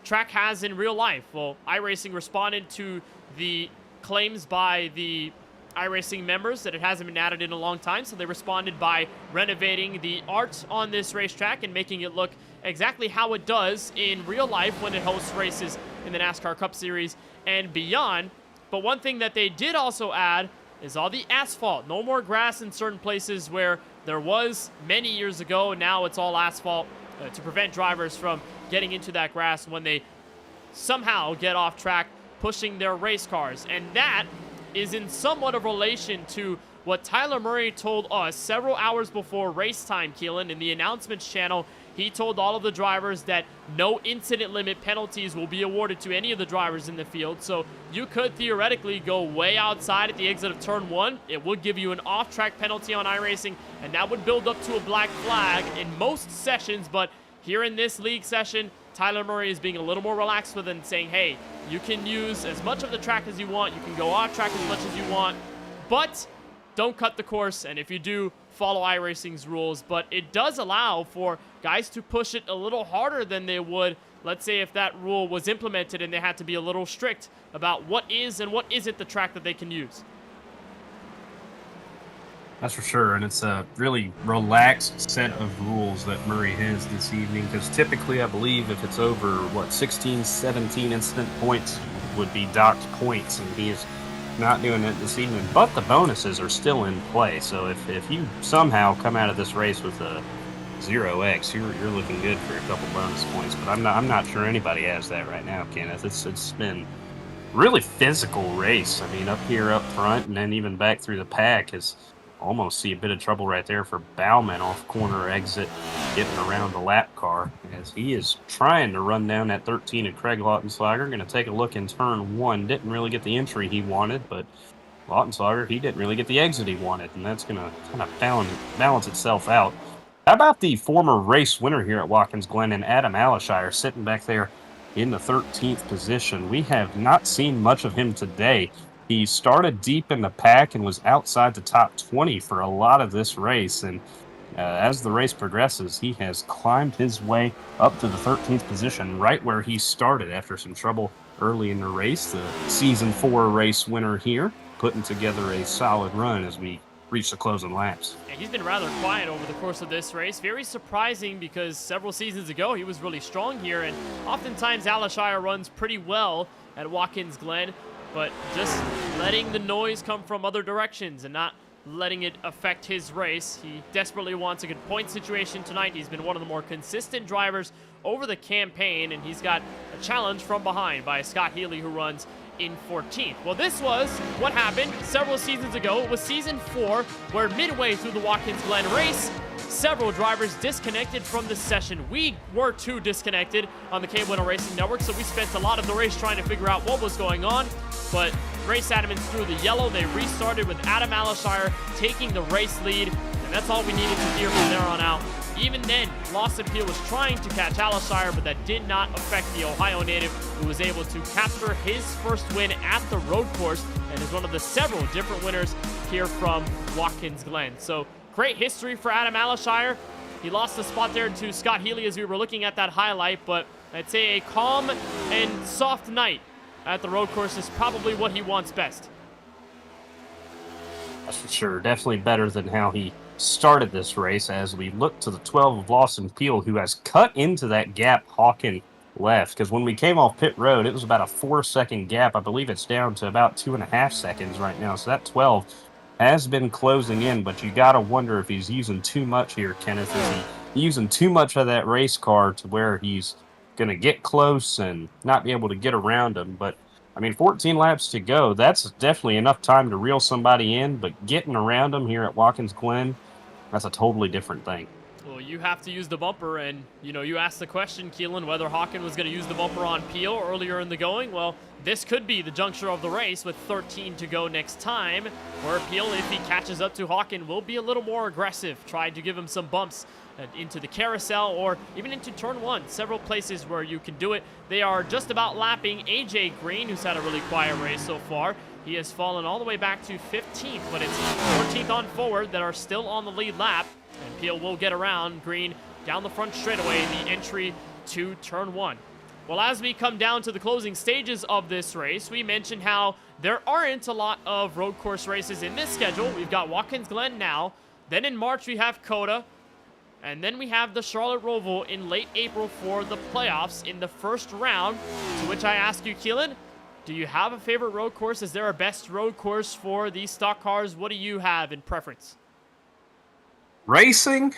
track has in real life. Well, iRacing responded to the claims by the iRacing members that it hasn't been added in a long time, so they responded by renovating the art on this racetrack and making it look exactly how it does in real life when it hosts races in the NASCAR Cup Series and beyond. But one thing that they did also add is all the asphalt. No more grass in certain places where there was many years ago. Now it's all asphalt to prevent drivers from getting into that grass when they somehow get off track pushing their race cars. And that is in somewhat of relation to what Tyler Murray told us several hours before race time, Keelan. In the announcements channel, he told all of the drivers that no incident limit penalties will be awarded to any of the drivers in the field. So you could theoretically go way outside at the exit of turn 1. It would give you an off-track penalty on iRacing, and that would build up to a black flag in most sessions. But here in this league session, Tyler Murray is being a little more relaxed with it and saying, hey, you can use as much of the track as you want. You can go off track as much as you want, but don't cut the course. And if you do, follow iRacing's rules. But it does allow for guys to push it a little harder than they would, let's say, if that rule was implemented and they had to be a little strict about what is and what isn't the track that they can use. That's for sure, and it's a really relaxed set of rules that Murray has this evening, because typically I believe if it's over, 16, 17 incident points would be docked points, and he is not doing it this evening. But the bonuses are still in play, so if you somehow come out of this race with a 0x, you're looking good for a couple bonus points. But I'm not sure anybody has that right now, Kenneth. It's been really physical race. I mean, up here up front, and then even back through the pack is. Almost see a bit of trouble right there for Baumann off corner exit, getting around the lap car as he is trying to run down that 13 of Craig Lautenschlager. Going to take a look in turn 1. Didn't really get the entry he wanted, but Lautenschlager, he didn't really get the exit he wanted, and that's going to kind of balance itself out. How about the former race winner here at Watkins Glen and Adam Alishire sitting back there in the 13th position? We have not seen much of him today. He started deep in the pack and was outside the top 20 for a lot of this race, and As the race progresses, he has climbed his way up to the 13th position, right where he started after some trouble early in the race. The Season 4 race winner here, putting together a solid run as we reach the closing laps. And he's been rather quiet over the course of this race. Very surprising because several seasons ago he was really strong here, and oftentimes Alashire runs pretty well at Watkins Glen, but just letting the noise come from other directions and not letting it affect his race. He desperately wants a good point situation tonight. He's been one of the more consistent drivers over the campaign, and he's got a challenge from behind by Scott Healy, who runs in 14th. Well, this was what happened several seasons ago. It was Season 4, where midway through the Watkins Glen race, several drivers disconnected from the session. We were too disconnected on the KBueno Racing Network, so we spent a lot of the race trying to figure out what was going on, but Race Adamans threw the yellow. They restarted with Adam Alashire taking the race lead, and that's all we needed to hear from there on out. Even then, Lawson Peel was trying to catch Alashire, but that did not affect the Ohio native, who was able to capture his first win at the road course and is one of the several different winners here from Watkins Glen. So great history for Adam Alashire. He lost the spot there to Scott Healy as we were looking at that highlight, but I'd say a calm and soft night at the road course is probably what he wants best. That's for sure. Definitely better than how he started this race, as we look to the 12 of Lawson Peel, who has cut into that gap Hawken left. Because when we came off pit road, it was about a 4-second gap. I believe it's down to about 2.5 seconds right now. So that 12 has been closing in, but you got to wonder if he's using too much here, Kenneth. Is he using too much of that race car to where he's going to get close and not be able to get around him? But I mean, 14 laps to go. That's definitely enough time to reel somebody in, but getting around him here at Watkins Glen, that's a totally different thing. Well, you have to use the bumper, and, you asked the question, Keelan, whether Hawken was going to use the bumper on Peel earlier in the going. Well, this could be the juncture of the race with 13 to go next time, where Peel, if he catches up to Hawken, will be a little more aggressive, try to give him some bumps into the carousel or even into turn 1. Several places where you can do it. They are just about lapping AJ Green, who's had a really quiet race so far. He has fallen all the way back to 15th, but it's 14th on forward that are still on the lead lap. And Peel will get around Green down the front straightaway, the entry to turn 1. Well, as we come down to the closing stages of this race, we mentioned how there aren't a lot of road course races in this schedule. We've got Watkins Glen now. Then in March, we have Coda. And then we have the Charlotte Roval in late April for the playoffs in the first round. To which I ask you, Keelan, do you have a favorite road course? Is there a best road course for these stock cars? What do you have in preference? Racing?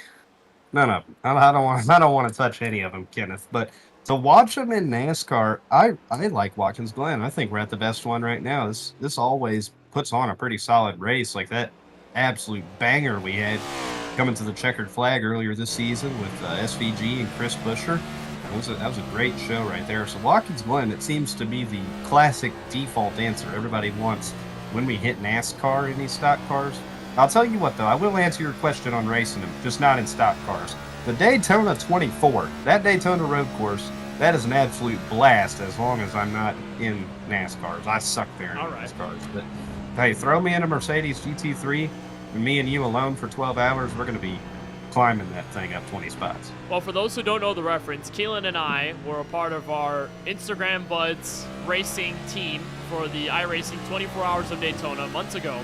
No. I don't want to touch any of them, Kenneth. But to watch them in NASCAR, I like Watkins Glen. I think we're at the best one right now. This always puts on a pretty solid race, like that absolute banger we had coming to the checkered flag earlier this season with SVG and Chris Buescher. That was a great show right there. So Watkins Glen, it seems to be the classic default answer everybody wants when we hit NASCAR in these stock cars. I'll tell you what, though, I will answer your question on racing them, just not in stock cars. The Daytona 24, that Daytona road course, that is an absolute blast as long as I'm not in NASCARs. I suck there in NASCARs. But hey, throw me in a Mercedes GT3, and me and you alone for 12 hours, we're going to be climbing that thing up 20 spots. Well, for those who don't know the reference, Keelan and I were a part of our Instagram Buds racing team for the iRacing 24 Hours of Daytona months ago.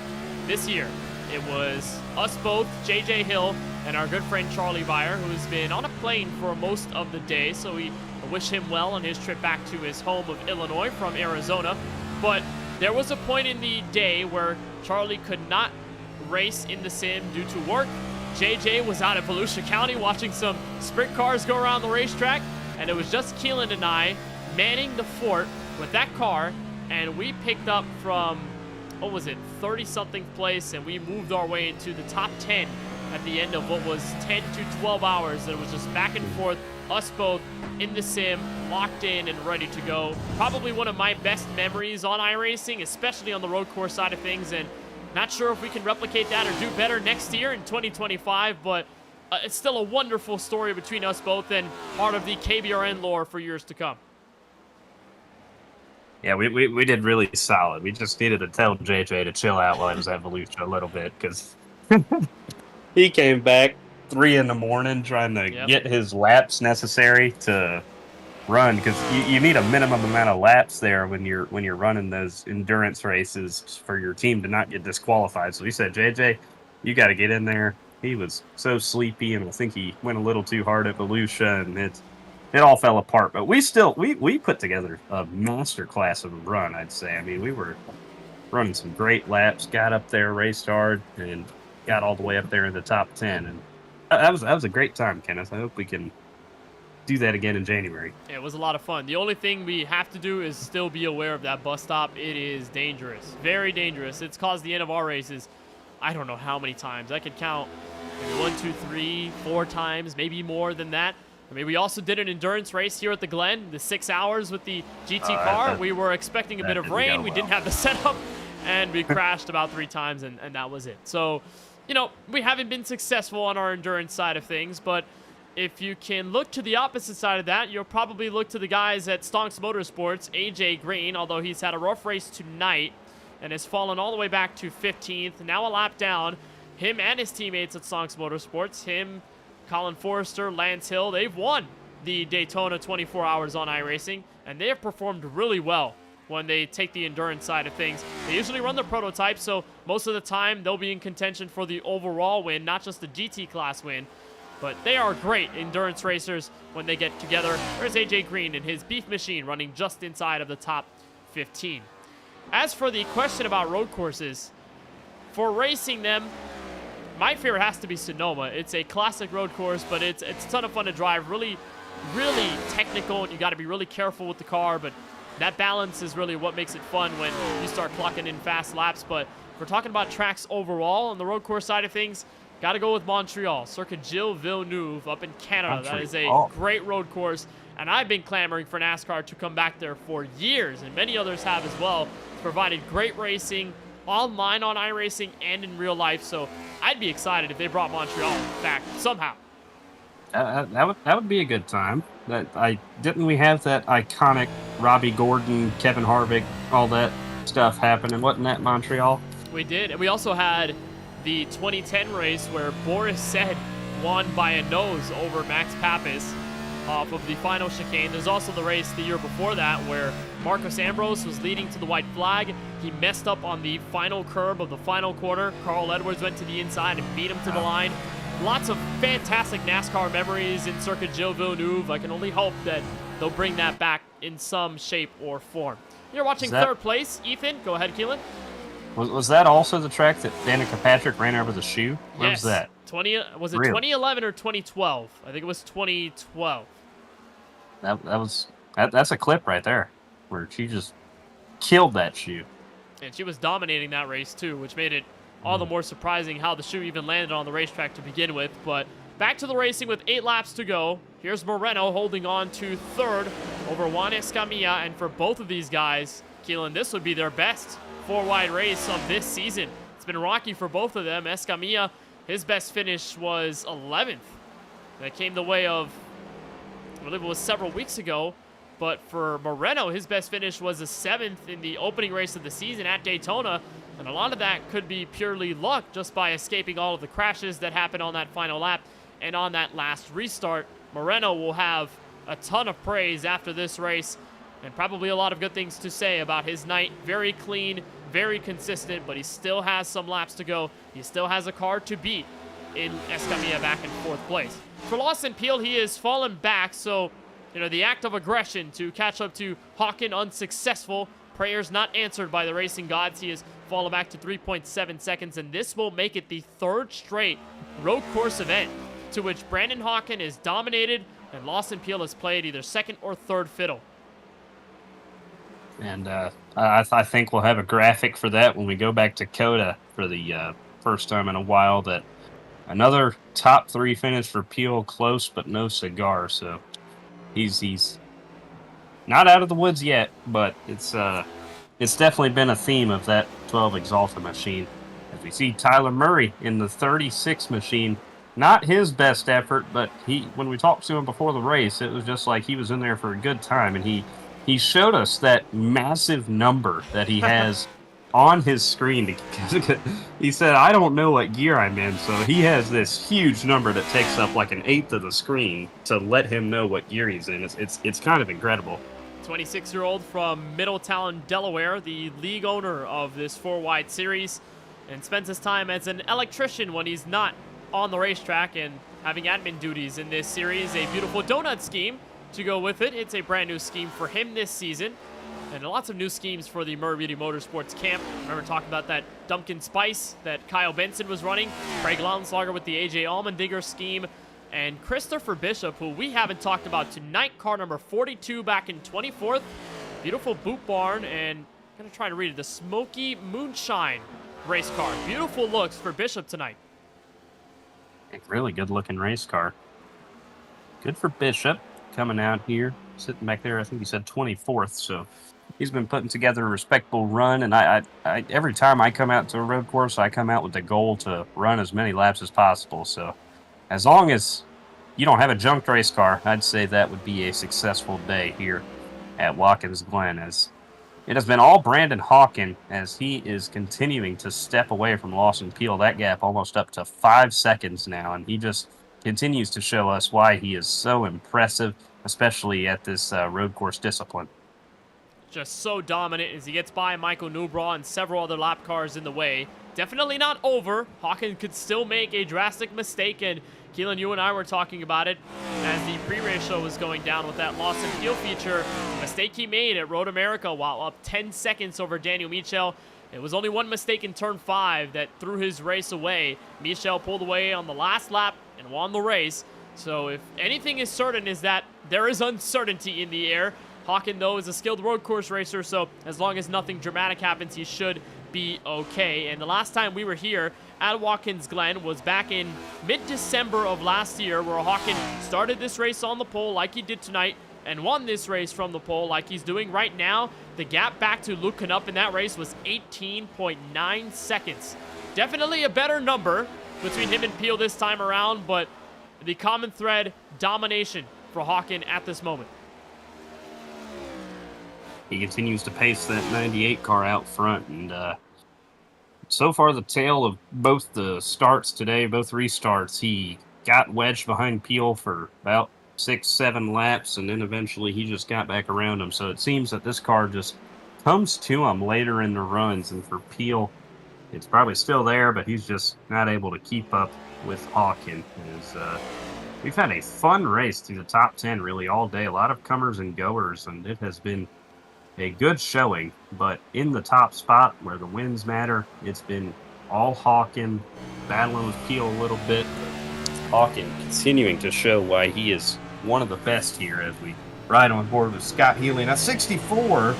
This year, it was us both, JJ Hill, and our good friend Charlie Beyer, who's been on a plane for most of the day, so we wish him well on his trip back to his home of Illinois from Arizona. But there was a point in the day where Charlie could not race in the sim due to work. JJ was out at Volusia County watching some sprint cars go around the racetrack, and it was just Keelan and I manning the fort with that car, and we picked up from, 30-something place, and we moved our way into the top 10 at the end of what was 10 to 12 hours. And it was just back and forth, us both in the sim, locked in and ready to go. Probably one of my best memories on iRacing, especially on the road course side of things, and not sure if we can replicate that or do better next year in 2025, but it's still a wonderful story between us both and part of the KBRN lore for years to come. Yeah, we did really solid. We just needed to tell JJ to chill out while he was at Volusia a little bit, because he came back 3 in the morning trying to Yep. get his laps necessary to run, because you need a minimum amount of laps there when you're running those endurance races for your team to not get disqualified. So he said, JJ, you got to get in there. He was so sleepy, and I think he went a little too hard at Volusia, and it all fell apart. But we put together a master class of a run, I'd say. I mean, we were running some great laps, got up there, raced hard, and got all the way up there in the top 10. And that was a great time, Kenneth. I hope we can do that again in January. Yeah, it was a lot of fun. The only thing we have to do is still be aware of that bus stop. It is dangerous, very dangerous. It's caused the end of our races, I don't know how many times. I could count maybe 1, 2, 3, 4 times, maybe more than that. I mean, we also did an endurance race here at the Glen, the 6 hours with the GT car. We were expecting a bit of rain. We didn't have the setup, and we crashed about 3 times, and that was it. So, you know, we haven't been successful on our endurance side of things, but if you can look to the opposite side of that, you'll probably look to the guys at Stonks Motorsports, AJ Green, although he's had a rough race tonight and has fallen all the way back to 15th, now a lap down. Him and his teammates at Stonks Motorsports, him, Colin Forrester, Lance Hill, they've won the Daytona 24 Hours on iRacing, and they have performed really well when they take the endurance side of things. They usually run the prototype, so most of the time they'll be in contention for the overall win, not just the GT class win. But they are great endurance racers when they get together. There's AJ Green and his beef machine running just inside of the top 15. As for the question about road courses, for racing them, my favorite has to be Sonoma. It's a classic road course, but it's a ton of fun to drive. Really, really technical, and you got to be really careful with the car, but that balance is really what makes it fun when you start clocking in fast laps. But if we're talking about tracks overall on the road course side of things, got to go with Montreal, Circuit Gilles Villeneuve up in Canada. That is a great road course, and I've been clamoring for NASCAR to come back there for years, and many others have as well. It's provided great racing online on iRacing and in real life, so I'd be excited if they brought Montreal back somehow. That would be a good time. Didn't we have that iconic Robbie Gordon, Kevin Harvick, all that stuff happening? Wasn't that Montreal? We did, and we also had the 2010 race where Boris Said won by a nose over Max Papis off of the final chicane. There's also the race the year before that where Marcos Ambrose was leading to the white flag. He messed up on the final curb of the final quarter. Carl Edwards went to the inside and beat him to the line. Lots of fantastic NASCAR memories in Circuit Gilles Villeneuve. I can only hope that they'll bring that back in some shape or form. You're watching third place. Ethan, go ahead, Keelan. Was that also the track that Danica Patrick ran over the shoe? Where was that? Was it 2011 or 2012? I think it was 2012. That's a clip right there where she just killed that shoe. And she was dominating that race too, which made it all the more surprising how the shoe even landed on the racetrack to begin with. But back to the racing with 8 laps to go. Here's Moreno holding on to third over Juan Escamilla, and for both of these guys, Keelan, this would be their best 4-wide race of this season. It's been rocky for both of them. Escamilla, his best finish was 11th. That came the way of, I believe it was several weeks ago. But for Moreno, his best finish was a 7th in the opening race of the season at Daytona. And a lot of that could be purely luck just by escaping all of the crashes that happened on that final lap and on that last restart. Moreno will have a ton of praise after this race, and probably a lot of good things to say about his night. Very clean, very consistent, but he still has some laps to go. He still has a car to beat in Escamilla back in 4th place. For Lawson Peel, he has fallen back, so, you know, the act of aggression to catch up to Hawken unsuccessful. Prayers not answered by the racing gods. He has fallen back to 3.7 seconds, and this will make it the 3rd straight road course event to which Brandon Hawken is dominated and Lawson Peel has played either 2nd or 3rd fiddle. And I think we'll have a graphic for that when we go back to COTA for the first time in a while. That another top 3 finish for Peel, close but no cigar. So he's not out of the woods yet, but it's definitely been a theme of that 12 Exalta machine. As we see Tyler Murray in the 36 machine, not his best effort, but when we talked to him before the race, it was just like he was in there for a good time, and he showed us that massive number that he has on his screen. He said, I don't know what gear I'm in, so he has this huge number that takes up like an eighth of the screen to let him know what gear he's in. It's kind of incredible. 26-year-old from Middletown, Delaware, the league owner of this 4-wide series, and spends his time as an electrician when he's not on the racetrack and having admin duties in this series. A beautiful donut scheme to go with it. It's a brand new scheme for him this season, and lots of new schemes for the Murray Beauty Motorsports camp. Remember talking about that Dumpkin Spice that Kyle Benson was running, Craig Lautenslager with the AJ Allmendinger scheme, and Christopher Bishop, who we haven't talked about tonight, car number 42 back in 24th. Beautiful boot barn, and I'm going to try to read it, the Smoky Moonshine race car. Beautiful looks for Bishop tonight. A really good looking race car. Good for Bishop coming out here, sitting back there. I think he said 24th, so he's been putting together a respectable run, and I every time I come out to a road course, I come out with the goal to run as many laps as possible. So as long as you don't have a junked race car, I'd say that would be a successful day here at Watkins Glen, as it has been all Brandon Hawken as he is continuing to step away from Lawson Peel. That gap almost up to 5 seconds now, and he just continues to show us why he is so impressive, especially at this road course discipline. Just so dominant as he gets by Michael Newbraw and several other lap cars in the way. Definitely not over. Hawken could still make a drastic mistake, and Keelan, you and I were talking about it as the pre-race show was going down with that Lawson Peel feature. Mistake he made at Road America while up 10 seconds over Daniel Michel. It was only one mistake in turn 5 that threw his race away. Michel pulled away on the last lap and won the race. So if anything is certain is that there is uncertainty in the air. Hawken, though, is a skilled road course racer, so as long as nothing dramatic happens, he should be okay. And the last time we were here at Watkins Glen was back in mid-December of last year, where Hawken started this race on the pole like he did tonight and won this race from the pole like he's doing right now. The gap back to Luke Knupp in that race was 18.9 seconds. Definitely a better number between him and Peel this time around, but the common thread, domination for Hawken at this moment. He continues to pace that 98 car out front, and so far the tale of both the starts today, both restarts, he got wedged behind Peel for about 6-7 laps, and then eventually he just got back around him. So it seems that this car just comes to him later in the runs, and for Peel, it's probably still there, but he's just not able to keep up with Hawken. We've had a fun race through the top 10 really all day, a lot of comers and goers, and it has been a good showing, but in the top spot where the wins matter, it's been all Hawken, battling with Peel a little bit. Hawken continuing to show why he is one of the best here as we Ride on board with Scott Healy. Now 64,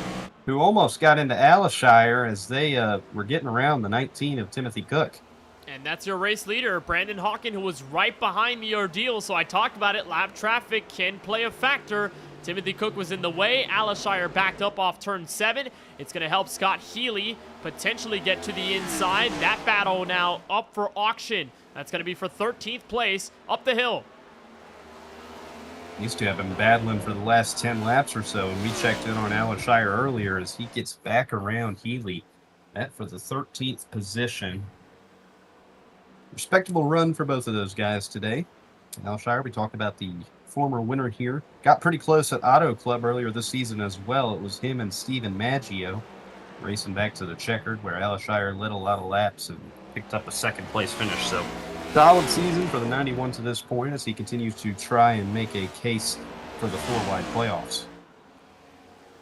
who almost got into Alishire as they were getting around the 19 of Timothy Cook. And that's your race leader, Brandon Hawken, who was right behind the ordeal. So I talked about it. Lap traffic can play a factor. Timothy Cook was in the way. Alishire backed up off turn 7. It's going to help Scott Healy potentially get to the inside. That battle now up for auction. That's going to be for 13th place up the hill. Used to have been battling for the last 10 laps or so, and we checked in on Alishire earlier as he gets back around Healy. That for the 13th position. Respectable run for both of those guys today. Alishire, we talked about the former winner here. Got pretty close at Auto Club earlier this season as well. It was him and Steven Maggio racing back to the checkered, where Alishire led a lot of laps and picked up a second place finish. So solid season for the 91 to this point as he continues to try and make a case for the 4-wide playoffs.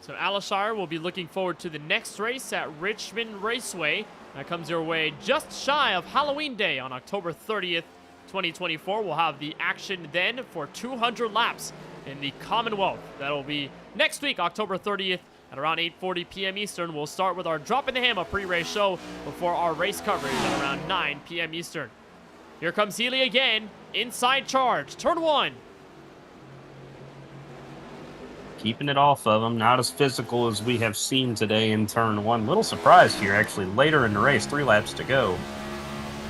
So Alishire will be looking forward to the next race at Richmond Raceway. That comes your way just shy of Halloween Day on October 30th, 2024. We'll have the action then for 200 laps in the Commonwealth. That'll be next week, October 30th at around 8:40 p.m. Eastern. We'll start with our Drop in the Hammer pre-race show before our race coverage at around 9 p.m. Eastern. Here comes Healy again. Inside charge. Turn 1. keeping it off of him. Not as physical as we have seen today in turn 1. Little surprised here, actually, later in the race, 3 laps to go.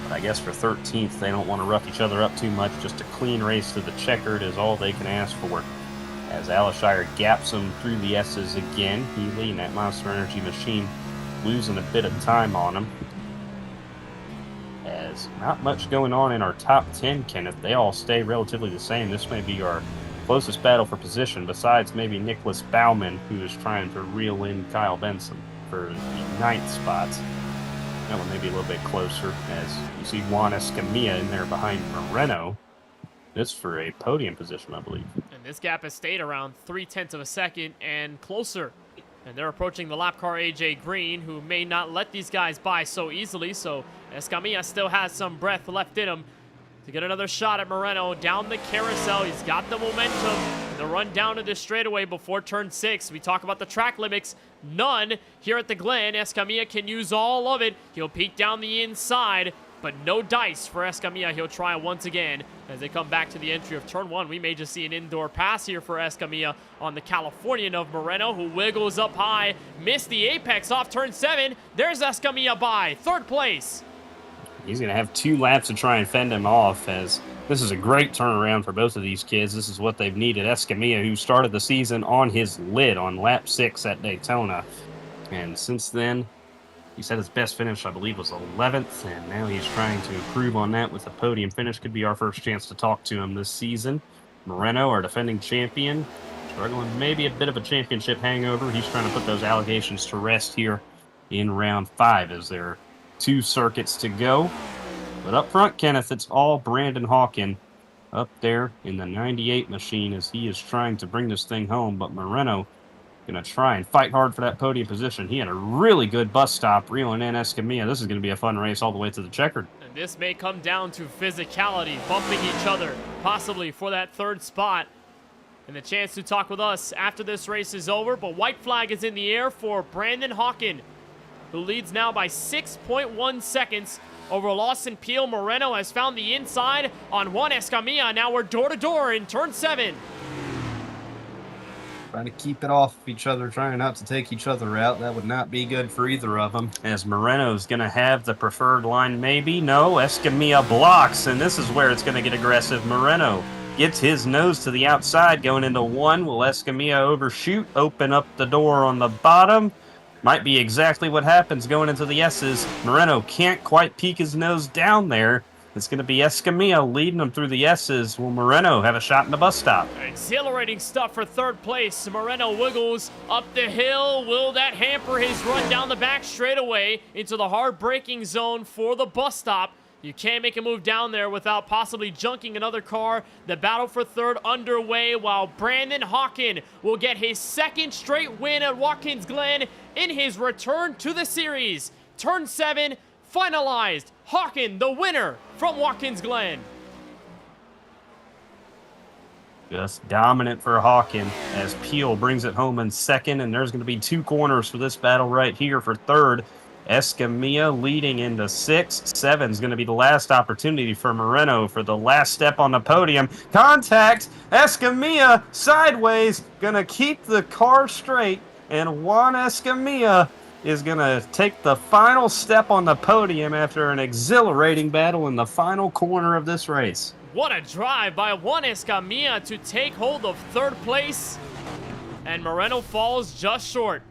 But I guess for 13th, they don't want to rough each other up too much. Just a clean race to the checkered is all they can ask for. As Alishire gaps him through the S's again, Healy and that Monster Energy machine losing a bit of time on him. As not much going on in our top 10, Kenneth. They all stay relatively the same. This may be our closest battle for position, besides maybe Nicholas Bauman, who is trying to reel in Kyle Benson for the 9th spot. That one may be a little bit closer, as you see Juan Escamilla in there behind Moreno. This for a podium position, I believe. And this gap has stayed around 0.3 of a second and closer. And they're approaching the lap car AJ Green, who may not let these guys by so easily. So Escamilla still has some breath left in him to get another shot at Moreno down the carousel. He's got the momentum. The run down to the straightaway before turn 6. We talk about the track limits. None here at the Glen. Escamilla can use all of it. He'll peek down the inside, but no dice for Escamilla. He'll try once again as they come back to the entry of turn 1. We may just see an indoor pass here for Escamilla on the Californian of Moreno, who wiggles up high. Missed the apex off turn 7. There's Escamilla by 3rd place. He's going to have 2 laps to try and fend him off, as this is a great turnaround for both of these kids. This is what they've needed. Escamilla, who started the season on his lid on lap 6 at Daytona. And since then, he said his best finish, I believe, was 11th, and now he's trying to improve on that with a podium finish. Could be our first chance to talk to him this season. Moreno, our defending champion, struggling maybe a bit of a championship hangover. He's trying to put those allegations to rest here in round 5 as there are 2 circuits to go. But up front, Kenneth, it's all Brandon Hawkin up there in the 98 machine as he is trying to bring this thing home. But Moreno going to try and fight hard for that podium position. He had a really good bus stop reeling in Escamilla. This is going to be a fun race all the way to the checkered. And this may come down to physicality, bumping each other, possibly for that 3rd spot. And the chance to talk with us after this race is over. But white flag is in the air for Brandon Hawkin, who leads now by 6.1 seconds over Lawson Peel. Moreno has found the inside on Juan Escamilla. Now we're door-to-door in turn 7. Trying to keep it off each other, trying not to take each other out. That would not be good for either of them. As Moreno's going to have the preferred line, maybe. No, Escamilla blocks, and this is where it's going to get aggressive. Moreno gets his nose to the outside going into 1. Will Escamilla overshoot, open up the door on the bottom? Might be exactly what happens going into the S's. Moreno can't quite peek his nose down there. It's going to be Escamilla leading him through the S's. Will Moreno have a shot in the bus stop? Exhilarating stuff for 3rd place. Moreno wiggles up the hill. Will that hamper his run down the back straightaway into the hard braking zone for the bus stop? You can't make a move down there without possibly junking another car. The battle for 3rd underway, while Brandon Hawkin will get his 2nd straight win at Watkins Glen in his return to the series. Turn 7 finalized. Hawkin, the winner from Watkins Glen. Just dominant for Hawkin as Peel brings it home in 2nd, and there's going to be 2 corners for this battle right here for 3rd. Escamilla leading into 6. 7 is going to be the last opportunity for Moreno for the last step on the podium. Contact! Escamilla sideways, going to keep the car straight, and Juan Escamilla is going to take the final step on the podium after an exhilarating battle in the final corner of this race. What a drive by Juan Escamilla to take hold of 3rd place, and Moreno falls just short.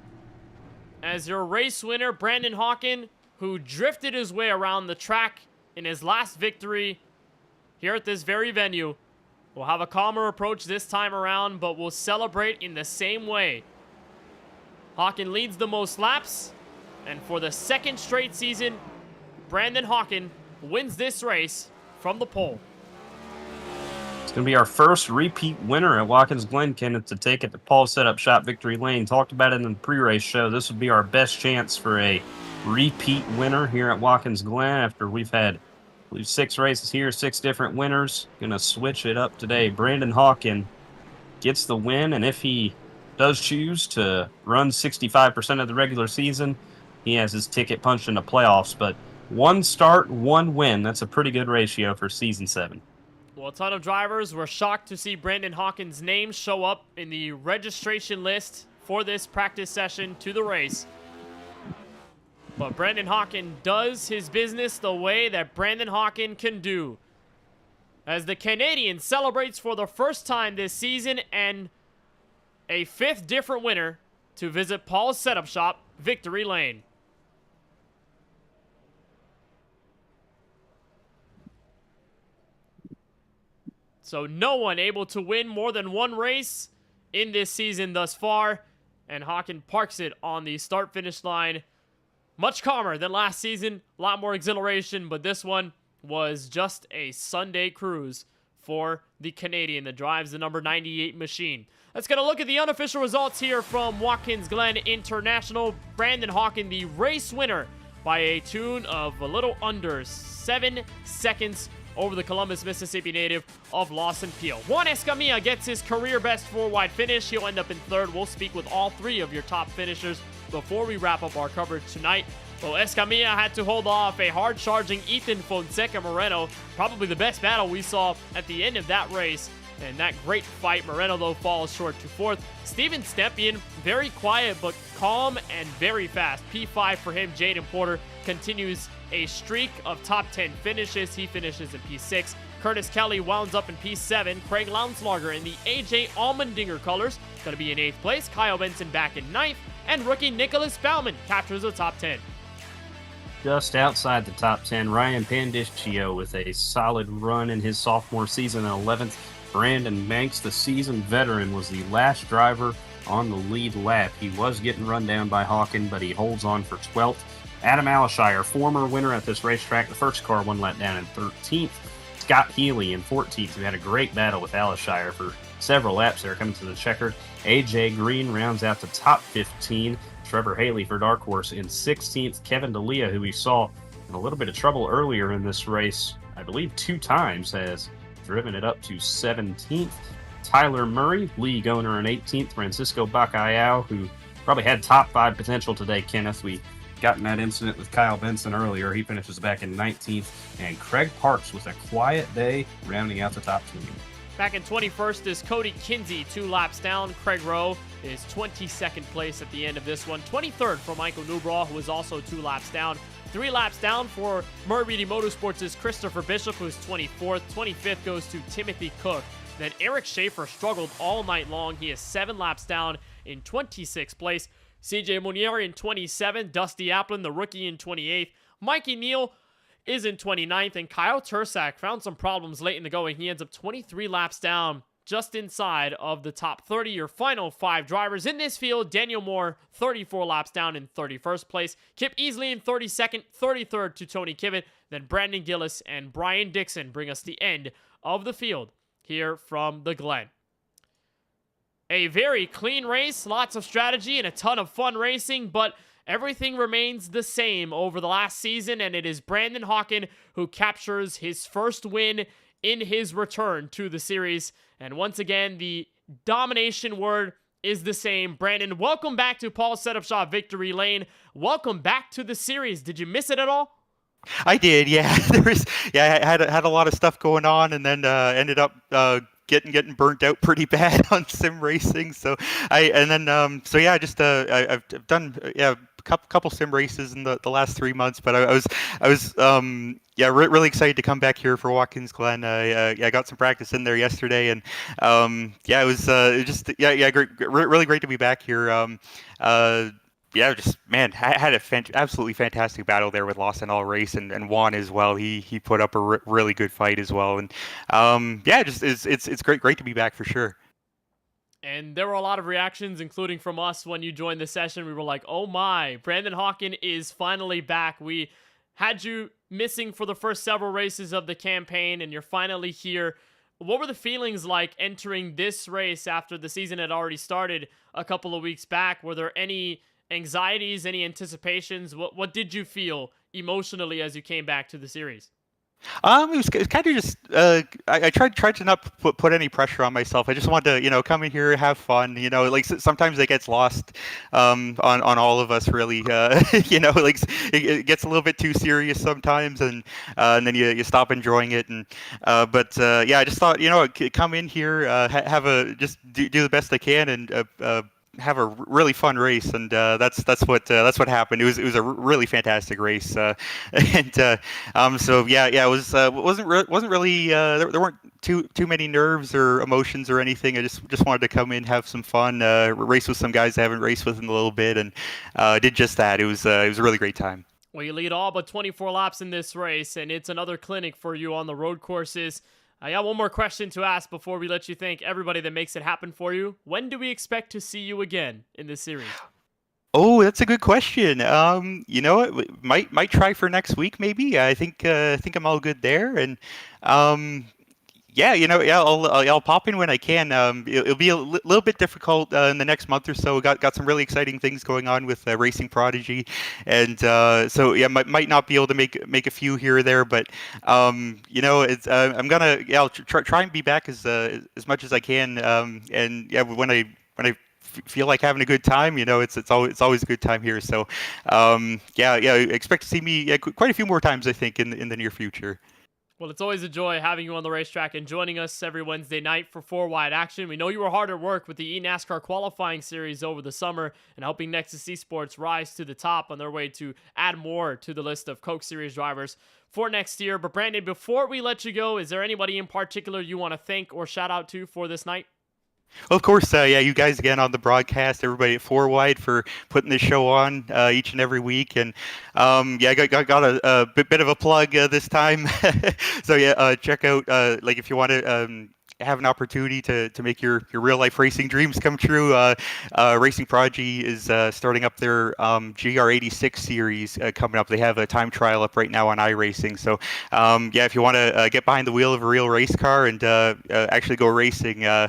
As your race winner, Brandon Hawkin, who drifted his way around the track in his last victory here at this very venue, will have a calmer approach this time around, but will celebrate in the same way. Hawkin leads the most laps, and for the 2nd straight season, Brandon Hawkin wins this race from the pole. It's going to be our first repeat winner at Watkins Glen, Kenneth, to take it to Paul's Setup Shop Victory Lane. Talked about it in the pre-race show. This would be our best chance for a repeat winner here at Watkins Glen after we've had, I believe, 6 races here, 6 different winners. Going to switch it up today. Brandon Hawkin gets the win, and if he does choose to run 65% of the regular season, he has his ticket punched in the playoffs. But 1 start, 1 win. That's a pretty good ratio for Season 7. Well, a ton of drivers were shocked to see Brandon Hawkin's name show up in the registration list for this practice session to the race. But Brandon Hawkin does his business the way that Brandon Hawkin can do, as the Canadian celebrates for the first time this season and a 5th different winner to visit Paul's Setup Shop Victory Lane. So no one able to win more than one race in this season thus far. And Hawken parks it on the start-finish line. Much calmer than last season. A lot more exhilaration, but this one was just a Sunday cruise for the Canadian that drives the number 98 machine. Let's get a look at the unofficial results here from Watkins Glen International. Brandon Hawken, the race winner by a tune of a little under 7 seconds over the Columbus, Mississippi native of Lawson Peel. Juan Escamilla gets his career best four-wide finish. He'll end up in third. We'll speak with all three of your top finishers before we wrap up our coverage tonight. Well, Escamilla had to hold off a hard-charging Ethan Fonseca Moreno. Probably the best battle we saw at the end of that race. And that great fight, Moreno, though, falls short to fourth. Steven Stepien, very quiet but calm and very fast. P5 for him. Jaden Porter continues a streak of top 10 finishes. He finishes in P6. Curtis Kelly wounds up in P7. Craig Lounslarger in the AJ Allmendinger colors, going to be in 8th place. Kyle Benson back in 9th. And rookie Nicholas Baumann captures the top 10. Just outside the top 10, Ryan Pandiccio with a solid run in his sophomore season in 11th. Brandon Manx, the seasoned veteran, was the last driver on the lead lap. He was getting run down by Hawken, but he holds on for 12th. Adam Alishire, former winner at this racetrack, the first car one let down in 13th. Scott Healy in 14th, who had a great battle with Alishire for several laps there coming to the checkered. AJ Green rounds out the top 15. Trevor Haley for Dark Horse in 16th. Kevin D'Elia, who we saw in a little bit of trouble earlier in this race, I believe 2 times, has driven it up to 17th. Tyler Murray, league owner in 18th. Francisco Bacalhau, who probably had top 5 potential today, Kenneth. We got in that incident with Kyle Benson earlier. He finishes back in 19th. And Craig Parks with a quiet day, rounding out the top 2. Back in 21st is Cody Kinsey, 2 laps down. Craig Rowe is 22nd place at the end of this one. 23rd for Michael Newbraw, who is also 2 laps down. 3 laps down for Murray Beatty Motorsports is Christopher Bishop, who's 24th. 25th goes to Timothy Cook. Then Eric Schaefer struggled all night long. He is 7 laps down in 26th place. CJ Munier in 27th. Dusty Applin, the rookie, in 28th. Mikey Neal is in 29th. And Kyle Tursak found some problems late in the going. He ends up 23 laps down, just inside of the top 30. Your final 5 drivers in this field: Daniel Moore, 34 laps down in 31st place. Kip Easley in 32nd, 33rd to Tony Kivet. Then Brandon Gillis and Brian Dixon bring us the end of the field here from the Glen. A very clean race, lots of strategy and a ton of fun racing, but everything remains the same over the last season, and it is Brandon Hawken who captures his first win in his return to the series. And once again, the domination word is the same. Brandon, welcome back to Paul's Setup Shop Victory Lane. Welcome back to the series. Did you miss it at all? I did, yeah. I had a lot of stuff going on, and then ended up getting burnt out pretty bad on sim racing. So I've done a couple sim races in the last 3 months, but I was really excited to come back here for Watkins Glen. I got some practice in there yesterday, and it was really great to be back here. I had a absolutely fantastic battle there with Lawson all race, and Juan as well. He put up a really good fight as well, and it's great to be back for sure. And there were a lot of reactions, including from us when you joined the session. We were like, oh my, Brandon Hawken is finally back. We had you missing for the first several races of the campaign, and you're finally here. What were the feelings like entering this race after the season had already started a couple of weeks back? Were there any anxieties, any anticipations? What did you feel emotionally as you came back to the series? It was kind of just I tried to not put any pressure on myself. I just wanted to come in here, have fun. Like sometimes it gets lost on all of us, really. Like it gets a little bit too serious sometimes, and then you stop enjoying it. And I just thought come in here, just do the best I can, and have a really fun race, and that's what happened. It was a really fantastic race, it wasn't really there weren't too many nerves or emotions or anything. I just wanted to come in, have some fun, race with some guys I haven't raced with in a little bit, and did just that. It was a really great time. Well, you lead all but 24 laps in this race, and it's another clinic for you on the road courses. I got one more question to ask before we let you thank everybody that makes it happen for you. When do we expect to see you again in this series? Oh, that's a good question. You know what? Might try for next week, maybe. I think I'm all good there, and yeah, I'll pop in when I can. It'll be a little bit difficult in the next month or so. Got some really exciting things going on with Racing Prodigy, and so yeah, might not be able to make a few here or there, but it's I'm gonna I'll try and be back as much as I can. And yeah, when I feel like having a good time, it's always a good time here. So yeah, expect to see me quite a few more times, I think, in the near future. Well, it's always a joy having you on the racetrack and joining us every Wednesday night for 4-Wide Action. We know you were hard at work with the eNASCAR qualifying series over the summer and helping Nexus Esports rise to the top on their way to add more to the list of Coke Series drivers for next year. But Brandon, before we let you go, is there anybody in particular you want to thank or shout out to for this night? Well, of course, yeah, you guys again on the broadcast, everybody at 4-Wide for putting this show on each and every week, and yeah, I got a bit of a plug this time. So yeah, check out like if you want to have an opportunity to make your real life racing dreams come true. Racing Prodigy is starting up their GR86 series coming up. They have a time trial up right now on iRacing. So yeah, if you want to get behind the wheel of a real race car and actually go racing, yeah,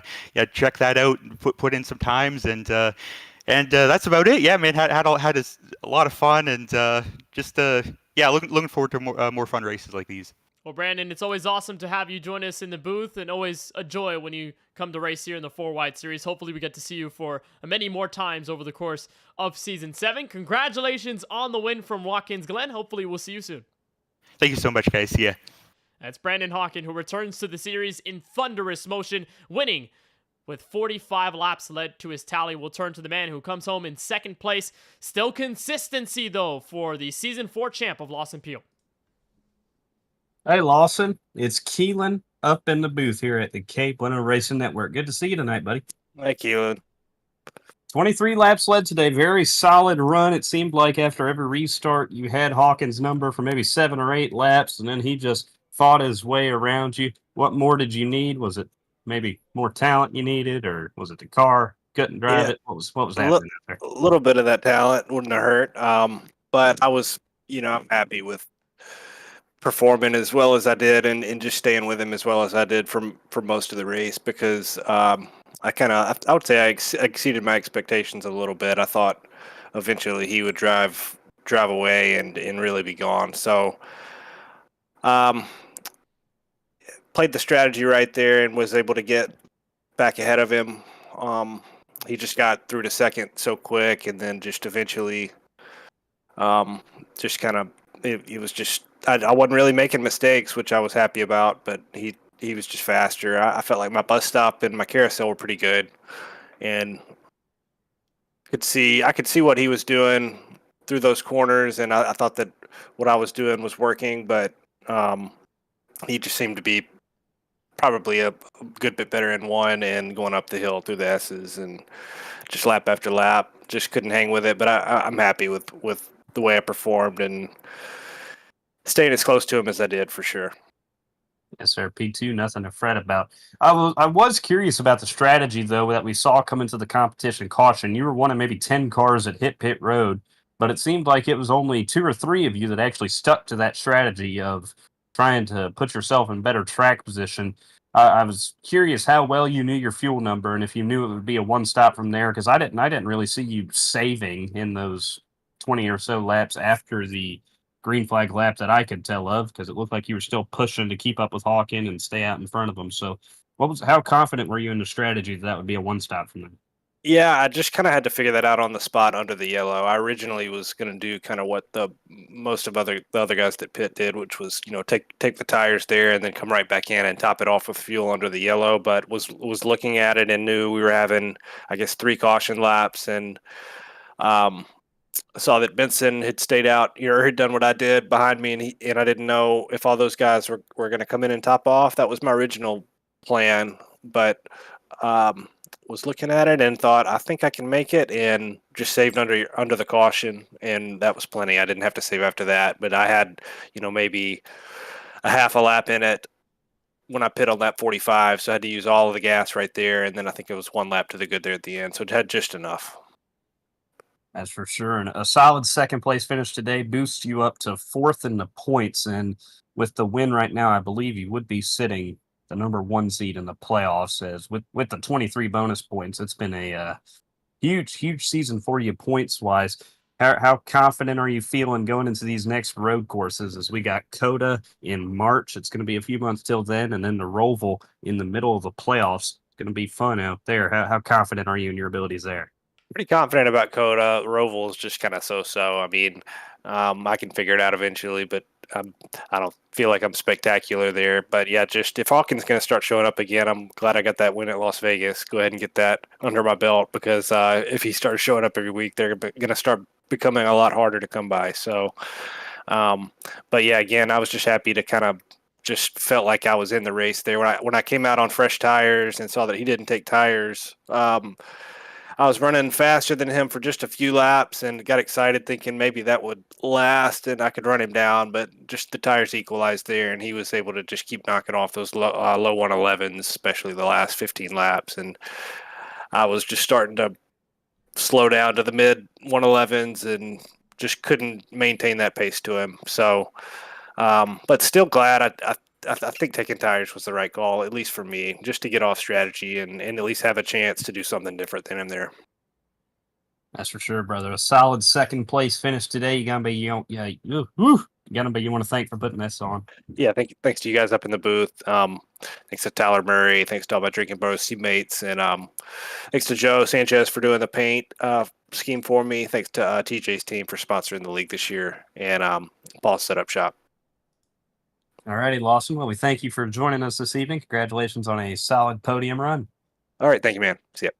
check that out. Put in some times and that's about it. Yeah, man, had a lot of fun and just yeah, looking forward to more fun races like these. Well, Brandon, it's always awesome to have you join us in the booth and always a joy when you come to race here in the 4-Wide series. Hopefully we get to see you for many more times over the course of Season 7. Congratulations on the win from Watkins, Glen. Hopefully we'll see you soon. Thank you so much, guys. See ya. That's Brandon Hawken, who returns to the series in thunderous motion, winning with 45 laps led to his tally. We'll turn to the man who comes home in second place. Still consistency, though, for the Season 4 champ of Lawson Peel. Hey, Lawson, it's Keelan up in the booth here at the KBueno Racing Network. Good to see you tonight, buddy. Hi, Keelan. 23 laps led today. Very solid run. It seemed like after every restart, you had Hawkins' number for maybe 7 or 8 laps, and then he just fought his way around you. What more did you need? Was it maybe more talent you needed, or was it the car couldn't drive it? What was happening out there? A little bit of that talent wouldn't have hurt. But I was, I'm happy with performing as well as I did and just staying with him as well as I did for most of the race because I would say I exceeded my expectations a little bit. I thought eventually he would drive away and really be gone. So played the strategy right there and was able to get back ahead of him. He just got through to second so quick and then just eventually just kind of it was just I wasn't really making mistakes, which I was happy about, but he was just faster. I felt like my bus stop and my carousel were pretty good, and I could see what he was doing through those corners, and I thought that what I was doing was working, but he just seemed to be probably a good bit better in one and going up the hill through the S's and just lap after lap, just couldn't hang with it. But I'm happy with the way I performed and staying as close to him as I did for sure. Yes, sir. P2, nothing to fret about. I was curious about the strategy, though, that we saw come into the competition caution. You were one of maybe 10 cars that hit pit road, but it seemed like it was only 2 or 3 of you that actually stuck to that strategy of trying to put yourself in better track position. I was curious how well you knew your fuel number and if you knew it would be a one stop from there, because I didn't really see you saving in those 20 or so laps after the green flag lap that I could tell of, because it looked like you were still pushing to keep up with Hawken and stay out in front of them. So how confident were you in the strategy that would be a one stop from them? Yeah, I just kind of had to figure that out on the spot under the yellow. I originally was going to do kind of what most of the other guys that pit did, which was, take the tires there and then come right back in and top it off with fuel under the yellow, but was looking at it and knew we were having, I guess, 3 caution laps and saw that Benson had stayed out, had done what I did behind me, and I didn't know if all those guys were going to come in and top off. That was my original plan, but was looking at it and thought, I think I can make it, and just saved under the caution, and that was plenty. I didn't have to save after that, but I had, maybe a half a lap in it when I pit on lap 45, so I had to use all of the gas right there, and then I think it was one lap to the good there at the end, so it had just enough. That's for sure. And a solid second place finish today boosts you up to fourth in the points. And with the win right now, I believe you would be sitting the number 1 seed in the playoffs. As with the 23 bonus points, it's been a huge season for you points wise. How confident are you feeling going into these next road courses? As we got Coda in March, it's going to be a few months till then, and then the Roval in the middle of the playoffs. It's going to be fun out there. How confident are you in your abilities there? Pretty confident about Coda. Roval is just kind of so-so. I mean, I can figure it out eventually, but I don't feel like I'm spectacular there. But yeah, just if Hawkins going to start showing up again, I'm glad I got that win at Las Vegas. Go ahead and get that under my belt, because if he starts showing up every week, they're going to start becoming a lot harder to come by. So, but yeah, again, I was just happy to kind of just felt like I was in the race there. When I came out on fresh tires and saw that he didn't take tires, I was running faster than him for just a few laps and got excited thinking maybe that would last and I could run him down, but just the tires equalized there, and he was able to just keep knocking off those low 111s, especially the last 15 laps. And I was just starting to slow down to the mid 111s and just couldn't maintain that pace to him. So, but still glad I think taking tires was the right call, at least for me, just to get off strategy and at least have a chance to do something different than him there. That's for sure, brother. A solid second place finish today. You gotta be you want to thank for putting this on. Yeah, thanks to you guys up in the booth. Thanks to Tyler Murray. Thanks to all my Drinking Bros teammates, and thanks to Joe Sanchez for doing the paint scheme for me. Thanks to TJ's team for sponsoring the league this year, and Paul's Setup Shop. All righty, Lawson. Well, we thank you for joining us this evening. Congratulations on a solid podium run. All right, thank you, man. See ya.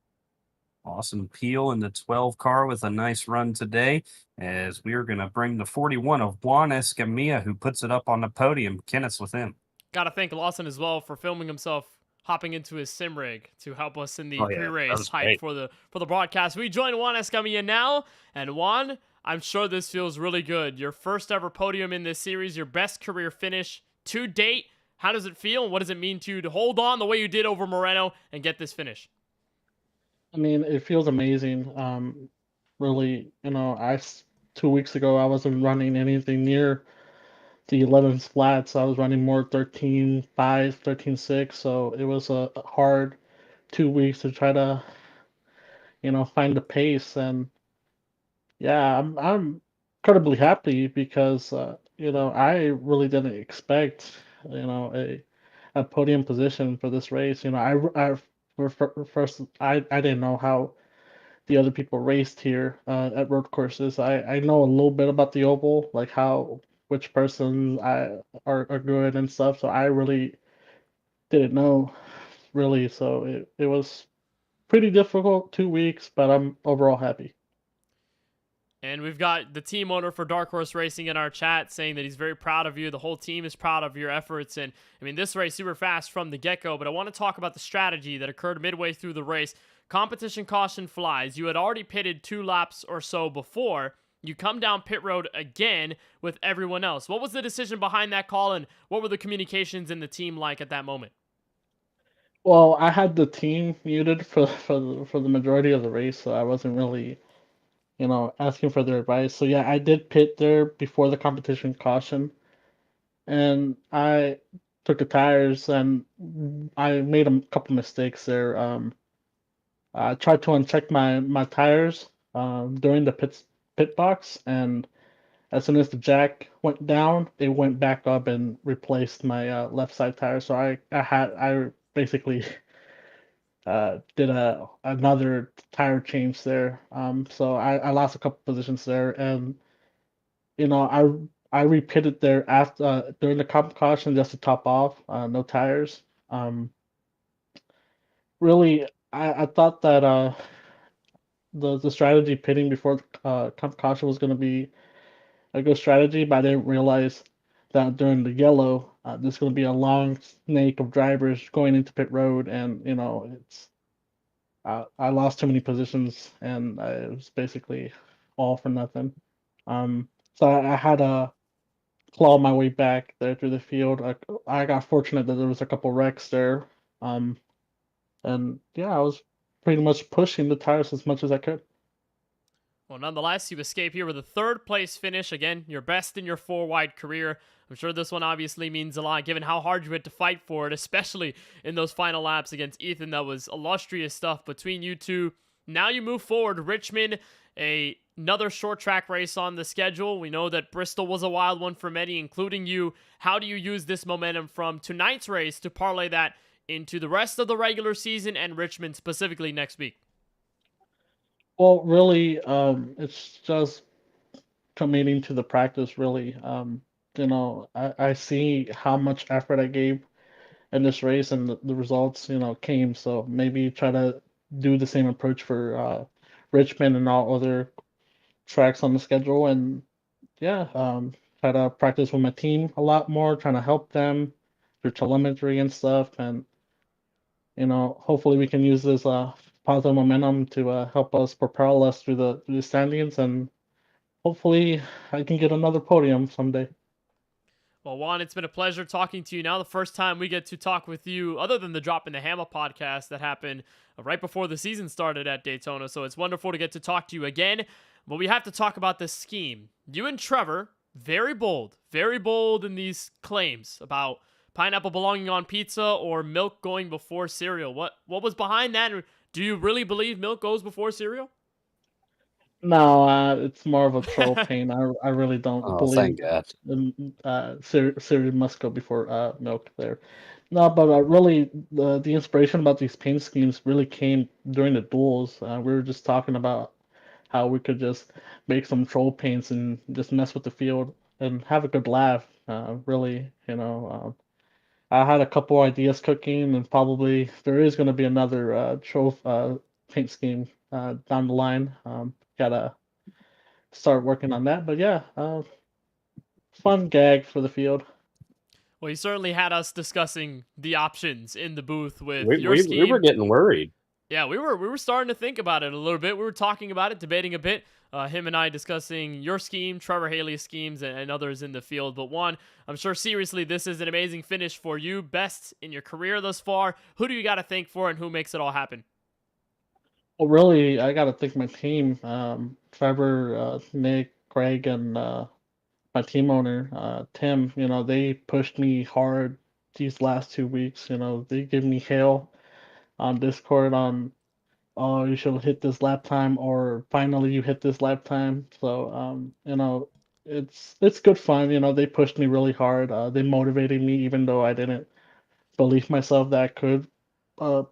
Awesome. Peel in the 12 car with a nice run today, as we are going to bring the 41 of Juan Escamilla, who puts it up on the podium. Kenneth's with him. Got to thank Lawson as well for filming himself hopping into his sim rig to help us in the pre-race hype for the broadcast. We join Juan Escamilla now, and Juan, I'm sure this feels really good. Your first ever podium in this series, your best career finish to date. How does it feel? What does it mean to you to hold on the way you did over Moreno and get this finish? I mean, it feels amazing. Really, 2 weeks ago, I wasn't running anything near the 11s flats. I was running more 13.5, 13.6. So it was a hard 2 weeks to try to, find the pace. And yeah, I'm incredibly happy because, I really didn't expect, a podium position for this race. First, I didn't know how the other people raced here at road courses. I know a little bit about the oval, like which persons are good and stuff. So I really didn't know, really. So it was pretty difficult 2 weeks, but I'm overall happy. And we've got the team owner for Dark Horse Racing in our chat saying that he's very proud of you. The whole team is proud of your efforts. And I mean, this race, you were fast from the get-go, but I want to talk about the strategy that occurred midway through the race. Competition caution flies. You had already pitted 2 laps or so before. You come down pit road again with everyone else. What was the decision behind that call, and what were the communications in the team like at that moment? Well, I had the team muted for the majority of the race, so I wasn't really asking for their advice. So yeah, I did pit there before the competition caution, and I took the tires, and I made a couple mistakes there. I tried to uncheck my tires during the pit box, and as soon as the jack went down, it went back up and replaced my left side tire. So I basically did another tire change there. So I lost a couple positions there, and I repitted there after during the caution just to top off, no tires. Really, I thought that the strategy pitting before caution was going to be a good strategy, but I didn't realize that during the yellow, there's going to be a long snake of drivers going into pit road, and it's I lost too many positions, and it was basically all for nothing. So I had claw my way back there through the field. I got fortunate that there was a couple wrecks there, and yeah, I was pretty much pushing the tires as much as I could. Well, nonetheless, you escape here with a third place finish. Again, your best in your four-wide career. I'm sure this one obviously means a lot, given how hard you had to fight for it, especially in those final laps against Ethan. That was illustrious stuff between you two. Now you move forward. Richmond, another short track race on the schedule. We know that Bristol was a wild one for many, including you. How do you use this momentum from tonight's race to parlay that into the rest of the regular season and Richmond specifically next week? Well, really, it's just committing to the practice, really. I see how much effort I gave in this race, and the results, came. So maybe try to do the same approach for Richmond and all other tracks on the schedule. And yeah, try to practice with my team a lot more, trying to help them through telemetry and stuff. And, hopefully we can use this positive momentum to help us propel us through the standings, and hopefully I can get another podium someday. Well, Juan, it's been a pleasure talking to you now. The first time we get to talk with you, other than the Drop in the Hammer podcast that happened right before the season started at Daytona. So it's wonderful to get to talk to you again. But we have to talk about this scheme. You and Trevor, very bold in these claims about pineapple belonging on pizza or milk going before cereal. What was behind that? Do you really believe milk goes before cereal? No, it's more of a troll pain. I really don't believe thank God. cereal must go before milk there. No, but really the inspiration about these paint schemes really came during the duels. We were just talking about how we could just make some troll paints and just mess with the field and have a good laugh. Really, I had a couple ideas cooking, and probably there is going to be another troll paint scheme down the line. Gotta start working on that. But yeah, fun gag for the field. Well, you certainly had us discussing the options in the booth with your we scheme. were getting worried. Yeah, we were starting to think about it a little bit. We were talking about it, debating a bit. Him and I discussing your scheme, Trevor Haley's schemes, and others in the field. But Juan, I'm sure seriously this is an amazing finish for you. Best in your career thus far. Who do you got to thank for, and who makes it all happen? Well, really, I got to thank my team, Trevor, Nick, Craig, and my team owner, Tim. They pushed me hard these last 2 weeks. They give me hell on Discord on, oh, you should hit this lap time, or finally you hit this lap time. So, it's good fun. They pushed me really hard. They motivated me, even though I didn't believe myself that I could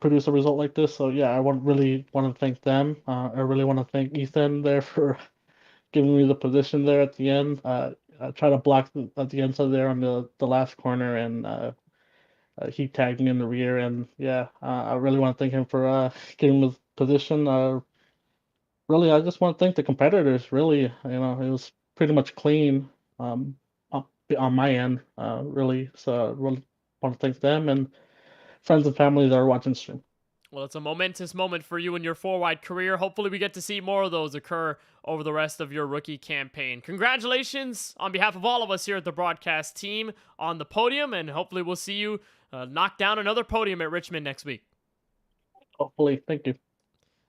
produce a result like this. So yeah, really want to thank them. I really want to thank Ethan there for giving me the position there at the end. I tried to block at the end there on the last corner, and he tagged me in the rear. And yeah, I really want to thank him for giving me the position. Really, I just want to thank the competitors. Really, it was pretty much clean on my end. Really, so I really want to thank them and friends and family that are watching the stream. Well, it's a momentous moment for you in your four-wide career. Hopefully we get to see more of those occur over the rest of your rookie campaign. Congratulations on behalf of all of us here at the broadcast team on the podium, and hopefully we'll see you knock down another podium at Richmond next week. Hopefully. Thank you.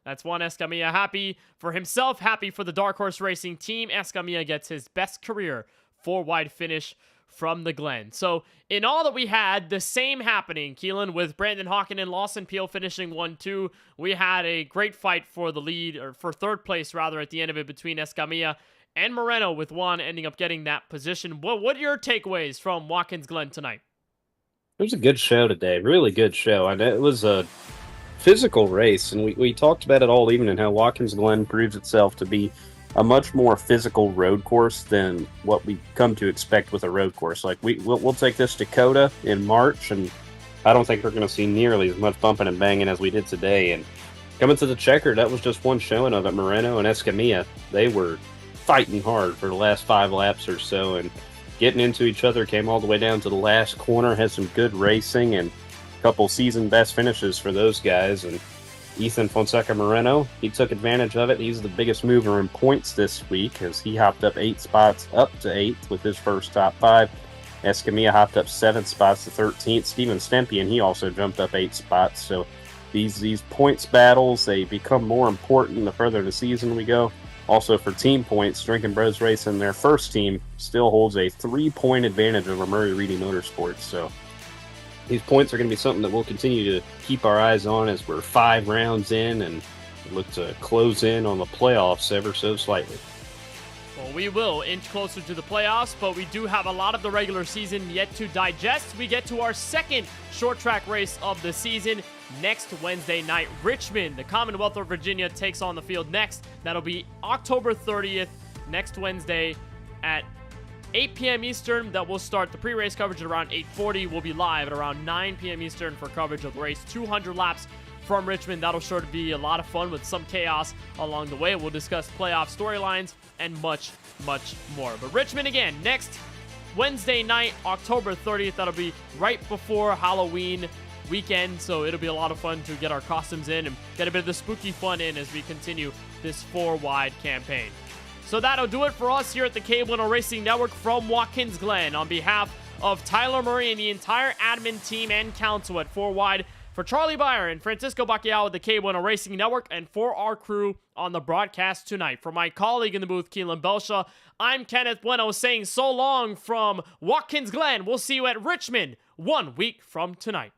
That's Juan Escamilla, happy for himself, happy for the Dark Horse Racing team. Escamilla gets his best career four-wide finish from the Glen. So in all that we had, the same happening, Keelan, with Brandon Hawken and Lawson Peel finishing 1-2. We had a great fight for the lead, or for third place rather, at the end of it between Escamilla and Moreno, with Juan ending up getting that position. What are your takeaways from Watkins Glen tonight? It was a good show today, really good show. And it was a physical race, and we talked about it all evening, how Watkins Glen proves itself to be a much more physical road course than what we come to expect with a road course. Like we'll take this Dakota in March, and I don't think we're going to see nearly as much bumping and banging as we did today. And coming to the checker, that was just one showing of it. Moreno and Escamilla, they were fighting hard for the last 5 laps or so, and getting into each other, came all the way down to the last corner, had some good racing, and a couple season best finishes for those guys. And Ethan Fonseca Moreno, he took advantage of it. He's the biggest mover in points this week as he hopped up 8 spots up to 8th with his first top 5. Escamilla hopped up 7 spots to 13th. Steven Stempian, he also jumped up 8 spots. So these points battles, they become more important the further the season we go. Also for team points, Drinking Bros Racing, their first team, still holds a 3-point advantage over Murray Reedy Motorsports. So these points are going to be something that we'll continue to keep our eyes on as we're 5 rounds in and look to close in on the playoffs ever so slightly. Well, we will inch closer to the playoffs, but we do have a lot of the regular season yet to digest. We get to our second short track race of the season next Wednesday night. Richmond, the Commonwealth of Virginia, takes on the field next. That'll be October 30th, next Wednesday at 8 p.m. Eastern. That will start the pre-race coverage at around 8:40. We'll be live at around 9 p.m. Eastern for coverage of the race. 200 laps from Richmond. That'll sure to be a lot of fun with some chaos along the way. We'll discuss playoff storylines and much, much more. But Richmond again, next Wednesday night, October 30th. That'll be right before Halloween weekend, so it'll be a lot of fun to get our costumes in and get a bit of the spooky fun in as we continue this 4-wide campaign. So that'll do it for us here at the KBueno Racing Network from Watkins Glen. On behalf of Tyler Murray and the entire admin team and council at 4Wide, for Charlie Byer and Francisco Bacalhau with the KBueno Racing Network, and for our crew on the broadcast tonight, for my colleague in the booth, Keelan Belshaw, I'm Kenneth Bueno saying so long from Watkins Glen. We'll see you at Richmond 1 week from tonight.